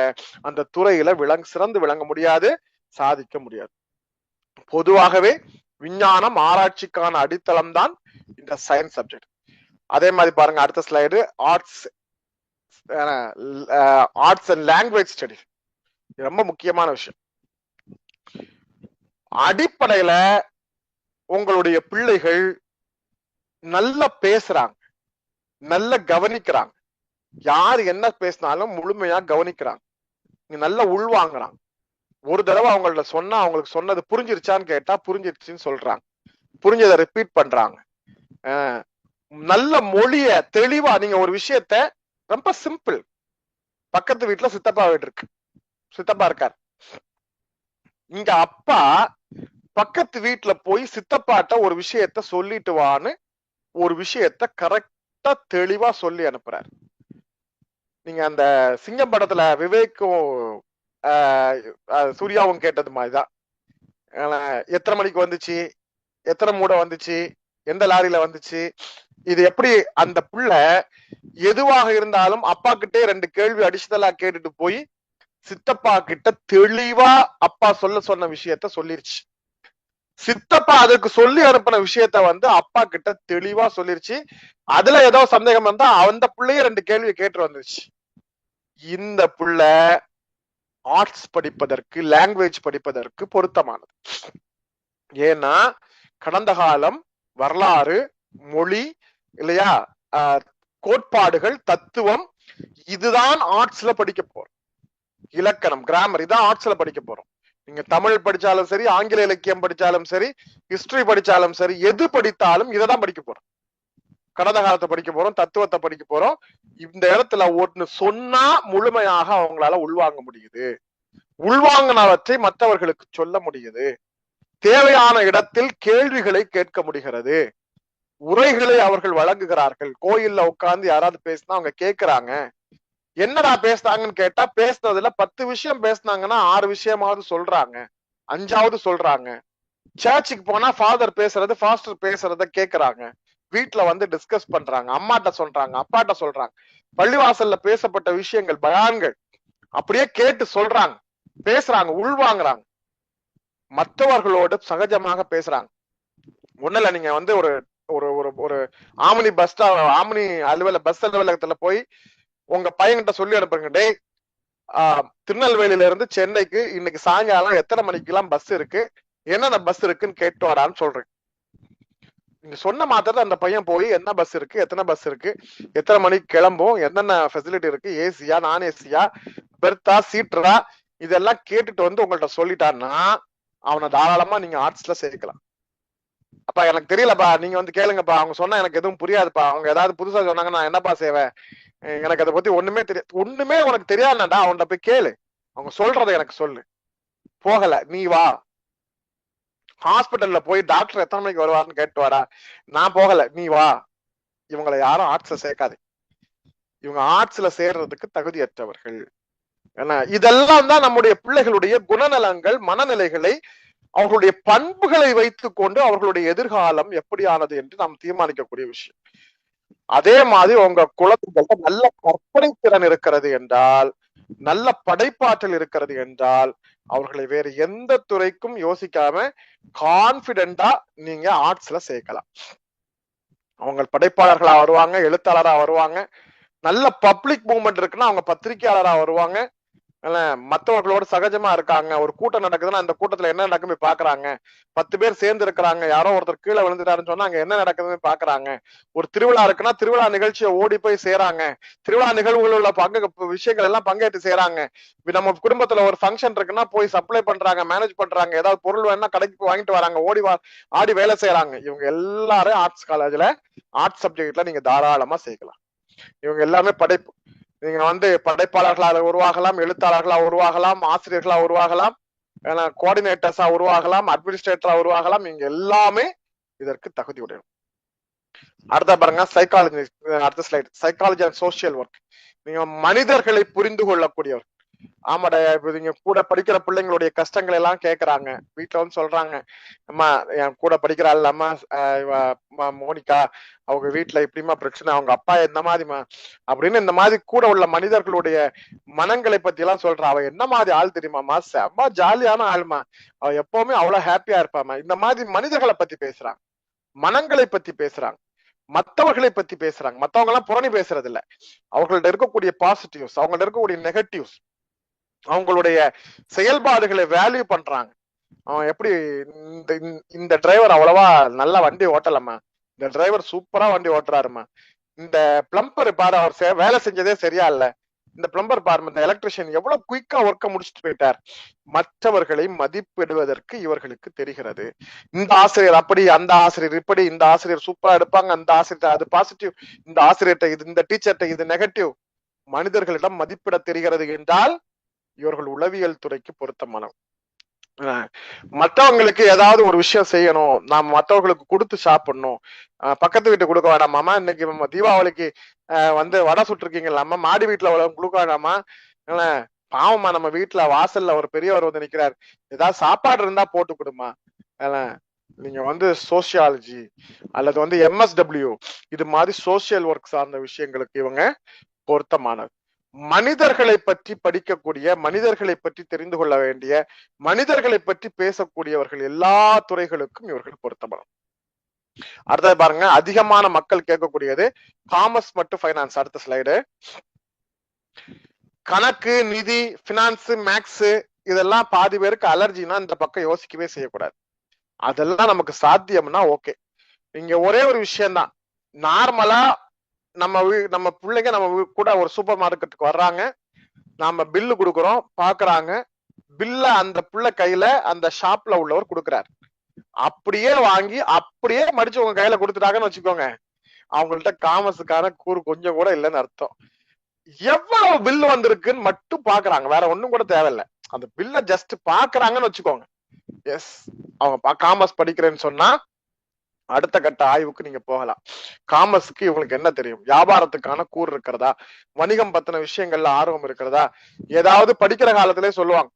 அந்த துறையில சிறந்து விளங்க முடியாது, சாதிக்க முடியாது. பொதுவாகவே விஞ்ஞானம் ஆராய்ச்சிக்கான அடித்தளம் தான் இந்த சயின்ஸ் சப்ஜெக்ட். அதே மாதிரி பாருங்க அடுத்த slide, arts and language studies. ரொம்ப முக்கியமான விஷயம். அடிப்படையில உங்களுடைய பிள்ளைகள் நல்லா பேசுறாங்க, நல்லா கவனிக்கிறாங்க, யார் என்ன பேசினாலும் முழுமையா கவனிக்கிறாங்க, நல்லா உள்வாங்குறாங்க. ஒரு தடவை அவங்கள்ட்ட சொன்னா அவங்களுக்கு சொன்னது புரிஞ்சிருச்சான்னு கேட்டா புரிஞ்சிருச்சுன்னு சொல்றாங்க, புரிஞ்சதை ரிப்பீட் பண்றாங்க. நல்ல மொழிய தெளிவா, நீங்க ஒரு விஷயத்த ரொம்ப சிம்பிள், பக்கத்து வீட்டுல சித்தப்பா வீடு இருக்கு, சித்தப்பா இருக்கார், இங்க அப்பா பக்கத்து வீட்டுல போய் சித்தப்பாட்ட ஒரு விஷயத்த சொல்லிட்டு வான்னு ஒரு விஷயத்த கரெக்டா தெளிவா சொல்லி அனுப்புறாரு. நீங்க அந்த சிங்கம் படத்துல விவேக்கும் சூர்யாவும் கேட்டது மாதிரிதான், எத்தனை மணிக்கு வந்துச்சு, எத்தனை மூடை வந்துச்சு, எந்த லாரியில வந்துச்சு, இது எப்படி அந்த புள்ள எதுவாக இருந்தாலும் அப்பா கிட்டே 2 கேள்வி அடிஷனலா கேட்டுட்டு போய் சித்தப்பா கிட்ட தெளிவா அப்பா சொன்ன விஷயத்த சொல்லிருச்சு. சித்தப்பா அதுக்கு சொல்லி அனுப்பின விஷயத்த வந்து அப்பா கிட்ட தெளிவா சொல்லிருச்சு. அதுல ஏதோ சந்தேகம் வந்தா அந்த பிள்ளைய 2 கேள்வி கேட்டு வந்துருச்சு. இந்த புள்ள ஆர்ட்ஸ் படிப்பதற்கு, லாங்குவேஜ் படிப்பதற்கு பொருத்தமானது. ஏன்னா கடந்த காலம், வரலாறு, மொழி இல்லையா, கோட்பாடுகள், தத்துவம், இதுதான் ஆர்ட்ஸ்ல படிக்க போறோம். இலக்கணம், கிராமர், இதான் ஆர்ட்ஸ்ல படிக்க போறோம். நீங்க தமிழ் படிச்சாலும் சரி, ஆங்கில இலக்கியம் படிச்சாலும் சரி, ஹிஸ்டரி படிச்சாலும் சரி, எது படித்தாலும் இதைதான் படிக்க போறோம். கடந்த காலத்தை படிக்க போறோம், தத்துவத்தை படிக்க போறோம். இந்த இடத்துல ஒன்னு சொன்னா முழுமையாக அவங்களால உள்வாங்க முடியுது. உள்வாங்கினவற்றை மற்றவர்களுக்கு சொல்ல முடியுது. தேவையான இடத்தில் கேள்விகளை கேட்க முடிகிறது. உரைகளை அவர்கள் வழங்குகிறார்கள். கோயில்ல உட்கார்ந்து யாராவது பேசினா அவங்க கேட்கிறாங்க. என்னடா பேசுனாங்கன்னு கேட்டா, பேசினதுல 10 விஷயம் பேசினாங்கன்னா 6 விஷயமாவது சொல்றாங்க, 5ஆவது சொல்றாங்க. சர்ச்சுக்கு போனா ஃபாதர் பேசுறது, பாஸ்டர் பேசுறத கேக்குறாங்க. வீட்டுல வந்து டிஸ்கஸ் பண்றாங்க, அம்மாட்ட சொல்றாங்க, அப்பாட்ட சொல்றாங்க. பள்ளிவாசல்ல பேசப்பட்ட விஷயங்கள், பயான்கள் அப்படியே கேட்டு சொல்றாங்க, பேசுறாங்க, உள்வாங்குறாங்க, மற்றவர்களோடு சகஜமாக பேசுறாங்க. ஒண்ணுல நீங்க வந்து ஒரு ஒரு ஒரு ஒரு ஆம்னி ஆம்னி பஸ் அலுவலகத்துல போய் உங்க பையன்கிட்ட சொல்லி அனுப்புங்க, டேய் திருநெல்வேலியில இருந்து சென்னைக்கு இன்னைக்கு சாயங்காலம் எத்தனை மணிக்கெல்லாம் பஸ் இருக்கு, என்னென்ன பஸ் இருக்குன்னு கேட்டு வரான்னு சொல்றேன். நீங்க சொன்ன மாத்திரத்தை அந்த பையன் போய் என்ன பஸ் இருக்கு, எத்தனை பஸ் இருக்கு, எத்தனை மணிக்கு கிளம்பும், என்னென்ன ஃபெசிலிட்டி இருக்கு, ஏசியா நான் ஏசியா, பெர்த்தா சீட்டரா, இதெல்லாம் கேட்டுட்டு வந்து உங்கள்ட்ட சொல்லிட்டான்னா அவனை தாராளமா நீங்க ஆர்ட்ஸ்ல சேர்க்கலாம். அப்பா எனக்கு தெரியலப்பா, நீங்க வந்து கேளுங்கப்பா, அவங்க சொன்னா எனக்கு எதுவும் புரியாதுப்பா, அவங்க ஏதாவது புதுசா சொன்னாங்க நான் என்னப்பா செய்வேன், எனக்கு அதை பத்தி ஒண்ணுமே தெரியாது. ஒண்ணுமே உனக்கு தெரியாதுடா, அவன்கிட்ட போய் கேளு, அவங்க சொல்றதை எனக்கு சொல்லு. போகல நீ வா, ஹாஸ்பிட்டல்ல போய் டாக்டர் எத்தனை மணிக்கு வருவாருன்னு கேட்டு வாடா. நான் போகல நீ வா. இவங்களை யாரும் ஆர்ட்ஸ்ல சேர்க்காது. இவங்க ஆர்ட்ஸ்ல சேர்றதுக்கு தகுதியற்றவர்கள். ஏன்னா இதெல்லாம் தான் நம்முடைய பிள்ளைகளுடைய குணநலங்கள், மனநிலைகளை, அவர்களுடைய பண்புகளை வைத்துக் கொண்டு அவர்களுடைய எதிர்காலம் எப்படியானது என்று நாம் தீர்மானிக்கக்கூடிய விஷயம். அதே மாதிரி உங்க குழந்தைகள்ட்ட நல்ல கற்பனை திறன் இருக்கிறது என்றால், நல்ல படைப்பாற்றல் இருக்கிறது என்றால், அவர்களை வேற எந்த துறைக்கும் யோசிக்காம கான்பிடென்டா நீங்க ஆர்ட்ஸ்ல சேர்க்கலாம். அவங்க படைப்பாளர்களா வருவாங்க, எழுத்தாளரா வருவாங்க. நல்ல பப்ளிக் மூவ்மெண்ட் இருக்குன்னா அவங்க பத்திரிகையாளரா வருவாங்க. மற்றவர்களோட சகஜமா இருக்காங்க. ஒரு கூட்டம் நடக்குதுன்னா அந்த கூட்டத்துல என்ன நடக்குன்னு பாக்குறாங்க. 10 பேர் சேர்ந்து இருக்கிறாங்க, யாரோ ஒருத்தர் கீழே விழுந்துட்டாருன்னு சொன்னா அங்க என்ன நடக்குதுன்னு பாக்குறாங்க. ஒரு திருவிழா இருக்குன்னா திருவிழா நிகழ்ச்சியை ஓடி போய் சேராங்க. திருவிழா நிகழ்வுகள் உள்ள விஷயங்கள் எல்லாம் பங்கேற்று சேராங்க. நம்ம குடும்பத்துல ஒரு ஃபங்க்ஷன் இருக்குன்னா போய் சப்ளை பண்றாங்க, மேனேஜ் பண்றாங்க. ஏதாவது பொருள் வேணா கடைக்கு போய் வாங்கிட்டு வராங்க, ஆடி வேலை செய்யறாங்க. இவங்க எல்லாரும் ஆர்ட்ஸ் காலேஜ்ல ஆர்ட்ஸ் சப்ஜெக்ட்ல நீங்க தாராளமா சேர்க்கலாம். இவங்க எல்லாமே படைப்பு. நீங்க வந்து படைப்பாளர்களாக உருவாகலாம், எழுத்தாளர்களா உருவாகலாம், ஆசிரியர்களா உருவாகலாம், கோஆர்டினேட்டர்ஸா உருவாகலாம், அட்மினிஸ்ட்ரேட்டரா உருவாகலாம். நீங்க எல்லாமே இதற்கு தகுதியுடையவர். அடுத்த பாருங்க சைக்காலஜி. அடுத்த slide, psychology and social work. நீங்க மனிதர்களை புரிந்து கொள்ளக்கூடியவர். ஆமாடா, இப்ப நீங்க கூட படிக்கிற பிள்ளைங்களுடைய கஷ்டங்கள் எல்லாம் கேக்குறாங்க. வீட்டுல வந்து சொல்றாங்க, அம்மா என் கூட படிக்கிறாள் அம்மா மோனிகா, அவங்க வீட்டுல இப்படிமா பிரச்சனை, அவங்க அப்பா எந்த மாதிரிமா அப்படின்னு இந்த மாதிரி கூட உள்ள மனிதர்களுடைய மனங்களை பத்தி எல்லாம் சொல்றா. அவ என்ன மாதிரி ஆள் தெரியுமாமா, செம்ம ஜாலியான ஆள்மா, அவ எப்பவுமே அவ்வளவு ஹாப்பியா இருப்பாமா. இந்த மாதிரி மனிதர்களை பத்தி பேசுறாங்க, மனங்களை பத்தி பேசுறாங்க, மற்றவர்களை பத்தி பேசுறாங்க. மத்தவங்க எல்லாம் புறணி பேசுறது இல்ல, அவங்கள்ட்ட இருக்கக்கூடிய பாசிட்டிவ்ஸ், அவங்கள்ட்ட இருக்கக்கூடிய நெகட்டிவ்ஸ், அவங்களுடைய செயல்பாடுகளை வேல்யூ பண்றாங்க. அவன் எப்படி இந்த டிரைவர் அவ்வளவா நல்லா வண்டி ஓட்டலம்மா, இந்த டிரைவர் சூப்பரா வண்டி ஓட்டுறாருமா, இந்த பிளம்பர் பாரு அவர் வேலை செஞ்சதே சரியா இல்ல, இந்த பிளம்பர் பாரு, இந்த எலக்ட்ரிஷியன் எவ்வளவு குயிக்கா ஒர்க்க முடிச்சுட்டு போயிட்டார். மற்றவர்களை மதிப்பிடுவதற்கு இவர்களுக்கு தெரிகிறது. இந்த ஆசிரியர் அப்படி, அந்த ஆசிரியர் இப்படி, இந்த ஆசிரியர் சூப்பரா எடுப்பாங்க, அந்த ஆசிரியர் அது பாசிட்டிவ், இந்த ஆசிரியர்கிட்ட இது, இந்த டீச்சர்கிட்ட இது நெகட்டிவ். மனிதர்களிடம் மதிப்பிட தெரிகிறது என்றால் இவர்கள் உளவியல் துறைக்கு பொருத்தமானவர். மற்றவங்களுக்கு ஏதாவது ஒரு விஷயம் செய்யணும், நாம் மற்றவர்களுக்கு கொடுத்து சாப்பிடணும். பக்கத்து வீட்டு கொடுக்க வேண்டாமாமா, இன்னைக்கு தீபாவளிக்கு வந்து வடை சுட்டுருக்கீங்களாமா, மாடி வீட்டுல கொடுக்க வேண்டாமா, பாவமா நம்ம வீட்டுல வாசல்ல ஒரு பெரியவர் வந்து நிக்கிறார், ஏதாவது சாப்பாடு இருந்தா போட்டு கொடுமா. நீங்க வந்து சோசியாலஜி அல்லது வந்து MSW இது மாதிரி சோசியல் ஒர்க் சார்ந்த விஷயங்களுக்கு இவங்க பொருத்தமானது. மனிதர்களை பற்றி படிக்கக்கூடிய, மனிதர்களை பற்றி தெரிந்து கொள்ள வேண்டிய, மனிதர்களை பற்றி பேசக்கூடியவர்கள் எல்லா துறைகளுக்கும் இவர்கள் பொருத்தப்படும். அடுத்தது பாருங்க, அதிகமான மக்கள் கேட்கக்கூடியது காமர்ஸ் மற்றும் ஃபைனான்ஸ். அடுத்த ஸ்லைடு. கணக்கு, நிதி, பினான்ஸ், மேக்ஸ் இதெல்லாம் பாதி பேருக்கு அலர்ஜினா இந்த பக்கம் யோசிக்கவே செய்யக்கூடாது. அதெல்லாம் நமக்கு சாத்தியம்னா ஓகே. இங்க ஒரே ஒரு விஷயம்தான், நார்மலா நம்ம பிள்ளைங்க நம்ம கூட ஒரு சூப்பர் மார்க்கெட்டுக்கு வர்றாங்க, நாம பில்லு கொடுக்குறோம், பாக்குறாங்க, பில்ல அந்த பிள்ளை கையில அந்த ஷாப்ல உள்ளவர் கொடுக்குறாரு, அப்படியே வாங்கி அப்படியே மடிச்சு உங்க கையில கொடுத்துட்டாங்கன்னு வச்சுக்கோங்க, அவங்கள்ட்ட காமர்ஸுக்கான கூறு கொஞ்சம் கூட இல்லைன்னு அர்த்தம். எவ்வளவு பில் வந்திருக்குன்னு மட்டும் பாக்குறாங்க, வேற ஒண்ணும் கூட தேவையில்லை, அந்த பில்ல ஜஸ்ட் பாக்குறாங்கன்னு வச்சுக்கோங்க. எஸ், அவங்க காமர்ஸ் படிக்கிறேன்னு சொன்னா அடுத்த கட்ட ஆய்வுக்கு நீங்க போகலாம். காமர்ஸ்க்கு இவங்களுக்கு என்ன தெரியும், வியாபாரத்துக்கான கூறு இருக்கிறதா, வணிகம் பத்தின விஷயங்கள்ல ஆர்வம் இருக்கிறதா, ஏதாவது படிக்கிற காலத்திலே சொல்லுவாங்க,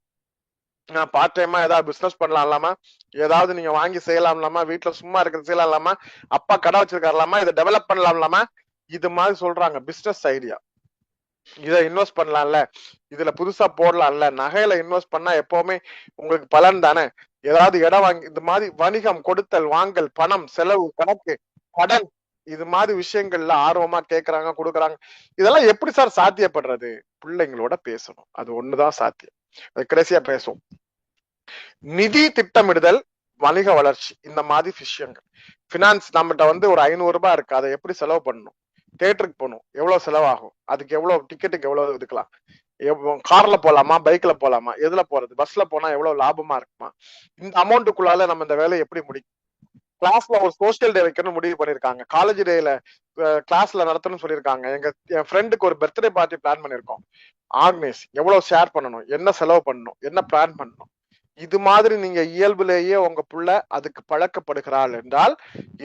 நான் பார்ட் டைமா ஏதாவது பிசினஸ் பண்ணலாம் இல்லாம, ஏதாவது நீங்க வாங்கி செய்யலாம் இல்லாம, வீட்டுல சும்மா இருக்கிறது செய்யலாம் இல்லாம, அப்பா கடை வச்சிருக்காருலாமா, இதை டெவலப் பண்ணலாம் இல்லாம, இது மாதிரி சொல்றாங்க. பிசினஸ் ஐடியா, இதை இன்வெஸ்ட் பண்ணலாம்ல, இதுல புதுசா போடலாம்ல, நகையில இன்வெஸ்ட் பண்ணா எப்பவுமே உங்களுக்கு பலன் தானே, ஏதாவது இடம் வாங்கி, இந்த மாதிரி வணிகம், கொடுத்தல் வாங்கல், பணம், செலவு, கணக்கு, கடன், இது மாதிரி விஷயங்கள்ல ஆர்வமா கேட்கறாங்க, கொடுக்குறாங்க. இதெல்லாம் எப்படி சார் சாத்தியப்படுறது? பிள்ளைங்களோட பேசணும், அது ஒண்ணுதான் சாத்தியம். அது கடைசியா பேசுவோம். நிதி திட்டமிடுதல், வணிக வளர்ச்சி, இந்த மாதிரி விஷயங்கள். பினான்ஸ், நம்மகிட்ட ஒரு 500 ரூபாய் இருக்கு, அதை எப்படி செலவு பண்ணணும், தியேட்டருக்கு போகணும், எவ்வளவு செலவாகும், அதுக்கு எவ்வளவு டிக்கெட்டுக்கு எவ்வளவு இதுக்கலாம், கார்ல போலாமா, பைக்ல போலாமா, எதுல போறது, பஸ்ல போனா எவ்வளவு லாபமா இருக்குமா, இந்த அமௌண்ட்டுக்குள்ளால நம்ம இந்த வேலையை எப்படி முடிக்கும், கிளாஸ்ல ஒரு சோசியல் டே வைக்கணும்னு முடிவு பண்ணிருக்காங்க, காலேஜ் டேல கிளாஸ்ல நடத்தணும்னு சொல்லியிருக்காங்க, என் ஃப்ரெண்டுக்கு ஒரு பர்த்டே பார்ட்டி பிளான் பண்ணிருக்கோம், ஆர்கனைஸ், எவ்வளவு ஷேர் பண்ணணும், என்ன செலவு பண்ணணும், என்ன பிளான் பண்ணணும், இது மாதிரி நீங்க இயல்புலேயே உங்க புள்ள அதுக்கு பழக்கப்படுகிறாள் என்றால்,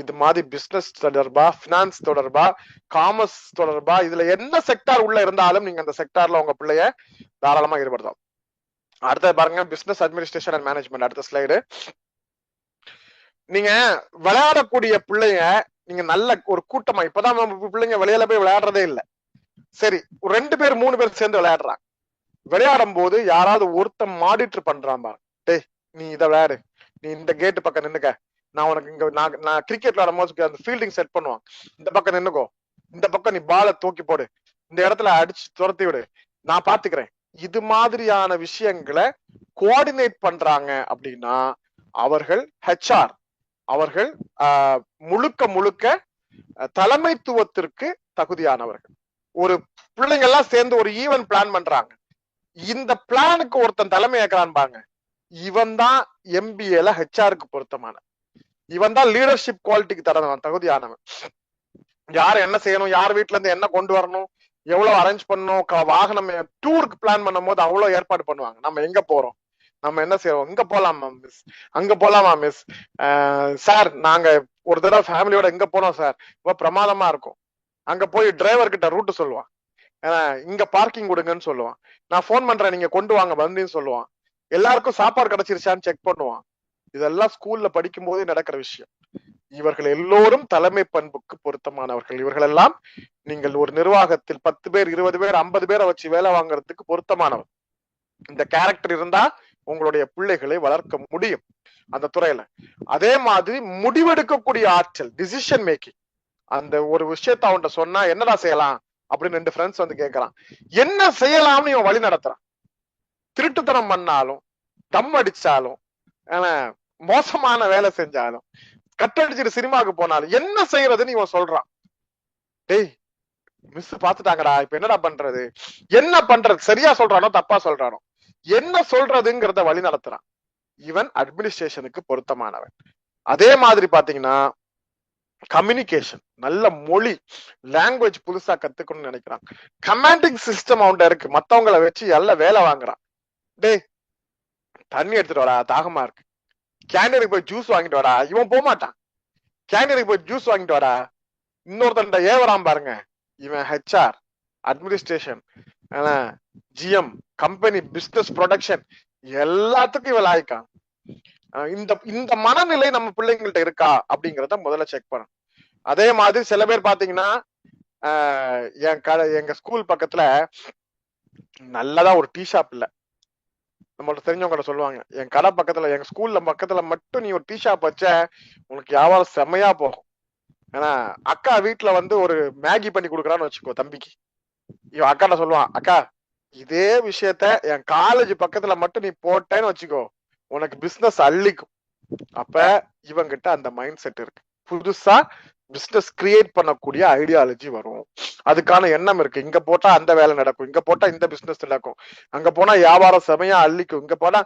இது மாதிரி பிசினஸ் தொடர்பா, பினான்ஸ் தொடர்பா, காமர்ஸ் தொடர்பா, இதுல என்ன செக்டார் உள்ள இருந்தாலும் நீங்க அந்த செக்டார்ல உங்க பிள்ளைய தாராளமா ஈடுபடுத்தலாம். அடுத்தது பாருங்க, பிசினஸ் அட்மினிஸ்ட்ரேஷன் அண்ட் மேனேஜ்மெண்ட். அடுத்த ஸ்லைடு. நீங்க விளையாடக்கூடிய பிள்ளைங்க, நீங்க நல்ல ஒரு கூட்டமா, இப்பதான் நம்ம பிள்ளைங்க வெளியில போய் விளையாடுறதே இல்லை, சரி ஒரு 2 பேர் 3 பேர் சேர்ந்து விளையாடுறாங்க, விளையாடும் போது யாராவது ஒருத்தன் மாடிட்டர் பண்றான் பாருங்க, டேய் நீ இதை விளையாடு, நீ இந்த கேட்டு பக்கம் நின்னுக்க, நான் உனக்கு இங்க நான் கிரிக்கெட் விளையாடும் போது அந்த ஃபீல்டிங் செட் பண்ணுவான், இந்த பக்கம் நின்னுக்கோ, இந்த பக்கம் நீ பாலை தூக்கி போடு, இந்த இடத்துல அடிச்சு துரத்தி விடு, நான் பாத்துக்கிறேன், இது மாதிரியான விஷயங்களை கோஆர்டினேட் பண்றாங்க அப்படின்னா அவர்கள் HR, அவர்கள் முழுக்க முழுக்க தலைமைத்துவத்திற்கு தகுதியானவர்கள். ஒரு பிள்ளைங்க எல்லாம் சேர்ந்து ஒரு ஈவென்ட் பிளான் பண்றாங்க, இந்த பிளானுக்கு ஒருத்தன் தலைமை ஏற்கிறான் பாருங்க, இவன் தான் MBAல HR-க்கு பொருத்தமான, இவன் தான் லீடர்ஷிப் குவாலிட்டிக்கு தகுதியானவன். யார் என்ன செய்யணும், யார் வீட்டுல இருந்து என்ன கொண்டு வரணும், எவ்வளவு அரேஞ்ச் பண்ணணும், வாகனம் டூருக்கு பிளான் பண்ணும் போது அவ்வளவு ஏற்பாடு பண்ணுவாங்க, நம்ம எங்க போறோம், நம்ம என்ன செய்யறோம், இங்க போலாமா மிஸ், அங்க போலாமா மிஸ், சார் நாங்க ஒரு தடவை ஃபேமிலியோட எங்க போனோம் சார், ரொம்ப பிரமாதமா இருக்கும், அங்க போய் டிரைவர் கிட்ட ரூட் சொல்லுவான், இங்க பார்க்கிங் கொடுங்கன்னு சொல்லுவான், நான் போன் பண்றேன் நீங்க கொண்டு வாங்க வண்டின்னு சொல்லுவான், எல்லாருக்கும் சாப்பாடு கிடைச்சிருச்சான்னு செக் பண்ணுவான். இதெல்லாம் ஸ்கூல்ல படிக்கும் போதே நடக்கிற விஷயம். இவர்கள் எல்லோரும் தலைமை பண்புக்கு பொருத்தமானவர்கள். இவர்கள் எல்லாம் நீங்கள் ஒரு நிர்வாகத்தில் 10 பேர் 20 பேர் 50 பேரை வச்சு வேலை வாங்குறதுக்கு பொருத்தமானவர். இந்த கேரக்டர் இருந்தா உங்களுடைய பிள்ளைகளை வளர்க்க முடியும் அந்த துறையில. அதே மாதிரி முடிவெடுக்கக்கூடிய ஆற்றல், டிசிஷன் மேக்கிங், அந்த ஒரு விஷயத்த அவன்கிட்ட சொன்னா என்னடா செய்யலாம் அப்படின்னு 2 ஃப்ரெண்ட்ஸ் வந்து கேட்கறான், என்ன செய்யலாம்னு இவன் வழி நடத்துறான். திருட்டுத்தனம் பண்ணாலும், தம் அடிச்சாலும், மோசமான வேலை செஞ்சாலும், கட்டடிச்சிட்டு சினிமாவுக்கு போனாலும் என்ன செய்யறதுன்னு இவன் சொல்றான். டேய் மிஸ் பாத்துட்டாங்கடா, இப்ப என்னடா பண்றது, என்ன பண்றது, சரியா சொல்றானோ தப்பா சொல்றானோ, என்ன சொல்றதுங்கிறத வழி நடத்துறான். இவன் அட்மினிஸ்ட்ரேஷனுக்கு பொருத்தமானவன். அதே மாதிரி பாத்தீங்கன்னா கம்யூனிகேஷன், நல்ல மொழி, லாங்குவேஜ் புதுசா கத்துக்கணும்னு நினைக்கிறான். கமாண்டிங் சிஸ்டம் அவன்கிட்ட இருக்கு, மத்தவங்களை வச்சு எல்லாம் வேலை வாங்குறான். டேய் தண்ணி எடுத்துட்டு வாடா, தாகமா இருக்கு, கேண்டீனுக்கு போய் ஜூஸ் வாங்கிட்டு வாடா, இவன் போக மாட்டான், கேண்டீனுக்கு போய் ஜூஸ் வாங்கிட்டு வாடா, இன்னொருத்தன் ஏவராம் பாருங்க, இவன் HR, administration, GM, company, business, production, எல்லாத்துக்கும் இவன் லாய்க்கான். இந்த மனநிலை நம்ம பிள்ளைங்கள்ட்ட இருக்கா அப்படிங்கிறத முதல்ல செக் பண்ணணும். அதே மாதிரி சில பேர் பாத்தீங்கன்னா எங்க ஸ்கூல் பக்கத்துல நல்லதா ஒரு டீ ஷாப் இல்ல, நம்மள்ட்ட தெரிஞ்சவங்க சொல்லுவாங்க, என் கடை பக்கத்துல, எங்க ஸ்கூல்ல பக்கத்துல மட்டும் நீ ஒரு டீ ஷாப் வச்ச உனக்கு வியாபாரம் செம்மையா போகும். ஏன்னா அக்கா வீட்டுல வந்து ஒரு மேகி பண்ணி கொடுக்குறான்னு வச்சுக்கோ தம்பிக்கு, இவன் அக்காட்ட சொல்லுவான், அக்கா இதே விஷயத்த என் காலேஜ் பக்கத்துல மட்டும் நீ போட்டேன்னு வச்சுக்கோ உனக்கு பிசினஸ் அள்ளிக்கும். அப்ப இவங்கிட்ட அந்த மைண்ட் செட் இருக்கு, புதுசா பிசினஸ் கிரியேட் பண்ணக்கூடிய ஐடியாலஜி வரும், அதுக்கான எண்ணம் இருக்கு. இங்க போட்டா அந்த வேலை நடக்கும், இங்க போட்டா இந்த பிசினஸ் நடக்கும், அங்க போனா வியாபாரம் செமையா அள்ளிக்கும், இங்க போனா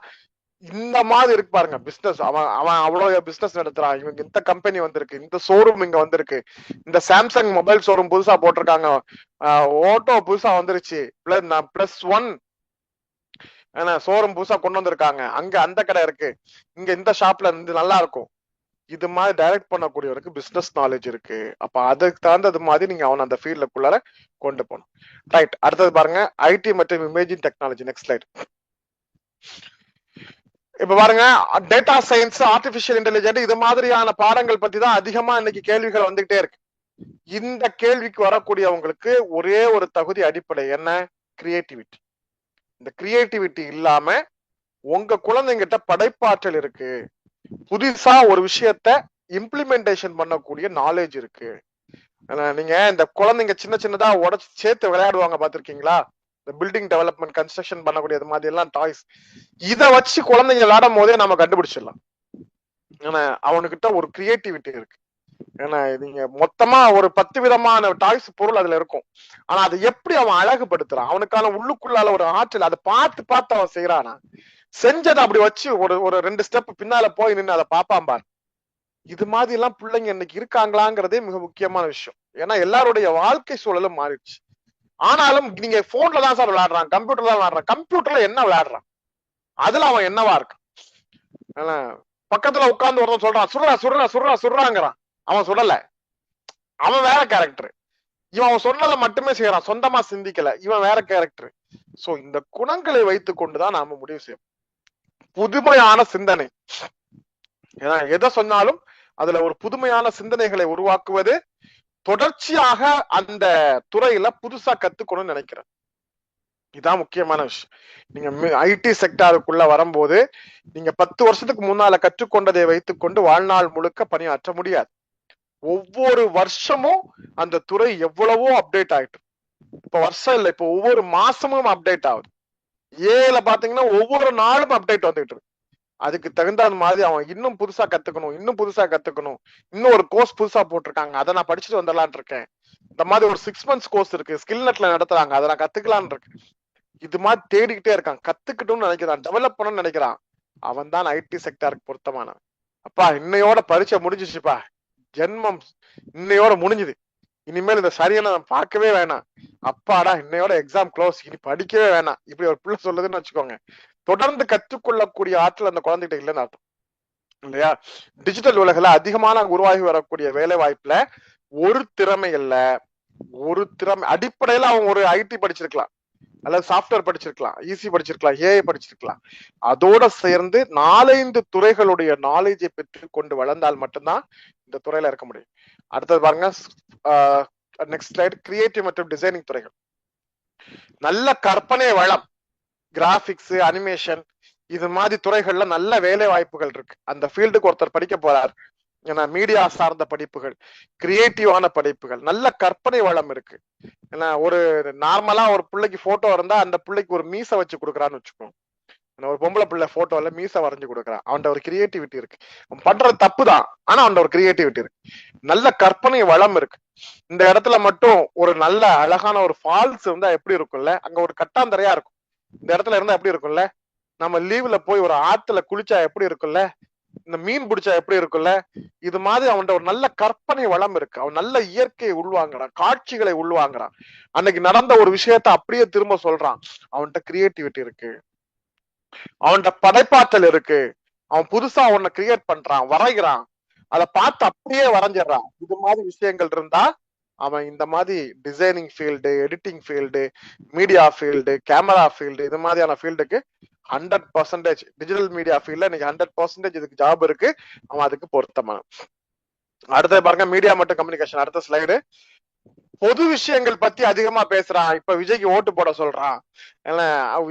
இந்த மாதிரி இருக்கு பாருங்க பிசினஸ். அவன் அவன் அவ்வளவு பிசினஸ் நடத்துறான், இவங்க இந்த கம்பெனி வந்திருக்கு, இந்த ஷோரூம் இங்க வந்திருக்கு, இந்த சாம்சங் மொபைல் ஷோரூம் புதுசா போட்டிருக்காங்க, ஓட்டோ புதுசா வந்துருச்சு, பிளஸ் ஒன் ஷோரூம் புதுசா கொண்டு வந்திருக்காங்க, அங்க அந்த கடை இருக்கு, இங்க இந்த ஷாப்ல இருந்து நல்லா இருக்கும். இது மாதிரி டைரக்ட் பண்ணக்கூடியவருக்கு பிசினஸ் நாலேஜ் இருக்கு. அப்ப அதுக்கு தகுந்தது மாதிரி நீங்க அவன் அந்த ஃபீல்டுக்குள்ளார கொண்டு போகணும். ரைட், அடுத்தது பாருங்க ஐடி மற்றும் இமேஜிங் டெக்னாலஜி. Next slide. இப்ப பாருங்க டேட்டா சயின்ஸ், ஆர்டிபிஷியல் இன்டெலிஜென்ஸ், இது மாதிரியான பாடங்கள் பத்தி தான் அதிகமா இன்னைக்கு கேள்விகள் வந்துகிட்டே இருக்கு. இந்த கேள்விக்கு வரக்கூடியவங்களுக்கு ஒரே ஒரு தகுதி அடிப்படை என்ன? கிரியேட்டிவிட்டி. இந்த கிரியேட்டிவிட்டி இல்லாம உங்க குழந்தைங்கிட்ட படைப்பாற்றல் இருக்கு, புதுசா ஒரு விஷயத்த இம்ப்ளிமெண்டேஷன் பண்ணக்கூடிய நாலேஜ் இருக்கு. நீங்க இந்த குழந்தைங்க சின்ன சின்னதா உடச்சு சேர்த்து விளையாடுவாங்க பாத்திருக்கீங்களா? இந்த பில்டிங் டெவலப்மெண்ட் கன்ஸ்ட்ரக்ஷன் பண்ணக்கூடிய மாதிரி எல்லாம் டாய்ஸ், இத வச்சு குழந்தைங்க விளையாடும் போதே நம்ம கண்டுபிடிச்சிடலாம். ஏன்னா அவனுக்கிட்ட ஒரு கிரியேட்டிவிட்டி இருக்கு. ஏன்னா நீங்க மொத்தமா ஒரு 10 விதமான டாய்ஸ் பொருள் அதுல இருக்கும், ஆனா அதை எப்படி அவன் அழகுபடுத்துறான், அவனுக்கான உள்ளுக்குள்ளால ஒரு ஆற்றல், அதை பார்த்து பார்த்து அவன் செய்யறானா, செஞ்சதை அப்படி வச்சு ஒரு ஒரு 2 ஸ்டெப் பின்னால போய் நின்று அதை பாப்பான் பாரு. இது மாதிரி எல்லாம் பிள்ளைங்க இன்னைக்கு இருக்காங்களாங்கிறதே மிக முக்கியமான விஷயம். ஏன்னா எல்லாருடைய வாழ்க்கை சூழலும் மாறிடுச்சு. ஆனாலும் நீங்க போன்ல தான் சார் விளையாடுறான், கம்ப்யூட்டர்ல தான் விளையாடுறான், கம்ப்யூட்டர்ல என்ன விளையாடுறான், அதுல அவன் என்னவா இருக்கான்? பக்கத்துல உட்கார்ந்து ஒருத்தன் சொல்றான் சுடுறா சுடுறா சுடுறா சுடுறாங்கிறான், அவன் சுடல, அவன் வேற கேரக்டர். இவன் அவன் சொன்னதை மட்டுமே செய்யறான், சொந்தமா சிந்திக்கல, இவன் வேற கேரக்டர். சோ இந்த குணங்களை வைத்துக் கொண்டுதான் நாம முடிவு செய்யணும். புதுமையான சிந்தனை, ஏன்னா எதை சொன்னாலும் அதுல ஒரு புதுமையான சிந்தனைகளை உருவாக்குவது, தொடர்ச்சியாக அந்த துறையில புதுசா கத்துக்கணும்னு நினைக்கிறேன். இதான் முக்கியமான விஷயம். நீங்க ஐடி செக்டாருக்குள்ள வரும்போது நீங்க 10 வருஷத்துக்கு முன்னால கற்றுக்கொண்டதை வைத்துக்கொண்டு வாழ்நாள் முழுக்க பணியாற்ற முடியாது. ஒவ்வொரு வருஷமும் அந்த துறை எவ்வளவோ அப்டேட் ஆயிட்டு, இப்ப வருஷம் இல்ல, இப்ப ஒவ்வொரு மாசமும் அப்டேட் ஆகுது. ஏல பாத்தீங்கன்னா ஒவ்வொரு நாளும் அப்டேட் வந்துட்டு இருக்கு. அதுக்கு தகுந்த மாதிரி அவன் இன்னும் புதுசா கத்துக்கணும், இன்னும் புதுசா கத்துக்கணும், இன்னும் ஒரு கோர்ஸ் புதுசா போட்டிருக்காங்க, அதை நான் படிச்சுட்டு வந்துடலான் இருக்கேன், இந்த மாதிரி ஒரு 6 months கோர்ஸ் இருக்கு, ஸ்கில் நெட்ல நடத்துறாங்க, அதை நான் கத்துக்கலான் இருக்கேன். இது மாதிரி தேடிக்கிட்டே இருக்கான், கத்துக்கிட்டும்னு நினைக்கிறான், டெவலப் பண்ணணும்னு நினைக்கிறான். அவன் தான் ஐடி செக்டாருக்கு பொருத்தமானவன். அப்பா இன்னையோட பரீட்சை முடிஞ்சிச்சுப்பா, ஜென்மம் இன்னையோட முடிஞ்சுது, இனிமேல் இந்த சரியான நான் பார்க்கவே வேணாம், அப்பாடா இன்னையோட எக்ஸாம் க்ளோஸ், இனி படிக்கவே வேணாம், இப்படி ஒரு பிள்ளை சொல்லுதுன்னு வச்சுக்கோங்க, தொடர்ந்து கற்றுக்கொள்ளக்கூடிய ஆற்றல் அந்த குழந்தைகிட்ட இல்லைன்னு அர்த்தம் இல்லையா? டிஜிட்டல் உலகில அதிகமான உருவாகி வரக்கூடிய வேலை வாய்ப்புல ஒரு திறமை இல்ல, ஒரு திறமை அடிப்படையில அவன் ஒரு ஐடி படிச்சிருக்கலாம், அல்லது சாப்ட்வேர் படிச்சிருக்கலாம், ஈசி படிச்சிருக்கலாம், ஏஐ படிச்சிருக்கலாம், அதோட சேர்ந்து 4-5 துறைகளுடைய நாலேஜை பெற்று கொண்டு வளர்ந்தால் மட்டும்தான் இந்த துறையில இருக்க முடியும். அடுத்தது பாருங்க நெக்ஸ்ட் ஸ்லைட். கிரியேட்டிவ் மற்றும் டிசைனிங் துறைகள், நல்ல கற்பனை வளம், கிராபிக்ஸ், அனிமேஷன், இது மாதிரி துறைகள்ல நல்ல வேலை வாய்ப்புகள் இருக்கு. அந்த ஃபீல்டுக்கு ஒருத்தர் படிக்க போறார், ஏன்னா மீடியா சார்ந்த படிப்புகள், கிரியேட்டிவான படிப்புகள், நல்ல கற்பனை வளம் இருக்கு. ஏன்னா ஒரு நார்மலா ஒரு பிள்ளைக்கு போட்டோ இருந்தா அந்த பிள்ளைக்கு ஒரு மீசை வச்சு கொடுக்குறான்னு வச்சுக்கோங்க, ஒரு பொம்பளை பிள்ளை போட்டோல மீசை வரைஞ்சு கொடுக்குறான், அவன்கிட்ட ஒரு கிரியேட்டிவிட்டி இருக்கு. அவன் பண்றது தப்பு தான், ஆனா அவன்கிட்ட ஒரு கிரியேட்டிவிட்டி இருக்கு, நல்ல கற்பனை வளம் இருக்கு. இந்த இடத்துல மட்டும் ஒரு நல்ல அழகான ஒரு ஃபால்ஸ் இருந்தா எப்படி இருக்கும்ல, அங்க ஒரு கட்டாந்தரையா இருக்கும், இந்த இடத்துல இருந்தா எப்படி இருக்கும்ல, நம்ம லீவ்ல போய் ஒரு ஆத்துல குளிச்சா எப்படி இருக்கும்ல, இந்த மீன் பிடிச்சா எப்படி இருக்கும்ல, இது மாதிரி அவன்கிட்ட ஒரு நல்ல கற்பனை வளம் இருக்கு. அவன் நல்ல இயற்கையை உள்வாங்குறான், காட்சிகளை உள்வாங்குறான், அன்னைக்கு நடந்த ஒரு விஷயத்த அப்படியே திரும்ப சொல்றான், அவன்கிட்ட கிரியேட்டிவிட்டி இருக்கு, அவன்கிட்ட படைப்பாற்றல் இருக்கு, அவன் புதுசா ஒன்ன கிரியேட் பண்றான், வரைகிறான், அதை பார்த்து அப்படியே வரைஞ்சிடறான். இது மாதிரி விஷயங்கள் இருந்தா அவன் இந்த மாதிரி designing field, editing field, media field, camera field, இது மாதிரியான ஃபீல்டுக்கு 100% டிஜிட்டல் மீடியா ஃபீல்ட்ல இன்னைக்கு 100% இதுக்கு ஜாப் இருக்கு, அவன் அதுக்கு பொருத்தமான. அடுத்தது பாருங்க மீடியா மற்றும் கம்யூனிகேஷன். அடுத்த ஸ்லைடு. பொது விஷயங்கள் பத்தி அதிகமா பேசுறான். இப்ப விஜய்க்கு ஓட்டு போட சொல்றான். ஏன்னா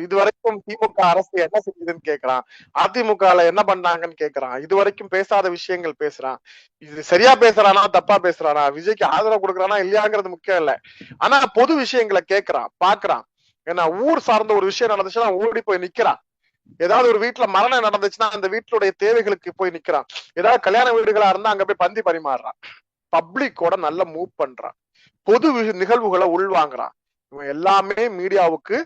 இதுவரைக்கும் திமுக அரசு என்ன செஞ்சதுன்னு கேக்குறான். அதிமுகல என்ன பண்ணாங்கன்னு கேக்குறான். இதுவரைக்கும் பேசாத விஷயங்கள் பேசுறான். இது சரியா பேசுறானா தப்பா பேசுறானா, விஜய்க்கு ஆதரவு கொடுக்கறானா இல்லையாங்கிறது முக்கியம் இல்ல. ஆனா பொது விஷயங்களை கேக்குறான், பாக்குறான். ஏன்னா ஊர் சார்ந்த ஒரு விஷயம் நடந்துச்சுன்னா ஓடி போய் நிக்கிறான். ஏதாவது ஒரு வீட்டுல மரணம் நடந்துச்சுன்னா அந்த வீட்டுடைய தேவைகளுக்கு போய் நிக்கிறான். ஏதாவது கல்யாண வீடுகளா இருந்தா அங்க போய் பந்தி பரிமாறுறான். பப்ளிக்கோட நல்ல மூவ் பண்றான். பொது நிகழ்வுகளை உள்வாங்குறான். இவன் எல்லாமே மீடியாவுக்கு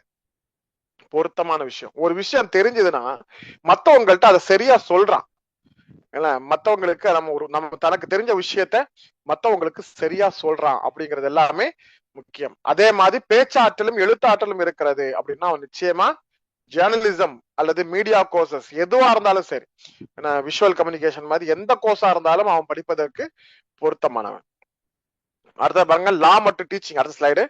பொருத்தமான விஷயம். ஒரு விஷயம் தெரிஞ்சதுன்னா மத்தவங்கள்ட்ட அதை சரியா சொல்றான். மத்தவங்களுக்கு நம்ம தனக்கு தெரிஞ்ச விஷயத்த மத்தவங்களுக்கு சரியா சொல்றான் அப்படிங்கிறது எல்லாமே முக்கியம். அதே மாதிரி பேச்சாற்றலும் எழுத்தாற்றலும் இருக்கிறது அப்படின்னா அவன் நிச்சயமா ஜேர்னலிசம் அல்லது மீடியா கோர்சஸ் எதுவா இருந்தாலும் சரி, விஷுவல் கம்யூனிகேஷன் மாதிரி எந்த கோர்ஸா இருந்தாலும் அவன் படிப்பதற்கு பொருத்தமானவன். அடுத்த பாருங்க, லா மற்றும் டீச்சிங். அடுத்த ஸ்லைடு.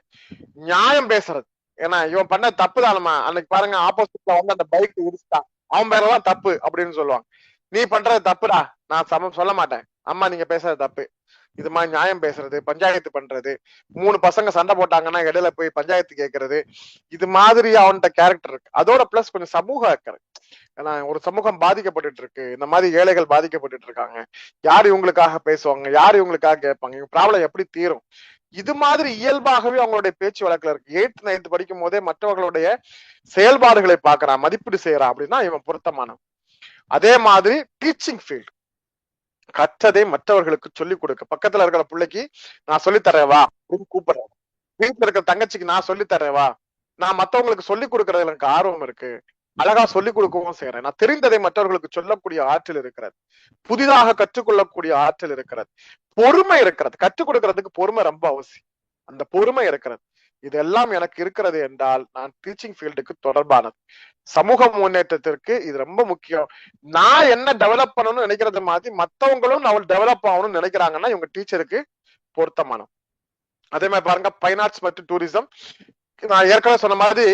நியாயம் பேசுறது. ஏன்னா இவன் பண்ண தப்பு தானமா, அன்னைக்கு பாருங்க ஆப்போசிட்ல வந்து அந்த பைக் இடிச்சுட்டான், அவன் பேரெல்லாம் தப்பு அப்படின்னு சொல்லுவாங்க. நீ பண்றது தப்புடா, நான் சொல்ல மாட்டேன், அம்மா நீங்க பேசுறது தப்பு. இது மாதிரி நியாயம் பேசுறது, பஞ்சாயத்து பண்றது, 3 பசங்க சண்டை போட்டாங்கன்னா இடையில போய் பஞ்சாயத்து கேட்கறது, இது மாதிரி அவன்கிட்ட கேரக்டர் இருக்கு. அதோட பிளஸ் கொஞ்சம் சமூக அக்கறை. ஏன்னா ஒரு சமூகம் பாதிக்கப்பட்டு இருக்கு, இந்த மாதிரி ஏழைகள் பாதிக்கப்பட்டு இருக்காங்க, யார் இவங்களுக்காக பேசுவாங்க, யார் இவங்களுக்காக கேட்பாங்க, இவங்க ப்ராப்ளம் எப்படி தீரும், இது மாதிரி இயல்பாகவே அவங்களுடைய பேச்சு வழக்குல இருக்கு. 8th 9th படிக்கும் போதே மற்றவர்களுடைய செயல்பாடுகளை பாக்குறான், மதிப்பீடு செய்யறான் அப்படின்னா இவன் பொருத்தமானவன். அதே மாதிரி டீச்சிங் ஃபீல்டு, கற்றதை மற்றவர்களுக்கு சொல்லிக் கொடுக்க. பக்கத்துல இருக்கிற பிள்ளைக்கு நான் சொல்லி தரேவா அப்படின்னு கூப்பிடுறேன். வீட்டுல இருக்கிற தங்கச்சிக்கு நான் சொல்லி தரேவா, நான் மத்தவங்களுக்கு சொல்லிக் கொடுக்கறதுல எனக்கு ஆர்வம் இருக்கு, அழகா சொல்லிக் கொடுக்கவும் செய்யறேன். நான் தெரிந்ததை மற்றவர்களுக்கு சொல்லக்கூடிய ஆற்றல் இருக்கிறது, புதிதாக கற்றுக்கொள்ளக்கூடிய ஆற்றல் இருக்கிறது, பொறுமை இருக்கிறது. கற்றுக் கொடுக்கறதுக்கு பொறுமை ரொம்ப அவசியம். அந்த பொறுமை இருக்கிறது. இதெல்லாம் எனக்கு இருக்கிறது என்றால் நான் டீச்சிங் ஃபீல்டுக்கு தொடர்பானது. சமூக முன்னேற்றத்திற்கு இது ரொம்ப முக்கியம். நான் என்ன டெவலப் பண்ணணும்னு நினைக்கிறது மாதிரி மத்தவங்களும் அவள் டெவலப் ஆகணும்னு நினைக்கிறாங்கன்னா இவங்க டீச்சருக்கு பொருத்தமானோம். அதே மாதிரி பாருங்க, ஃபைன் ஆர்ட்ஸ் மற்றும் டூரிசம். நான் ஏற்கனவே சொன்ன மாதிரி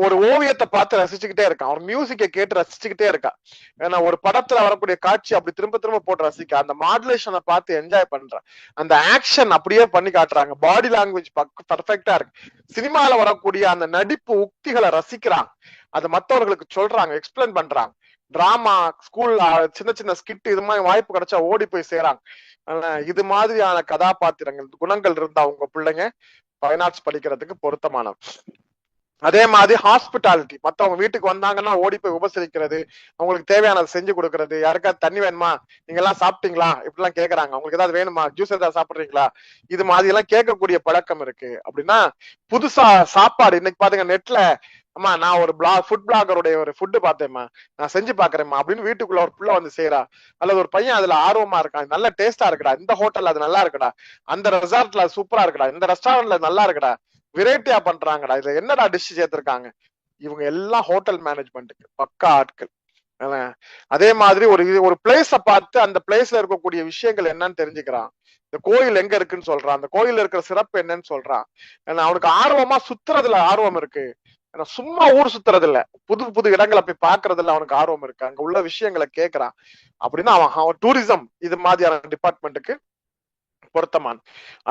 ஒரு ஓவியத்தை பார்த்து ரசிச்சுக்கிட்டே இருக்கான், ஒரு மியூசிக்கை கேட்டு ரசிச்சுக்கிட்டே இருக்கான். ஏன்னா ஒரு படத்துல வரக்கூடிய காட்சி அப்படி திரும்ப திரும்ப போட்டு ரசிக்க, அந்த மாடுலேஷனை பார்த்து என்ஜாய் பண்றான், அந்த ஆக்ஷன் அப்படியே பண்ணி காட்டுறாங்க, பாடி லாங்குவேஜ் பர்ஃபெக்டா இருக்கு. சினிமால வரக்கூடிய அந்த நடிப்பு உக்திகளை ரசிக்கிறாங்க, அது மற்றவர்களுக்கு சொல்றாங்க, எக்ஸ்பிளைன் பண்றாங்க. டிராமா, ஸ்கூல் சின்ன சின்ன ஸ்கிட், இது மாதிரி வாய்ப்பு கிடைச்சா ஓடி போய் செய்யறாங்க. இது மாதிரியான கதாபாத்திரங்கள், குணங்கள் இருந்தா உங்க பிள்ளைங்க ஃபைன் ஆர்ட்ஸ் படிக்கிறதுக்கு பொருத்தமானது. அதே மாதிரி ஹாஸ்பிட்டாலிட்டி, மத்தவங்க வீட்டுக்கு வந்தாங்கன்னா ஓடி போய் உபசரிக்கிறது, அவங்களுக்கு தேவையானதை செஞ்சு கொடுக்கறது, யாருக்காவது தண்ணி வேணுமா, நீங்க எல்லாம் சாப்பிட்டீங்களா இப்படிலாம் கேக்குறாங்க, அவங்களுக்கு ஏதாவது வேணுமா, ஜூஸ் ஏதாவது சாப்பிடுறீங்களா, இது மாதிரி எல்லாம் கேட்கக்கூடிய பழக்கம் இருக்கு. அப்படின்னா புதுசா சாப்பாடு, இன்னைக்கு பாத்துங்க நெட்ல, அம்மா நான் ஒரு ஃபுட் பிளாகருடைய ஒரு ஃபுட்டு பார்த்தேம்மா, நான் செஞ்சு பாக்குறேம்மா அப்படின்னு வீட்டுக்குள்ள ஒரு புள்ள வந்து செய்யறா, அல்லது ஒரு பையன் அதுல ஆர்வமா இருக்கான், நல்ல டேஸ்டா இருக்குடா, இந்த ஹோட்டல்ல அது நல்லா இருக்குடா, அந்த ரெசார்ட்ல சூப்பரா இருக்குடா, இந்த ரெஸ்டாரண்ட்ல நல்லா இருக்குடா, வெரைட்டியா பண்றாங்கடா, இதுல என்னடா டிஷ் சேர்த்திருக்காங்க. இவங்க எல்லாம் ஹோட்டல் மேனேஜ்மெண்ட்டுக்கு பக்கா ஆட்கள். அதே மாதிரி ஒரு பிளேஸ பார்த்து அந்த பிளேஸ்ல இருக்கக்கூடிய விஷயங்கள் என்னன்னு தெரிஞ்சுக்கிறான், இந்த கோயில் எங்க இருக்குன்னு சொல்றான், அந்த கோயில்ல இருக்கிற சிறப்பு என்னன்னு சொல்றான். அவனுக்கு ஆர்வமா சுத்துறதுல ஆர்வம் இருக்கு, சும்மா ஊர் சுத்துறது இல்ல, புது புது இடங்களை போய் பாக்குறதுல அவனுக்கு ஆர்வம் இருக்கு, அங்க உள்ள விஷயங்களை கேட்கறான். அப்படின்னா அவன் டூரிசம் இது மாதிரியான டிபார்ட்மெண்ட்டுக்கு பொருத்தமான.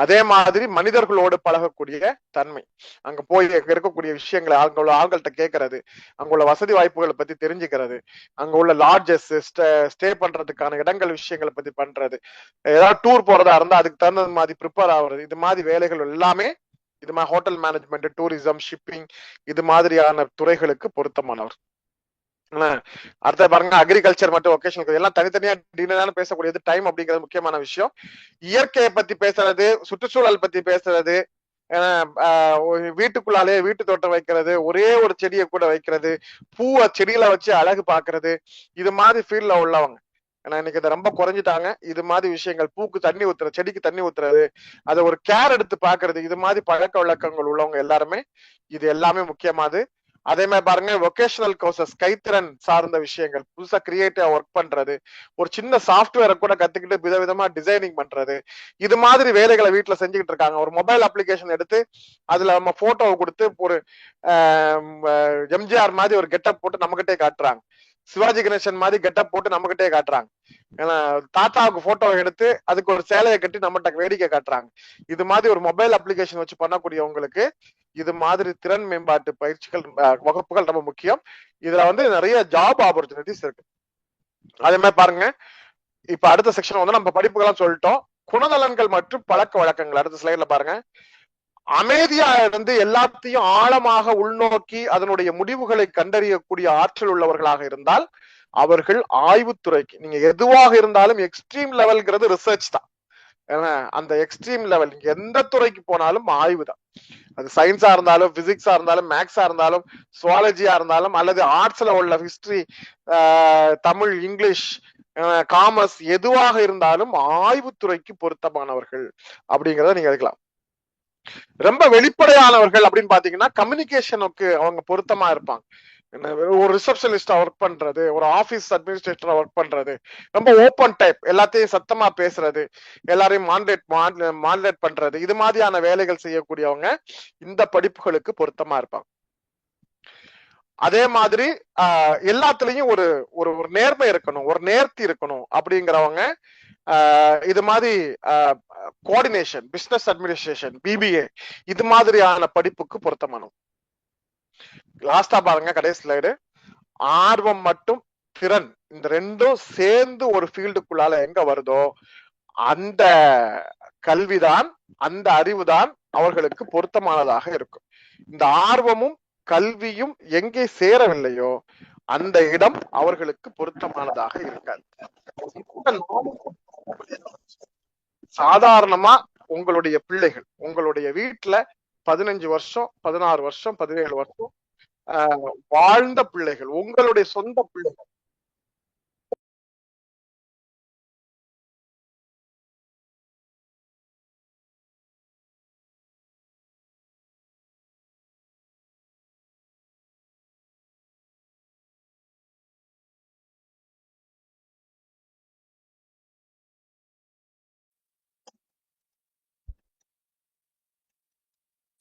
அதே மாதிரி மனிதர்களோடு பழகக்கூடிய தன்மை, அங்க போய் இருக்கக்கூடிய விஷயங்களை அங்க உள்ள ஆள்கள்ட்ட கேட்கறது, அங்குள்ள வசதி வாய்ப்புகளை பத்தி தெரிஞ்சுக்கிறது, அங்க உள்ள லாட்ஜஸ், ஸ்டே பண்றதுக்கான இடங்கள் விஷயங்களை பத்தி பண்றது, ஏதாவது டூர் போறதா இருந்தா அதுக்கு தகுந்த மாதிரி ப்ரிப்பேர் ஆகுறது, இது மாதிரி வேலைகள் எல்லாமே இது மாதிரி ஹோட்டல் மேனேஜ்மெண்ட், டூரிசம், ஷிப்பிங் இது மாதிரியான துறைகளுக்கு பொருத்தமானவர். அடுத்த பாருங்க, அக்ரிகல்ச்சர் மற்றும் வொகேஷனல், எல்லாம் தனித்தனியா டீட்டெயிலான பேசக்கூடியது. டைம் அப்படிங்கிறது முக்கியமான விஷயம். இயற்கையை பத்தி பேசுறது, சுற்றுச்சூழல் பத்தி பேசுறது, வீட்டுக்குள்ளாலே வீட்டு தோட்டம் வைக்கிறது, ஒரே ஒரு செடியை கூட வைக்கிறது, பூவை செடிகளை வச்சு அழகு பாக்குறது, இது மாதிரி ஃபீல்ட்ல உள்ளவங்க. ஏன்னா இன்னைக்கு இதை ரொம்ப குறைஞ்சிட்டாங்க. இது மாதிரி விஷயங்கள், பூக்கு தண்ணி ஊத்துறது, செடிக்கு தண்ணி ஊத்துறது, அதை ஒரு கேர் எடுத்து பாக்குறது, இது மாதிரி பழக்க வழக்கங்கள் உள்ளவங்க எல்லாருமே இது எல்லாமே முக்கியமானது. அதே மாதிரி பாருங்க, வொகேஷனல் கோர்சஸ், கைத்திறன் சார்ந்த விஷயங்கள், புதுசா கிரியேட்டிவா ஒர்க் பண்றது, ஒரு சின்ன சாஃப்ட்வேரை கூட கத்துக்கிட்டு விதவிதமா டிசைனிங் பண்றது, இது மாதிரி வேலைகளை வீட்டுல செஞ்சுக்கிட்டு இருக்காங்க. ஒரு மொபைல் அப்ளிகேஷன் எடுத்து அதுல நம்ம போட்டோவை கொடுத்து ஒரு எம்ஜிஆர் மாதிரி ஒரு கெட்டப் போட்டு நம்மகிட்டே காட்டுறாங்க. சிவாஜி கணேசன் மாதிரி கெட்டப் போட்டு நம்ம கிட்டே காட்டுறாங்க. ஏன்னா தாத்தாவுக்கு போட்டோ எடுத்து அதுக்கு ஒரு சேலையை கட்டி நம்மகிட்ட வேடிக்கை காட்டுறாங்க. இது மாதிரி ஒரு மொபைல் அப்ளிகேஷன் வச்சு பண்ணக்கூடியவங்களுக்கு இது மாதிரி திறன் மேம்பாட்டு பயிற்சிகள் வகுப்புகள் ரொம்ப முக்கியம். இதுல வந்து நிறைய ஜாப் ஆப்பர்ச்சுனிட்டிஸ் இருக்கு. அதே மாதிரி பாருங்க, இப்ப அடுத்த செக்ஷன் வந்து நம்ம படிப்புகள்லாம் சொல்லிட்டோம். குணநலன்கள் மற்றும் பழக்க வழக்கங்கள் அடுத்த ஸ்லைட்ல பாருங்க. அமைதியா இருந்து எல்லாத்தையும் ஆழமாக உள்நோக்கி அதனுடைய முடிவுகளை கண்டறியக்கூடிய ஆற்றல் உள்ளவர்களாக இருந்தால் அவர்கள் ஆய்வுத்துறைக்கு, நீங்க எதுவாக இருந்தாலும் எக்ஸ்ட்ரீம் லெவல்ங்கிறது ரிசர்ச் தான். ஏன்னா அந்த எக்ஸ்ட்ரீம் லெவல் எந்த துறைக்கு போனாலும் ஆய்வு தான். அது சயின்ஸா இருந்தாலும், பிசிக்ஸா இருந்தாலும், மேக்ஸா இருந்தாலும், சுவாலஜியா இருந்தாலும், அல்லது ஆர்ட்ஸ்ல உள்ள ஹிஸ்டரி, தமிழ், இங்கிலீஷ், காமர்ஸ், எதுவாக இருந்தாலும் ஆய்வுத்துறைக்கு பொருத்தமானவர்கள் அப்படிங்கிறத நீங்க எடுக்கலாம். ரொம்ப வெளிப்படையானவர்கள் அப்படின்னு பாத்தீங்கன்னா கம்யூனிகேஷனுக்கு அவங்க பொருத்தமா இருப்பாங்க. ஒரு ரிசப்ஷனிஸ்டா ஒர்க் பண்றது, ஒரு ஆபீஸ் அட்மினிஸ்ட்ரேட்டரா ஒர்க் பண்றது, ரொம்ப ஓப்பன் டைப், எல்லாத்தையும் சத்தமா பேசுறது, எல்லாரையும் மாண்டேட் பண்றது, இது மாதிரியான வேலைகள் செய்யக்கூடியவங்க இந்த படிப்புகளுக்கு பொருத்தமா இருப்பாங்க. அதே மாதிரி எல்லாத்துலயும் ஒரு ஒரு நேர்மை இருக்கணும், ஒரு நேர்த்தி இருக்கணும் அப்படிங்கிறவங்க இது மாதிரி கோஆர்டினேஷன், பிசினஸ் அட்மினிஸ்ட்ரேஷன், பிபிஏ, இது மாதிரியான படிப்புக்கு பொருத்தமானோம். லாஸ்டா பாருங்க கடைசி ஸ்லைடு. ஆர்வம் மற்றும் திறன் இந்த ரெண்டும் சேர்ந்து ஒரு ஃபீல்டுக்குள்ளால எங்க வருதோ அந்த கல்விதான், அந்த அறிவுதான் அவர்களுக்கு பொருத்தமானதாக இருக்கும். இந்த ஆர்வமும் கல்வியும் எங்கே சேரவில்லையோ அந்த இடம் அவர்களுக்கு பொருத்தமானதாக இருக்காது. சாதாரணமா உங்களுடைய பிள்ளைகள் உங்களுடைய வீட்டுல 15 வருஷம், 16 வருஷம், 17 வருஷம் வாழ்ந்த பிள்ளைகள், உங்களுடைய சொந்த பிள்ளைகள்,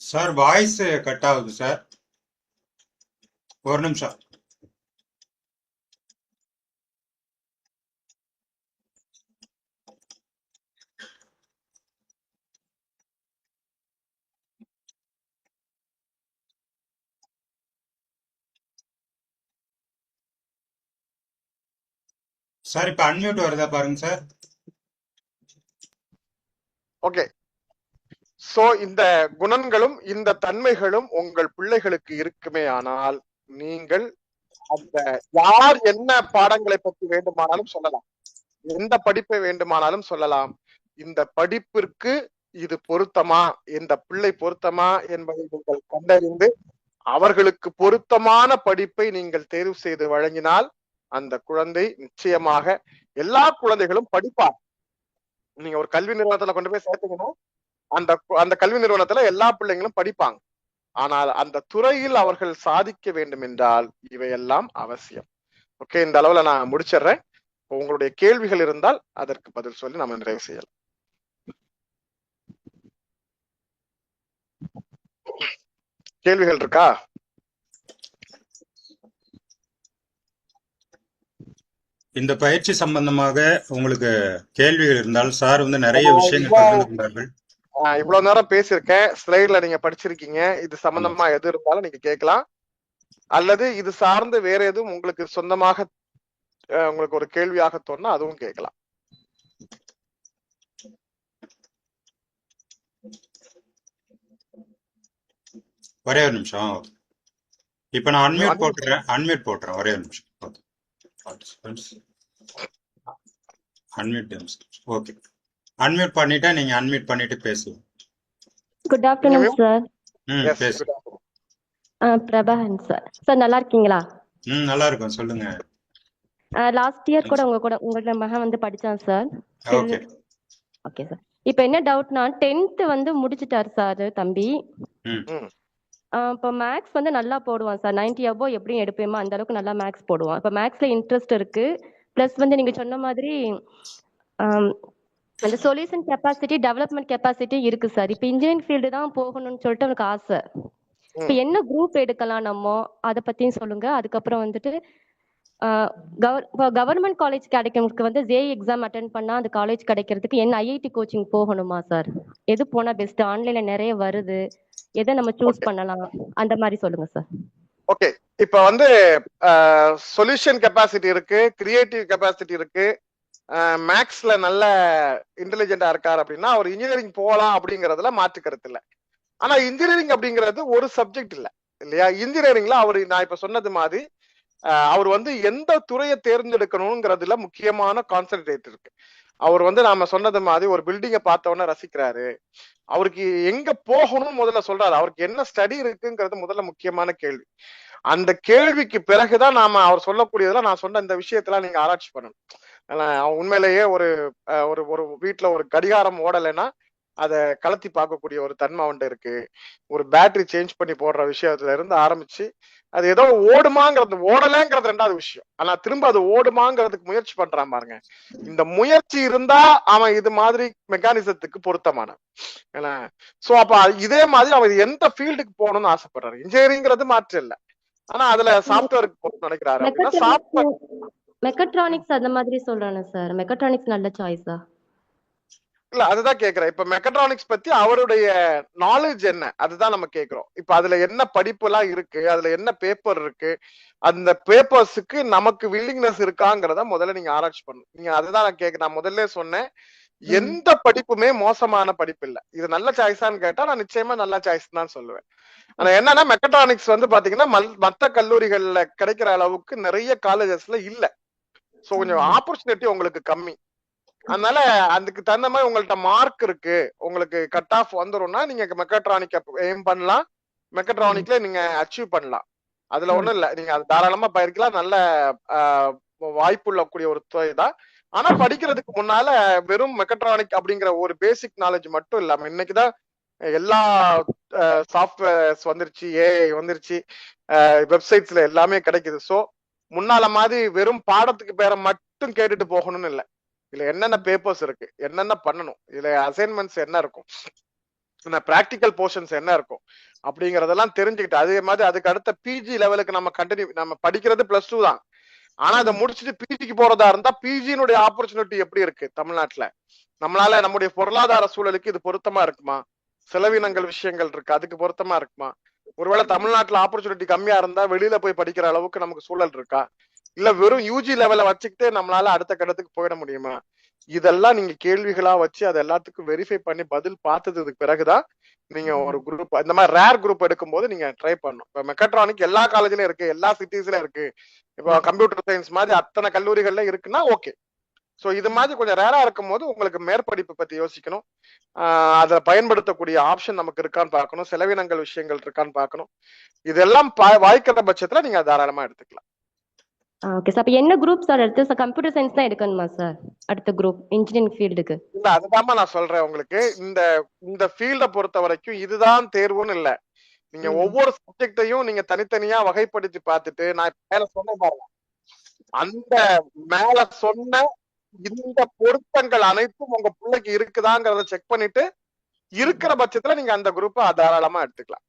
சார் வாய்ஸ் கட் ஆகுது சார், ஒரு நிமிஷம். சார் இப்ப அன்மியூட் வருதா பாருங்க சார். ஓகே. சோ இந்த குணங்களும் இந்த தன்மைகளும் உங்கள் பிள்ளைகளுக்கு இருக்குமே ஆனால் நீங்கள் அந்த யார் என்ன பாடங்களை பற்றி வேண்டுமானாலும் சொல்லலாம், எந்த படிப்பை வேண்டுமானாலும் சொல்லலாம். இந்த படிப்பிற்கு இது பொருத்தமா, இந்த பிள்ளை பொருத்தமா என்பதை நீங்கள் கண்டறிந்து அவர்களுக்கு பொருத்தமான படிப்பை நீங்கள் தேர்வு செய்து வழங்கினால் அந்த குழந்தை நிச்சயமாக, எல்லா குழந்தைகளும் படிப்பார். நீங்க ஒரு கல்வி நிறுவனத்துல கொண்டு போய் சேர்த்தீங்கன்னா அந்த அந்த கல்வி நிறுவனத்துல எல்லா பிள்ளைங்களும் படிப்பாங்க. ஆனால் அந்த துறையில் அவர்கள் சாதிக்க வேண்டும் என்றால் இவையெல்லாம் அவசியம். ஓகே, இந்த அளவுல நான் முடிச்சிடுறேன். உங்களுடைய கேள்விகள் இருந்தால் அதற்கு பதில் சொல்லி நம்ம நிறைவு செய்யலாம். கேள்விகள் இருக்கா? இந்த பயிற்சி சம்பந்தமாக உங்களுக்கு கேள்விகள் இருந்தால் சார் வந்து நிறைய விஷயங்கள் பகிர்ந்துள்ளார்கள். இவ்வளவு நேரம் பேசியிருக்கேன், ஸ்லைட்ல நீங்க படிச்சிருக்கீங்க. இது சம்பந்தமா எது இருந்தாலும் நீங்க கேட்கலாம், அல்லது இது சார்ந்து வேற எதுவும் உங்களுக்கு சொந்தமாக உங்களுக்கு ஒரு கேள்வியாக தோணுனா அதுவும் கேட்கலாம். ஒரே ஒரு நிமிஷம். இப்ப நான் அன்மியூட் போட்டுறேன். ஒரே ஒரு நிமிஷம். ஓகே, அன்மியூட் பண்ணிட்டா நீங்க அன்மியூட் பண்ணிட்டு பேசுங்க. Good afternoon sir. பேசு. பிரபாகரன் சார். சார் நல்லா இருக்கீங்களா? நல்லா இருக்கும், சொல்லுங்க. லாஸ்ட் இயர் கூட உங்களோட மகன் வந்து படிச்சான் சார். Okay okay sir. இப்போ என்ன டவுட்னா 10th வந்து முடிச்சிட்டாரு சார் தம்பி. இப்போ மேக்ஸ் வந்து நல்லா போடுவான் சார், 90 above எப்படியும் எடுப்பேமா அந்த அளவுக்கு நல்லா மேக்ஸ் போடுவான். இப்போ மேக்ஸ்ல இன்ட்ரெஸ்ட் இருக்கு, பிளஸ் வந்து நீங்க சொன்ன மாதிரி அந்த சொல்யூஷன் கெப்பாசிட்டி, டெவலப்மெண்ட் கெப்பாசிட்டி இருக்கு சார். இப்போ இன்ஜினியரிங் ஃபீல்டு தான் போகணும்னு சொல்லிட்டு எனக்கு ஆசை. இப்போ என்ன குரூப் எடுக்கலாம் நம்ம, அதை பத்தியும் சொல்லுங்க. அதுக்கப்புறம் வந்துட்டு இப்போ கவர்மெண்ட் காலேஜ் கிடைக்கிறதுக்கு வந்து ஜேஇ எக்ஸாம் அட்டன் பண்ணா அந்த காலேஜ் கிடைக்கிறதுக்கு என்ன ஐஐடி கோச்சிங் போகணுமா சார்? எது போனா பெஸ்ட்? ஆன்லைன்ல நிறைய வருது, எதை நம்ம சூஸ் ஓகே பண்ணலாம்? அந்த மாதிரி சொல்லுங்க சார். ஓகே இப்ப வந்து சொல்யூஷன் கெப்பாசிட்டி இருக்கு, கிரியேட்டிவ் கெப்பாசிட்டி இருக்கு, மேக்ஸ்ல நல்ல இன்டெலிஜென்டா இருக்காரு அப்படின்னா அவர் இன்ஜினியரிங் போகலாம் அப்படிங்கறதுல மாற்று கருத்து இல்ல. ஆனா இன்ஜினியரிங் அப்படிங்கிறது ஒரு சப்ஜெக்ட் இல்ல இல்லையா? இன்ஜினியரிங்ல அவர் நான் இப்ப சொன்னது மாதிரி அவர் வந்து எந்த துறையை தேர்ந்தெடுக்கணுங்கிறதுல முக்கியமான கான்சென்ட்ரேட் இருக்கு. அவர் வந்து நாம சொன்னது மாதிரி ஒரு பில்டிங்கை பார்த்தவொடனே ரசிக்கிறாரு, அவருக்கு எங்க போகணும்னு முதல்ல சொல்றாரு, அவருக்கு என்ன ஸ்டடி இருக்குங்கிறது முதல்ல முக்கியமான கேள்வி. அந்த கேள்விக்கு பிறகுதான் நாம அவர் சொல்லக்கூடியதெல்லாம் நான் சொன்ன இந்த விஷயத்தெல்லாம் நீங்க ஆராய்ச்சி பண்ணணும். உண்மையிலேயே ஒரு ஒரு ஒரு வீட்டுல ஒரு கடிகாரம் ஓடலைன்னா அதை கலத்தி பார்க்கக்கூடிய ஒரு தன்மை அவன்கிட்ட இருக்கு. ஒரு பேட்டரி சேஞ்ச் பண்ணி போடுற விஷயத்துல இருந்து ஆரம்பிச்சு அது ஏதோ ஓடுமாங்கிறது, ஓடலைங்கிறது ரெண்டாவது விஷயம், ஆனா திரும்ப அது ஓடுமாங்கிறதுக்கு முயற்சி பண்றான் பாருங்க. இந்த முயற்சி இருந்தா அவன் இது மாதிரி மெக்கானிசத்துக்கு பொருத்தமான. சோ அப்ப இதே மாதிரி அவன் எந்த ஃபீல்டுக்கு போகணும்னு ஆசைப்படுறாரு. இன்ஜினியரிங்கிறது மாற்று இல்லை, ஆனா அதுல சாப்ட்வேருக்கு போகணும்னு நினைக்கிறாரு அப்படின்னா சாப்ட்வேர் மெக்கட்ரானிக்ஸ் அந்த மாதிரி சொல்றானே சார். மெக்கட்ரானிக்ஸ் நல்ல சாய்ஸா? இல்ல அதுதான் கேக்குறேன். இப்ப மெக்கட்ரானிக்ஸ் பத்தி அவருடைய நாலேஜ் என்ன, அதுதான் நம்ம கேக்குறோம். இப்ப அதுல என்ன படிப்பு எல்லாம் இருக்கு, அதுல என்ன பேப்பர் இருக்கு, அந்த பேப்பர்ஸுக்கு நமக்கு வில்லிங்னஸ் இருக்காங்கிறத முதல்ல நீங்க ஆராய்ச்சி பண்ணணும். நீங்க அதுதான் நான் கேக்குறேன். நான் முதல்ல சொன்னேன், எந்த படிப்புமே மோசமான படிப்பு இல்ல. இது நல்ல சாய்ஸான்னு கேட்டா நான் நிச்சயமா நல்ல சாய்ஸ் தான் சொல்லுவேன். ஆனா என்னன்னா மெக்கட்ரானிக்ஸ் வந்து பாத்தீங்கன்னா மத்த கல்லூரிகள்ல கிடைக்கிற அளவுக்கு நிறைய காலேஜஸ்ல இல்ல. சோ கொஞ்சம் ஆப்பர்ச்சுனிட்டி உங்களுக்கு கம்மி. அதனால அதுக்கு தகுந்த மாதிரி உங்கள்ட்ட மார்க் இருக்கு, உங்களுக்கு கட் ஆஃப் வந்துரும்னா நீங்க மெக்கட்ரானிக் எய்ம் பண்ணலாம், மெக்கட்ரானிக்ல நீங்க அச்சீவ் பண்ணலாம். அதுல ஒண்ணும் இல்ல, நீங்க அது தாராளமா பயிர்க்கலாம். நல்ல வாய்ப்புள்ள கூடிய ஒரு துறை தான். ஆனா படிக்கிறதுக்கு முன்னால வெறும் மெக்கட்ரானிக் அப்படிங்கிற ஒரு பேசிக் நாலேஜ் மட்டும் இல்லாம, இன்னைக்குதான் எல்லா சாஃப்ட்வேர்ஸ் வந்துருச்சு, ஏஐ வந்துருச்சு, வெப்சைட்ஸ்ல எல்லாமே கிடைக்குது. சோ முன்னால மாதிரி வெறும் பாடத்துக்கு பேரை மட்டும் கேட்டுட்டு போகணும்னு இல்லை. இதுல என்னென்ன பேப்பர்ஸ் இருக்கு, என்னென்ன பண்ணணும், இதுல அசைன்மெண்ட்ஸ் என்ன இருக்கும், பிராக்டிக்கல் போர்ஷன்ஸ் என்ன இருக்கும் அப்படிங்கறதெல்லாம் தெரிஞ்சுக்கிட்டு அதே மாதிரி அதுக்கு அடுத்த பிஜி லெவலுக்கு நம்ம கண்டினியூ, நம்ம படிக்கிறது +2 தான், ஆனா அதை முடிச்சுட்டு பிஜிக்கு போறதா இருந்தா பிஜினுடைய ஆப்பர்ச்சுனிட்டி எப்படி இருக்கு தமிழ்நாட்டுல, நம்மளால நம்முடைய பொருளாதார சூழலுக்கு இது பொருத்தமா இருக்குமா, செலவினங்கள் விஷயங்கள் இருக்கு அதுக்கு பொருத்தமா இருக்குமா, ஒருவேளை தமிழ்நாட்டுல ஆப்பர்ச்சுனிட்டி கம்மியா இருந்தா வெளியில போய் படிக்கிற அளவுக்கு நமக்கு சூழல் இருக்கா, இல்ல வெறும் யூஜி லெவல வச்சுக்கிட்டு நம்மளால அடுத்த கட்டத்துக்கு போயிட முடியுமா, இதெல்லாம் நீங்க கேள்விகளா வச்சு அது எல்லாத்துக்கும் வெரிஃபை பண்ணி பதில் பார்த்ததுக்கு பிறகுதான் நீங்க ஒரு குரூப் இந்த மாதிரி ரேர் குரூப் எடுக்கும்போது நீங்க ட்ரை பண்ணணும். இப்ப மெக்கட்ரானிக் எல்லா காலேஜ்லயும் இருக்கு, எல்லா சிட்டிஸ்லயும் இருக்கு, இப்போ கம்ப்யூட்டர் சயின்ஸ் மாதிரி அத்தனை கல்லூரிகள்ல இருக்குன்னா ஓகே. சோ இது மாதிரி கொஞ்சம் ரேரா இருக்கும் போது உங்களுக்கு மேற்படிப்பு பத்தி யோசிக்கணும், அதை பயன்படுத்தக்கூடிய ஆப்ஷன் நமக்கு இருக்கான்னு பார்க்கணும், செலவினங்கள் விஷயங்கள் இருக்கான்னு பார்க்கணும். இதெல்லாம் வாய்க்கிற பட்சத்துல நீங்க தாராளமா எடுத்துக்கலாம். Okay sir. அப்ப என்ன குரூப் சார் எடுத்து? சார் கம்ப்யூட்டர் சயின்ஸ் தான் எடுக்கணுமா சார் அடுத்த குரூப் இன்ஜினியரிங் ஃபீல்டுக்கு? இல்ல அதுதான் நான் சொல்றேன் உங்களுக்கு. இந்த இந்த ஃபீல்ட பொறுத்த வரைக்கும் இதுதான் தேர்வுன்னு இல்ல. நீங்க ஒவ்வொரு சப்ஜெக்டையும் நீங்க தனித்தனியா வகைப்படுத்தி பார்த்துட்டு, நான் மேல சொன்ன பாருங்க, அந்த மேல சொன்ன இந்த பொருத்தங்கள் அனைத்தும் உங்க பிள்ளைக்கு இருக்குதாங்கிறத செக் பண்ணிட்டு இருக்கிற பட்சத்துல நீங்க அந்த குரூப்பை தாராளமா எடுத்துக்கலாம்.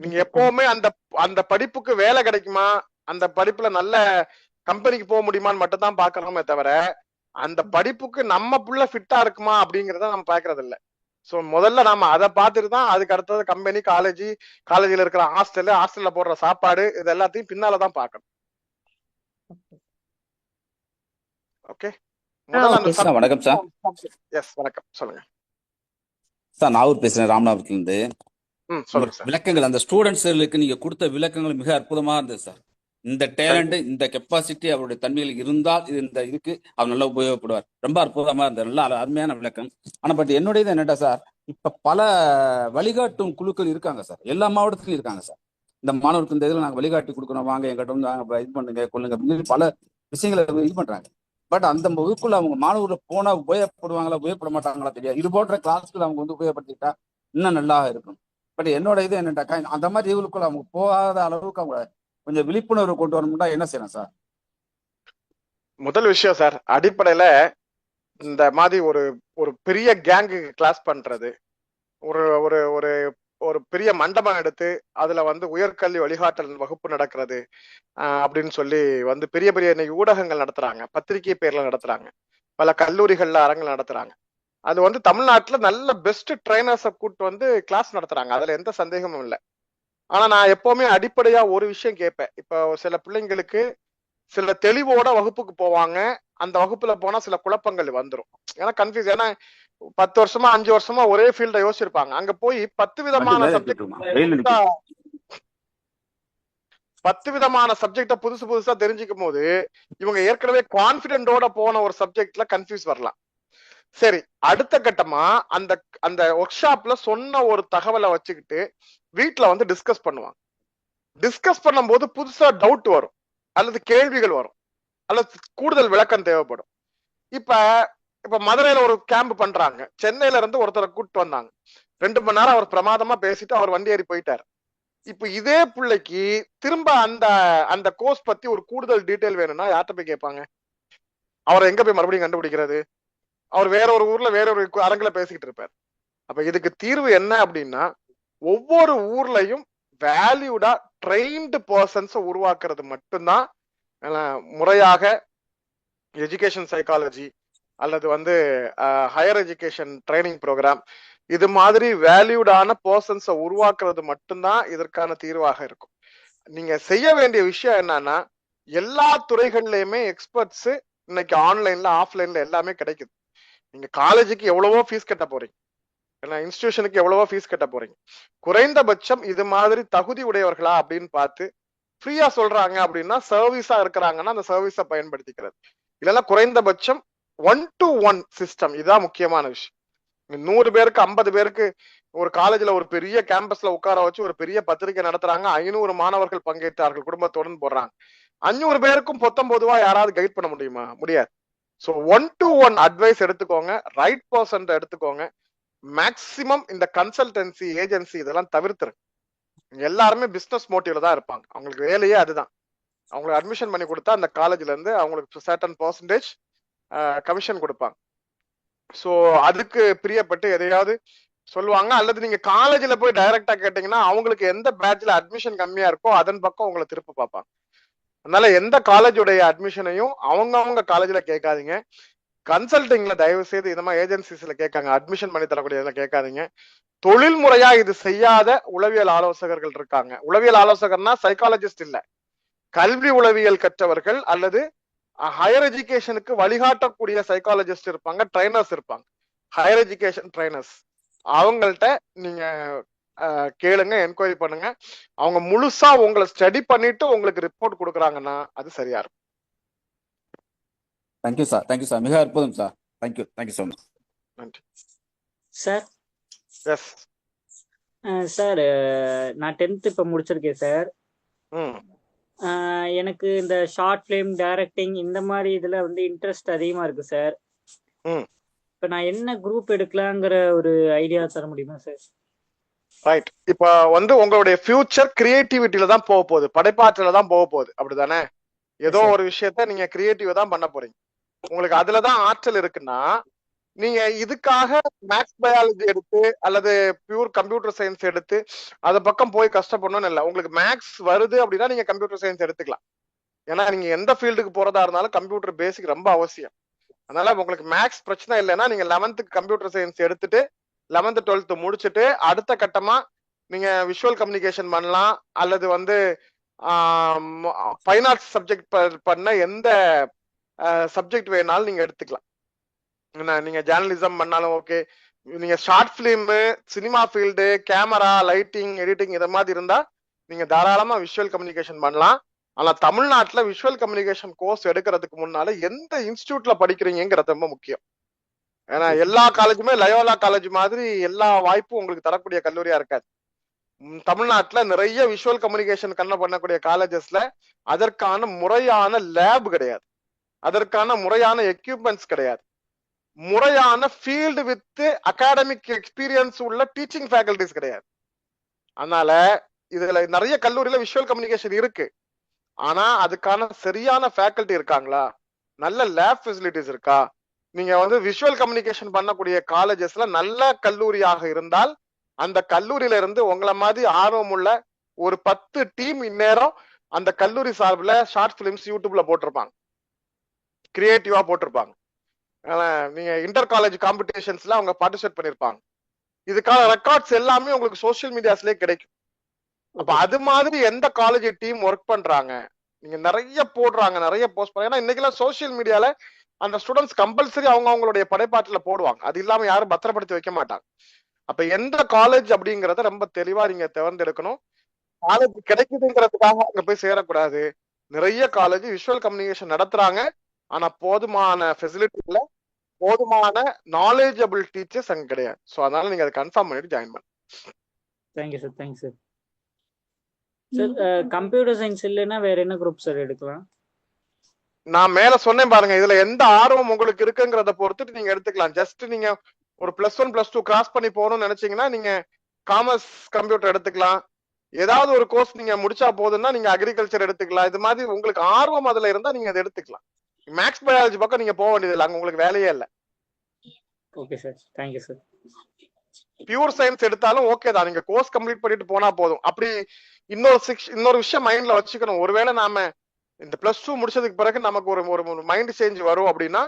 நீங்க எப்பவுமே அந்த அந்த படிப்புக்கு வேலை கிடைக்குமா, அந்த படிப்புல நல்ல கம்பெனிக்கு போக முடியுமான்னு மட்டும் தான் பாக்கணுமே தவிர அந்த படிப்புக்கு நம்ம புள்ள ஃபிட்டா இருக்குமா அப்படிங்கறத நம்ம பாக்குறது இல்ல. சோ முதல்ல நாம அதை பார்த்துட்டு தான் அதுக்கு அடுத்தது கம்பெனி, காலேஜ்ல இருக்கிற ஹாஸ்டல்ல போடுற சாப்பாடு இது எல்லாத்தையும் பின்னாலதான் பாக்கணும். ஓகே வணக்கம் சார். எஸ் வணக்கம், சொல்லுங்க சார். நாகூர் பேசுறேன், ராமநாதபுரத்துல இருந்து. சொல்லுங்க சார். விளக்கங்கள் அந்த ஸ்டூடெண்ட்ஸ்களுக்கு நீங்க கொடுத்த விளக்கங்கள் மிக அற்புதமா இருந்தது சார். இந்த டேலண்ட், இந்த கெப்பாசிட்டி அவருடைய தன்மையில் இருந்தால் இந்த இதுக்கு அவர் நல்லா உபயோகப்படுவார். ரொம்ப அற்புதமா இருந்தது, நல்ல அருமையான விளக்கம். ஆனா பட் என்னுடைய என்னட்டா சார், இப்ப பல வழிகாட்டும் குழுக்கள் இருக்காங்க சார், எல்லா மாவட்டத்திலும் இருக்காங்க சார். இந்த மாணவருக்கு இந்த இதில் நாங்கள் வழிகாட்டி கொடுக்கணும், வாங்க எங்கிட்ட வந்து நாங்கள் இது பண்ணுங்க கொள்ளுங்க அப்படின்னு பல விஷயங்களை இது பண்றாங்க. பட் அந்த வகுப்புல அவங்க மாணவர்கள் போனா உபயோகப்படுவாங்களா உபயோகப்பட மாட்டாங்களா தெரியாது. இது போன்ற கிளாஸ்க்குள்ள அவங்க வந்து உபயோகப்படுத்திட்டா இன்னும் நல்லா இருக்கும். பட் என்னோட இது என்னட்டாக்கா, அந்த மாதிரி இதுக்குள்ள அவங்க போகாத அளவுக்கு அவங்க கொஞ்சம் விழிப்புணர்வு கொண்டு வரணும்னா என்ன செய்யணும் சார்? முதல் விஷயம் சார், அடிப்படையில இந்த மாதிரி ஒரு ஒரு பெரிய கேங்கு கிளாஸ் பண்றது, ஒரு ஒரு ஒரு ஒரு பெரிய மண்டபம் எடுத்து அதுல வந்து உயர்கல்வி வழிகாட்டல் வகுப்பு நடக்கிறது அப்படின்னு சொல்லி வந்து பெரிய பெரிய இன்னைக்கு ஊடகங்கள் நடத்துறாங்க, பத்திரிகை பேர்ல நடத்துறாங்க, பல கல்லூரிகள்ல அரங்கில் நடத்துறாங்க. அது வந்து தமிழ்நாட்டுல நல்ல பெஸ்ட் ட்ரைனர்ஸை கூட்டு வந்து கிளாஸ் நடத்துறாங்க, அதுல எந்த சந்தேகமும் இல்லை. ஆனா நான் எப்பவுமே அடிப்படையா ஒரு விஷயம் கேட்பேன். இப்போ சில பிள்ளைங்களுக்கு சில தெளிவோட வகுப்புக்கு போவாங்க, அந்த வகுப்புல போனா சில குழப்பங்கள் வந்துடும். ஏன்னா கன்ஃபியூஸ், ஏன்னா 10 வருஷமா 5 வருஷமா ஒரே ஃபீல்ட யோசிச்சிருப்பாங்க. அங்க போய் 10 விதமான சப்ஜெக்ட புதுசு புதுசா தெரிஞ்சுக்கும் போது இவங்க ஏற்கனவே கான்பிடென்டோட போன ஒரு சப்ஜெக்ட்ல கன்ஃபியூஸ் வரலாம். சரி, அடுத்த கட்டமா அந்த அந்த ஒர்க் ஷாப்ல சொன்ன ஒரு தகவலை வச்சுக்கிட்டு வீட்டுல வந்து டிஸ்கஸ் பண்ணுவாங்க. டிஸ்கஸ் பண்ணும்போது புதுசா டவுட் வரும், அல்லது கேள்விகள் வரும், அல்லது கூடுதல் விளக்கம் தேவைப்படும். இப்ப மதுரையில ஒரு கேம்ப் பண்றாங்க, சென்னையில இருந்து ஒருத்தரை கூப்பிட்டு வந்தாங்க. 2 மணி நேரம் அவர் பிரமாதமா பேசிட்டு அவர் வண்டி ஏறி போயிட்டாரு. இப்ப இதே பிள்ளைக்கு திரும்ப அந்த அந்த கோர்ஸ் பத்தி ஒரு கூடுதல் டீடைல் வேணும்னா யார்கிட்ட போய் கேட்பாங்க? அவரை எங்க போய் மறுபடியும் கண்டுபிடிக்கிறது? அவர் வேற ஒரு ஊர்ல வேற ஒரு அரங்குல பேசிக்கிட்டு இருப்பார். அப்ப இதுக்கு தீர்வு என்ன அப்படின்னா, ஒவ்வொரு ஊர்லயும் வேல்யூடா ட்ரெயின்டு பர்சன்ஸ் உருவாக்குறது மட்டும்தான் முறையாக எஜுகேஷன் சைக்காலஜி அல்லது வந்து ஹையர் எஜுகேஷன் ட்ரைனிங் ப்ரோக்ராம் இது மாதிரி வேல்யூடான பர்சன்ஸை உருவாக்குறது மட்டும்தான் இதற்கான தீர்வாக இருக்கும். நீங்க செய்ய வேண்டிய விஷயம் என்னன்னா, எல்லா துறைகள்லயுமே எக்ஸ்பர்ட்ஸ் இன்னைக்கு ஆன்லைன்ல ஆஃப்லைன்ல எல்லாமே கிடைக்குது. நீங்க காலேஜுக்கு எவ்வளவோ ஃபீஸ் கட்ட போறீங்க, இன்ஸ்டிடியூஷனுக்கு எவ்வளவோ ஃபீஸ் கட்ட போறீங்க. குறைந்தபட்சம் இது மாதிரி தகுதி உடையவர்களா அப்படின்னு பார்த்து ஃப்ரீயா சொல்றாங்க அப்படின்னா, சர்வீஸா இருக்கிறாங்கன்னா அந்த சர்வீஸை பயன்படுத்திக்கிறது. இல்லைன்னா குறைந்தபட்சம் 1-to-1 சிஸ்டம், இதுதான் முக்கியமான விஷயம். 100 பேருக்கு 50 பேருக்கு ஒரு காலேஜ்ல ஒரு பெரிய கேம்பஸ்ல உட்கார வச்சு ஒரு பெரிய பத்திரிகை நடத்துறாங்க, 500 மாணவர்கள் பங்கேற்றார்கள், குடும்பத்துடன் போடுறாங்க. 500 பேருக்கும் பொதுவா யாராவது கைட் பண்ண முடியுமா? முடியாது. ஸோ 1-to-1 அட்வைஸ் எடுத்துக்கோங்க, ரைட் பர்சன் எடுத்துக்கோங்க. மேக்சிமம் இந்த கன்சல்டன்சி ஏஜென்சி இதெல்லாம் தவிர்த்துருங்க. எல்லாருமே பிசினஸ் மோட்டிவ்ல தான் இருப்பாங்க, அவங்களுக்கு வேலையே அதுதான். அவங்களுக்கு அட்மிஷன் பண்ணி கொடுத்தா அந்த காலேஜ்ல இருந்து அவங்களுக்கு சர்டன் பர்சன்டேஜ் கமிஷன் கொடுப்பாங்க. ஸோ அதுக்கு பிரியப்பட்டு எதையாவது சொல்லுவாங்க. அல்லது நீங்க காலேஜ்ல போய் டைரக்டா கேட்டீங்கன்னா அவங்களுக்கு எந்த பேட்ச்ல அட்மிஷன் கம்மியா இருக்கோ அதன் பக்கம் உங்களை திருப்ப பார்ப்பாங்க. அதனால எந்த காலேஜுடைய அட்மிஷனையும் அவங்க காலேஜ்ல கேட்காதீங்க. கன்சல்டிங்ல தயவு செய்து இந்த மாதிரி ஏஜென்சிஸ்ல கேட்காங்க, அட்மிஷன் பண்ணி தரக்கூடிய கேட்காதீங்க. தொழில் முறையா இது செய்யாத உளவியல் ஆலோசகர்கள் இருக்காங்க. உளவியல் ஆலோசகர்னா சைக்காலஜிஸ்ட் இல்ல, கல்வி உளவியல் கற்றவர்கள் அல்லது ஹையர் எஜுகேஷனுக்கு வழிகாட்டக்கூடிய சைக்காலஜிஸ்ட் இருப்பாங்க, ட்ரைனர்ஸ் இருப்பாங்க, ஹையர் எஜுகேஷன் ட்ரைனர்ஸ். அவங்கள்ட்ட நீங்க கேளுங்க, என்கொயரி பண்ணுங்க. அவங்க முழுசா உங்களை ஸ்டடி பண்ணிட்டு உங்களுக்கு ரிப்போர்ட் கொடுக்குறாங்கன்னா அது சரியா இருக்கும். தேங்க்யூ சார், தேங்க்யூ சார், மிக அற்புதம் sir. Thank you, thank you so much. நன்றி சார். எஸ் சார், நான் 10th இப்போ முடிச்சிருக்கேன் சார். எனக்கு இந்த ஷார்ட் ஃபிலிம் டைரக்டிங் இந்த மாதிரி இதுல வந்து இன்ட்ரெஸ்ட் அதிகமா இருக்கு சார். இப்ப நான் என்ன குரூப் எடுக்கலாங்கிற ஒரு ஐடியா தர முடியுமா சார்? ரைட். இப்ப வந்து உங்களுடைய ஃபியூச்சர் கிரியேட்டிவிட்டியில தான் போக போகுது, படைப்பாற்றல தான் போக போகுது, அப்படிதானே? ஏதோ ஒரு விஷயத்த நீங்க கிரியேட்டிவா தான் பண்ண போறீங்க, உங்களுக்கு அதுலதான் ஆற்றல் இருக்குன்னா நீங்க இதுக்காக மேத்ஸ் பயாலஜி எடுத்து அல்லது பியூர் கம்ப்யூட்டர் சயின்ஸ் எடுத்து அது பக்கம் போய் கஷ்டப்படணும்னு இல்லை. உங்களுக்கு மேத்ஸ் வருது அப்படின்னா நீங்க கம்ப்யூட்டர் சயின்ஸ் எடுத்துக்கலாம். ஏன்னா நீங்க எந்த ஃபீல்டுக்கு போறதா இருந்தாலும் கம்ப்யூட்டர் பேசிக் ரொம்ப அவசியம். அதனால உங்களுக்கு மேத்ஸ் பிரச்சனை இல்லைன்னா நீங்க 11th கம்ப்யூட்டர் சயின்ஸ் எடுத்துட்டு 11th 12th முடிச்சுட்டு அடுத்த கட்டமா நீங்க விஷுவல் கம்யூனிகேஷன் பண்ணலாம், அல்லது வந்து ஃபைன் ஆர்ட்ஸ் சப்ஜெக்ட் பண்ண எந்த சப்ஜெக்ட் வேணாலும் நீங்க எடுத்துக்கலாம். நீங்க ஜேர்னலிசம் பண்ணாலும் ஓகே, நீங்க short film, cinema field, camera, lighting, editing இதை மாதிரி இருந்தா நீங்க தாராளமா விஷுவல் கம்யூனிகேஷன் பண்ணலாம். ஆனா தமிழ்நாட்டுல விஷுவல் கம்யூனிகேஷன் கோர்ஸ் எடுக்கிறதுக்கு முன்னால எந்த இன்ஸ்டிடியூட்ல படிக்கிறீங்கிறது ரொம்ப முக்கியம். ஏன்னா எல்லா காலேஜுமே லயோலா காலேஜ் மாதிரி எல்லா வாய்ப்பும் உங்களுக்கு தரக்கூடிய கல்லூரியா இருக்காது. தமிழ்நாட்டுல நிறைய விஷுவல் கம்யூனிகேஷன் பண்ணக்கூடிய காலேஜஸ்ல அதற்கான முறையான லேப் கிடையாது, அதற்கான முறையான எக்யூப்மெண்ட்ஸ் கிடையாது, முறையான ஃபீல்டு வித் அகாடமிக் எக்ஸ்பீரியன்ஸ் உள்ள டீச்சிங் ஃபேக்கல்டிஸ் கிடையாது. அதனால இதுல நிறைய கல்லூரியில விஷுவல் கம்யூனிகேஷன் இருக்கு, ஆனா அதுக்கான சரியான ஃபேக்கல்டி இருக்காங்களா, நல்ல லேப் ஃபெசிலிட்டிஸ் இருக்கா? நீங்க வந்து விஷுவல் கம்யூனிகேஷன் பண்ணக்கூடிய காலேஜஸ்ல நல்ல கல்லூரியாக இருந்தால் அந்த கல்லூரியில இருந்து உங்களை மாதிரி ஆர்வம் உள்ள ஒரு 10 டீம் இந்நேரம் அந்த கல்லூரி சார்பில் ஷார்ட் பிலிம்ஸ் யூடியூப்ல போட்டிருப்பாங்க, கிரியேட்டிவா போட்டிருப்பாங்க. நீங்க இன்டர் காலேஜ் காம்படிஷன்ஸ்ல அவங்க பார்ட்டிசிபேட் பண்ணிருப்பாங்க. இதுக்கான ரெக்கார்ட்ஸ் எல்லாமே உங்களுக்கு சோசியல் மீடியாஸ்லயே கிடைக்கும். அப்ப அது மாதிரி எந்த காலேஜ் டீம் ஒர்க் பண்றாங்க, நீங்க நிறைய போடுறாங்க, நிறைய போஸ்ட் பண்ண. ஏன்னா இன்னைக்கெல்லாம் சோசியல் மீடியால அந்த ஸ்டூடெண்ட்ஸ் கம்பல்சரி அவங்க அவங்களுடைய படைப்பாற்றல போடுவாங்க, அது இல்லாம யாரும் பத்திரப்படுத்தி வைக்க மாட்டாங்க. அப்ப எந்த காலேஜ் அப்படிங்கறத ரொம்ப தெளிவா நீங்க தேர்ந்தெடுக்கணும். காலேஜ் கிடைக்குதுங்கிறதுக்காக அங்க போய் சேரக்கூடாது. நிறைய காலேஜ் விஷுவல் கம்யூனிகேஷன் நடத்துறாங்க, ஆனா போதுமான ஃபெசிலிட்டி இல்ல, போதுமான நாலேஜபிள் டீச்சர்ஸ் அங்க கிடையாது. சோ அதனால நீங்க அதை கன்ஃபார்ம் பண்ணிட்டு ஜாயின் பண்ணுங்க. Thank you sir. Thanks sir. Sir computer science இல்லைன்னா வேற என்ன குரூப் சார் எடுக்கலாம்? நான் மேல சொன்னேன் பாருங்க, இதுல எந்த ஆர்வம் உங்களுக்கு இருக்குங்கிறத பொறுத்துட்டு நீங்க எடுத்துக்கலாம். ஜஸ்ட் நீங்க ஒரு +1 +2 கிராஸ் பண்ணி போகணும்னு நினைச்சீங்கன்னா நீங்க காமர்ஸ் கம்ப்யூட்டர் எடுத்துக்கலாம். ஏதாவது ஒரு கோர்ஸ் நீங்க முடிச்சா போதுன்னா நீங்க அக்ரிகல்ச்சர் எடுத்துக்கலாம். இது மாதிரி உங்களுக்கு ஆர்வம் அதுல இருந்தா நீங்க அதை எடுத்துக்கலாம். மேக்ஸ் பயாலஜி பக்கம் நீங்க போக வேண்டியது இல்லை, அங்க உங்களுக்கு வேலையே இல்லை. Okay sir. Thank you sir. Pure science எடுத்தாலும் ஓகே தான், நீங்க கோர்ஸ் கம்ப்ளீட் பண்ணிட்டு போனா போதும். அப்படி இன்னொரு விஷயம் மைண்ட்ல வச்சுக்கணும். ஒருவேளை நாம இந்த +2 முடிச்சதுக்கு பிறகு நமக்கு ஒரு மைண்ட் சேஞ்ச் வரும் அப்படின்னா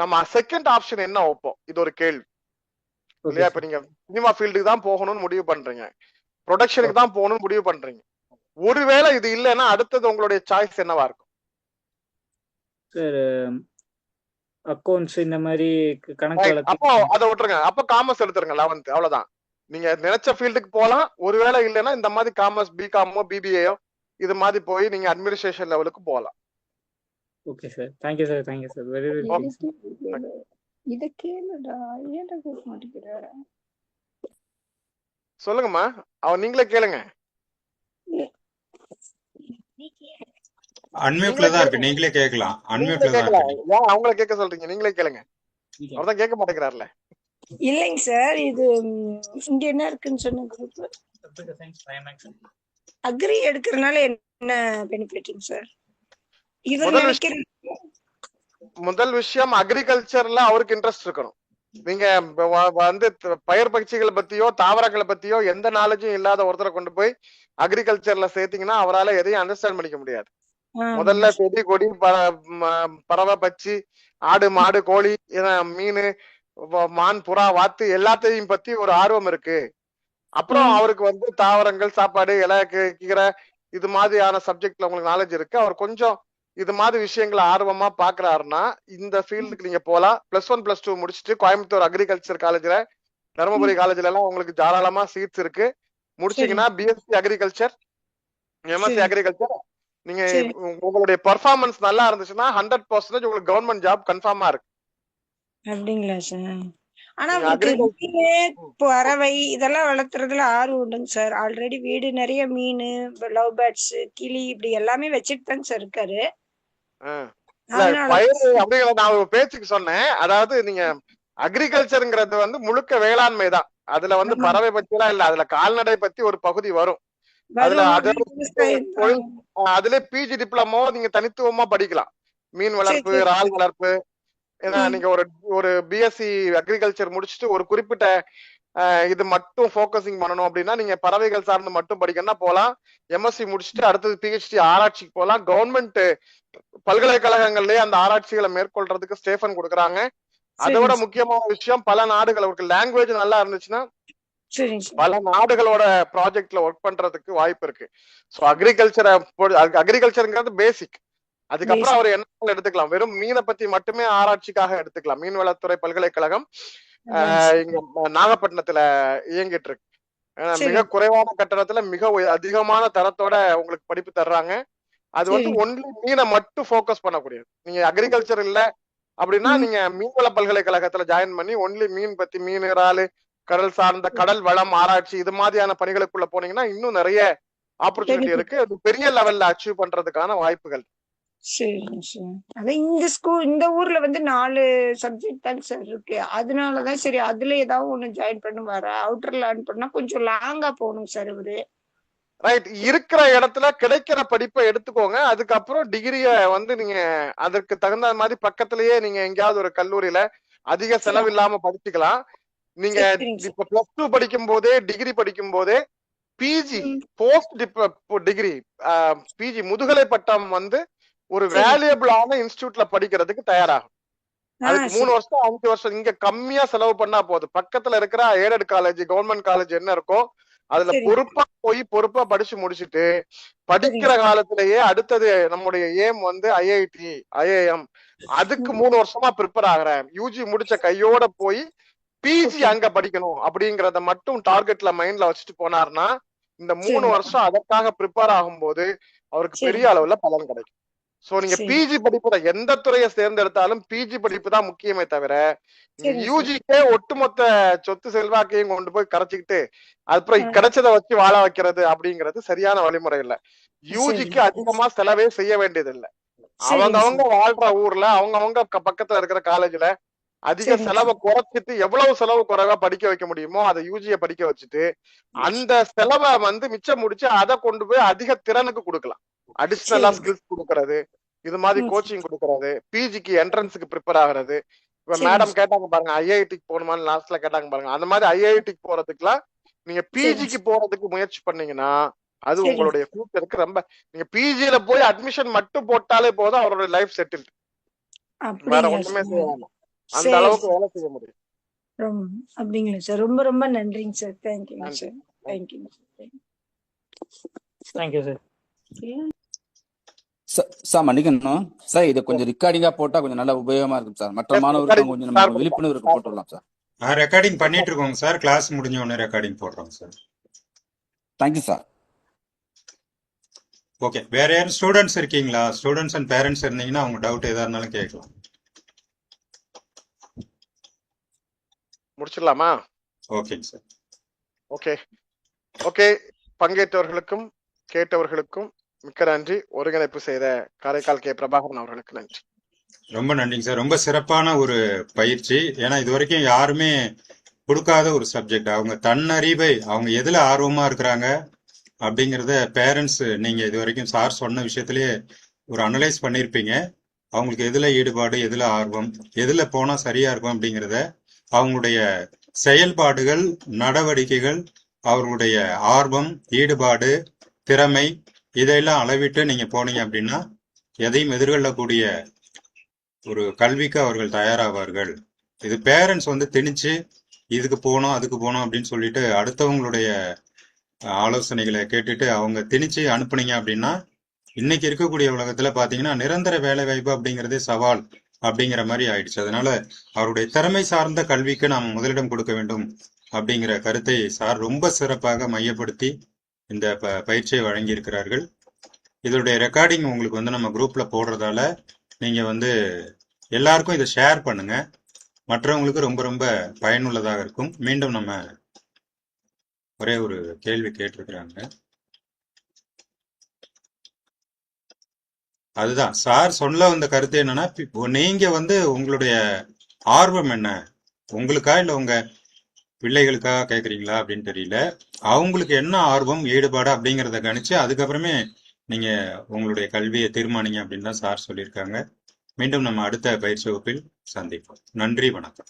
நம்ம செகண்ட் ஆப்ஷன் என்ன வைப்போம், இது ஒரு கேள்வி இல்லையா? இப்ப நீங்க சினிமா ஃபீல்டுக்கு தான் போகணும்னு முடிவு பண்றீங்க, ப்ரொடக்ஷனுக்கு தான் போகணும்னு முடிவு பண்றீங்க. ஒருவேளை இது இல்லைன்னா அடுத்தது உங்களுடைய சாய்ஸ் என்னவா இருக்கும்? சார் அக்கவுண்ட்ஸ் இந்த மாதிரி கணக்கு வழக்கு. அப்போ அதை விட்டுருங்க, அப்ப காமர்ஸ் எடுத்துருங்க 11th, அவ்வளவுதான். நீங்க நினைச்ச ஃபீல்டுக்கு போலாம். ஒருவேளை இல்லைன்னா இந்த மாதிரி காமர்ஸ் பிகாமோ பிபிஏயோ இது மாதிரி போய் நீங்க அட்மினிஸ்ட்ரேஷன் லெவலுக்கு போகலாம். Okay sir. Thank you sir. Thank you sir. Very very இத கேளுடா, ஏன்டா கேட்க மாட்டேங்கிற? சொல்லுங்கம்மா, நீங்களே கேளுங்க. அன்மியூட்ல தான் இருக்கு, நீங்களே கேட்கலாம். அன்மியூட்ல தான் இருக்கு. ஏன் அவங்கள கேட்க சொல்றீங்க? நீங்களே கேளுங்க. அவர்தான் கேட்க மாட்டேங்கிறாருல. இல்லைங்க சார், இது இங்க என்ன இருக்குன்னு சொன்ன குரூப் அக்ரி எடுக்கிறதுனால என்ன பெனிஃபிட்ங்க சார்? முதல் விஷயம், அக்ரிகல்ச்சர்ல அவருக்கு இன்ட்ரெஸ்ட் இருக்கணும். நீங்க வந்து பயிர் பயிற்சிகளை பத்தியோ தாவரங்களை பத்தியோ எந்த நாலேஜும் இல்லாத ஒருத்தரை கொண்டு போய் அக்ரிகல்ச்சர்ல சேர்த்தீங்கன்னா அவரால எதையும் அண்டர்ஸ்டாண்ட் பண்ணிக்க முடியாது. முதல்ல செடி கொடி பறவை பச்சி ஆடு மாடு கோழி மீன் மான் புறா வாத்து எல்லாத்தையும் பத்தி ஒரு ஆர்வம் இருக்கு. அப்புறம் அவருக்கு வந்து தாவரங்கள் சாப்பாடு இலை கீரை இது மாதிரியான சப்ஜெக்ட்ல உங்களுக்கு நாலேஜ் இருக்கு, அவர் கொஞ்சம் இது மாதிரி விஷயங்களை ஆர்வமா பாக்குறாருன்னா இந்த ஃபீல்டுக்கு நீங்க போலாம். +1 +2 முடிச்சுட்டு கோயம்புத்தூர் அக்ரிகல்ச்சர் காலேஜ்ல, தருமபுரி காலேஜ்ல எல்லாம் உங்களுக்கு தாராளமா சீட்ஸ் இருக்கு. முடிச்சீங்கன்னா பிஎஸ்சி அக்ரிகல்ச்சர், எம்எஸ்சி அக்ரிகல்ச்சர், நீங்க உங்களுடைய பெர்ஃபார்மன்ஸ் நல்லா இருந்துச்சுன்னா 100% உங்களுக்கு கவர்மெண்ட் ஜாப் கன்ஃபார்மா இருக்கு. அப்படிங்களா சார்? ஆனா பறவை இதெல்லாம் வளர்த்துறதுல ஆர்வம் உண்டுங்க சார். ஆல்ரெடி வீடு நிறைய மீன், லவ் பேர்ட்ஸ், கிளி இப்படி எல்லாமே வச்சுட்டு தாங்க சார் இருக்காரு. பயிர் அப்படிங்கிற நான் ஒரு பேச்சுக்கு சொன்னேன். அதாவது நீங்க அக்ரிகல்ச்சருங்கிறது வந்து முழுக்க வேளாண்மை தான். அதுல வந்து பறவை பத்தி எல்லாம் இல்ல, அதுல கால்நடை பத்தி ஒரு பகுதி வரும். அதுல அதுல பிஜி டிப்ளமோ நீங்க தனித்துவமா படிக்கலாம். மீன் வளர்ப்பு, இறால் வளர்ப்பு. ஏன்னா நீங்க ஒரு பிஎஸ்சி அக்ரிகல்ச்சர் முடிச்சுட்டு ஒரு குறிப்பிட்ட இது மட்டும் போக்கசிங் பண்ணணும் அப்படின்னா நீங்க பறவைகள் சார்ந்து மட்டும் படிக்கணும்னா போலாம். எம்எஸ்சி முடிச்சுட்டு அடுத்தது பிஹெச்டி ஆராய்ச்சிக்கு போலாம். கவர்மெண்ட் பல்கலைக்கழகங்கள்லயே அந்த ஆராய்ச்சிகளை மேற்கொள்றதுக்கு ஸ்டேஃபன் கொடுக்குறாங்க. அதை விட முக்கியமான விஷயம், பல நாடுகள் அவருக்கு லாங்குவேஜ் நல்லா இருந்துச்சுன்னா பல நாடுகளோட ப்ராஜெக்ட்ல ஒர்க் பண்றதுக்கு வாய்ப்பு இருக்கு. ஸோ அக்ரிகல்ச்சருங்கிறது பேசிக். அதுக்கப்புறம் அவர் என்ன எடுத்துக்கலாம், வெறும் மீனை பத்தி மட்டுமே ஆராய்ச்சிக்காக எடுத்துக்கலாம். மீன்வளத்துறை பல்கலைக்கழகம் இங்க நாகப்பட்டினத்துல இயங்கிட்டு இருக்கு. மிக குறைவான கட்டணத்துல மிக அதிகமான தரத்தோட உங்களுக்கு படிப்பு தர்றாங்க. அது வந்து ஒன்லி மீனை மட்டும் போக்கஸ் பண்ணக்கூடியது. நீங்க அக்ரிகல்ச்சர் இல்ல அப்படின்னா நீங்க மீன்வள பல்கலைக்கழகத்துல ஜாயின் பண்ணி ஒன்லி மீன் பத்தி, மீன், இறால், கடல் சார்ந்த கடல் வளம் ஆராய்ச்சி இது மாதிரியான பணிகளுக்குள்ள போனீங்கன்னா இன்னும் நிறைய ஆப்பர்ச்சுனிட்டி இருக்கு. அது பெரிய லெவல்ல அச்சீவ் பண்றதுக்கான வாய்ப்புகள். சரிங்க சார். அதான் இந்த ஊர்ல வந்து 4 சப்ஜெக்ட் தான் சார் இருக்கு. அதனாலதான் சரி அதுல ஏதாவது ஒண்ணு ஜாயின் பண்ணுவாரு. அவுட்டர் லேர்ன் பண்ணா கொஞ்சம் லாங்கா போகணும் சார் இவரு. ரைட், இருக்கிற இடத்துல கிடைக்கிற படிப்பை எடுத்துக்கோங்க. அதுக்கப்புறம் டிகிரிய வந்து நீங்க அதற்கு தகுந்த மாதிரி பக்கத்திலேயே நீங்க எங்கேயாவது ஒரு கல்லூரியில அதிக செலவு இல்லாம படிச்சுக்கலாம். நீங்க சரிங்க சார். இப்ப +2 படிக்கும் போதே, டிகிரி படிக்கும் போதே பிஜி, ம். போஸ்ட் டிகிரி, பிஜி முதுகலை பட்டம் வந்து ஒரு சரி. வேல்யூபிளான இன்ஸ்டிடியூட்ல படிக்கிறதுக்கு தயாராகும். அதுக்கு 3 சரி. வருஷம் 5 வருஷம் இங்க கம்மியா செலவு பண்ணா போதும். பக்கத்துல இருக்கிற எய்டட் காலேஜ், கவர்மெண்ட் காலேஜ் என்ன இருக்கோ அதுல சரிங்க. பொறுப்பா போய் பொறுப்பா படிச்சு முடிச்சுட்டு படிக்கிற சரிங்க. காலத்திலேயே அடுத்தது நம்முடைய ஏம் வந்து ஐஐடி, ஐஐஎம், அதுக்கு ம். 3 வருஷமா ப்ரிப்பேர் ஆகுறேன். யூஜி முடிச்ச கையோட போய் பிஜி ஓகே. அங்க படிக்கணும் அப்படிங்கறத மட்டும் டார்கெட்ல மைண்ட்ல வச்சுட்டு போனார்னா இந்த 3 சரிங்க. வருஷம் அதற்காக ப்ரிப்பேர் ஆகும்போது அவருக்கு பெரிய சரிங்க. அளவுல பலன் கிடைக்கும். சோ நீங்க சரி. பிஜி படிப்பு தான், எந்த துறையை தேர்ந்தெடுத்தாலும் பிஜி படிப்பு தான் முக்கியமே தவிர நீங்க சரிங்க சார். யூஜிக்கே ஒட்டுமொத்த சொத்து செல்வாக்கையும் கொண்டு போய் கரைச்சிக்கிட்டு அப்புறம் ஆ. கிடைச்சதை வச்சு வாழ வைக்கிறது அப்படிங்கிறது சரியான வழிமுறை இல்ல. யூஜிக்கு சரிங்க. அதிகமா செலவே செய்ய வேண்டியது இல்ல. சரிங்க அவங்க சார். வாழ்ற ஊர்ல அவங்க பக்கத்துல இருக்கிற காலேஜ்ல அதிக சரிங்க செலவை சார். குறைச்சிட்டு எவ்வளவு செலவு குறைவா படிக்க வைக்க முடியுமோ அதை யூஜிய படிக்க வச்சுட்டு அந்த செலவை வந்து மிச்சம் முடிச்சு அதை கொண்டு போய் அதிக திறனுக்கு கொடுக்கலாம். அடிஷ்னலா சரிங்க. ஸ்கில்ஸ் கொடுக்கறது, இது மாதிரி ம். கோச்சிங் கொடுக்கறது, பிஜிக்கு என்ட்ரன்ஸுக்கு ப்ரிப்பேர் ஆகுறது. இப்ப சரிங்க மேடம் சார். கேட்டாங்க பாருங்க, ஐஐடிக்கு போகணுமான்னு லாஸ்ட்ல கேட்டாங்க பாருங்க. அந்த மாதிரி ஐஐடிக்கு போறதுக்குலாம் நீங்க சரிங்க பிஜிக்கு சார். போறதுக்கு முயற்சி பண்ணீங்கன்னா அது சரிங்க உங்களுடைய ஃபியூச்சருக்கு ரொம்ப, நீங்க பிஜில போய் அட்மிஷன் மட்டும் போட்டாலே போதும், அவரோட லைஃப் செட்டில். வேற அப்படிங்களா ஒண்ணுமே சார்? செய்ய வேண்டாம். அந்த சரி அளவுக்கு சார். வேலை செய்ய முடியும். அப்படிங்களா சார்? ரொம்ப ரொம்ப நன்றிங்க சார். தேங்க்யூங்க நன்றி. சார். நன்றி. தேங்க்யூங்க சார். Thank you sir. சார் மன்னிக்கணும் சார், இதை கொஞ்சம் ரெக்கார்டிங்கா போட்டா கொஞ்சம் நல்லா உபயோகமா இருக்கும் சார். மற்ற Yes, மாணவர்களுக்கும் recording கொஞ்சம் start நம்ம விழிப்புணர்வு start போட்டுடலாம் சார். ரெக்கார்டிங் பண்ணிட்டு இருக்கோங்க சார். கிளாஸ் முடிஞ்ச உடனே ரெக்கார்டிங் போடுறோம் சார். Thank you sir. ஓகே, வேற யாரும் ஸ்டூடெண்ட்ஸ் இருக்கீங்களா? ஸ்டூடெண்ட்ஸ் அண்ட் பேரண்ட்ஸ் இருந்தீங்கன்னா அவங்க டவுட் எதா இருந்தாலும் கேட்கலாம். முடிச்சிடலாமா? ஓகேங்க சார். Okay okay. பங்கேற்றவர்களுக்கும் கேட்டவர்களுக்கும் மிக்க நன்றி. ஒருங்கிணைப்பு செய்த காரைக்கால் கே பிரபாகரன் அவர்களுக்கு நன்றி. ரொம்ப நன்றிங்க சார். ரொம்ப சிறப்பான ஒரு பயிற்சி. ஏன்னா இது வரைக்கும் யாருமே கொடுக்காத ஒரு சப்ஜெக்ட். அவங்க தன்னறிவை, அவங்க எதுல ஆர்வமா இருக்கிறாங்க அப்படிங்கிறத பேரண்ட்ஸ் நீங்க இது வரைக்கும் சார் சொன்ன விஷயத்திலேயே ஒரு அனலைஸ் பண்ணியிருப்பீங்க. அவங்களுக்கு எதுல ஈடுபாடு, எதுல ஆர்வம், எதுல போனா சரியா இருக்கும் அப்படிங்கிறத அவங்களுடைய செயல்பாடுகள், நடவடிக்கைகள், அவர்களுடைய ஆர்வம், ஈடுபாடு, திறமை, இதையெல்லாம் அளவிட்டு நீங்க போனீங்க அப்படின்னா எதையும் எதிர்கொள்ளக்கூடிய ஒரு கல்விக்கு அவர்கள் தயாராவார்கள். இது பேரண்ட்ஸ் வந்து திணிச்சு இதுக்கு போகணும் அதுக்கு போகணும் அப்படின்னு சொல்லிட்டு அடுத்தவங்களுடைய ஆலோசனைகளை கேட்டுட்டு அவங்க திணிச்சு அனுப்புனீங்க அப்படின்னா இன்னைக்கு இருக்கக்கூடிய உலகத்துல பாத்தீங்கன்னா நிரந்தர வேலை வாய்ப்பு அப்படிங்கிறதே சவால் அப்படிங்கிற மாதிரி ஆயிடுச்சு. அதனால அவருடைய திறமை சார்ந்த கல்விக்கு நாம் முதலிடம் கொடுக்க வேண்டும் அப்படிங்கிற கருத்தை சார் ரொம்ப சிறப்பாக மையப்படுத்தி இந்த பயிற்சியை வழங்கி இருக்கிறார்கள். இதோடைய ரெக்கார்டிங் உங்களுக்கு வந்து நம்ம குரூப்ல போடுறதால நீங்க வந்து எல்லாருக்கும் இதை ஷேர் பண்ணுங்க. மற்றவங்களுக்கு ரொம்ப ரொம்ப பயனுள்ளதாக இருக்கும். மீண்டும் நம்ம ஒரே ஒரு கேள்வி கேட்டிருக்கிறாங்க. அதுதான் சார் சொல்ல வந்த கருத்து என்னன்னா, நீங்க வந்து உங்களுடைய ஆர்வம் என்ன, உங்களுக்கா இல்ல உங்க பிள்ளைகளுக்காக கேட்குறீங்களா அப்படின்னு தெரியல. அவங்களுக்கு என்ன ஆர்வம், ஈடுபாடு அப்படிங்கிறத கணிச்சு அதுக்கப்புறமே நீங்க உங்களுடைய கல்வியை தீர்மானிங்க அப்படின்னு தான் சார் சொல்லியிருக்காங்க. மீண்டும் நம்ம அடுத்த பயிற்சி வகுப்பில் சந்திப்போம். நன்றி, வணக்கம்.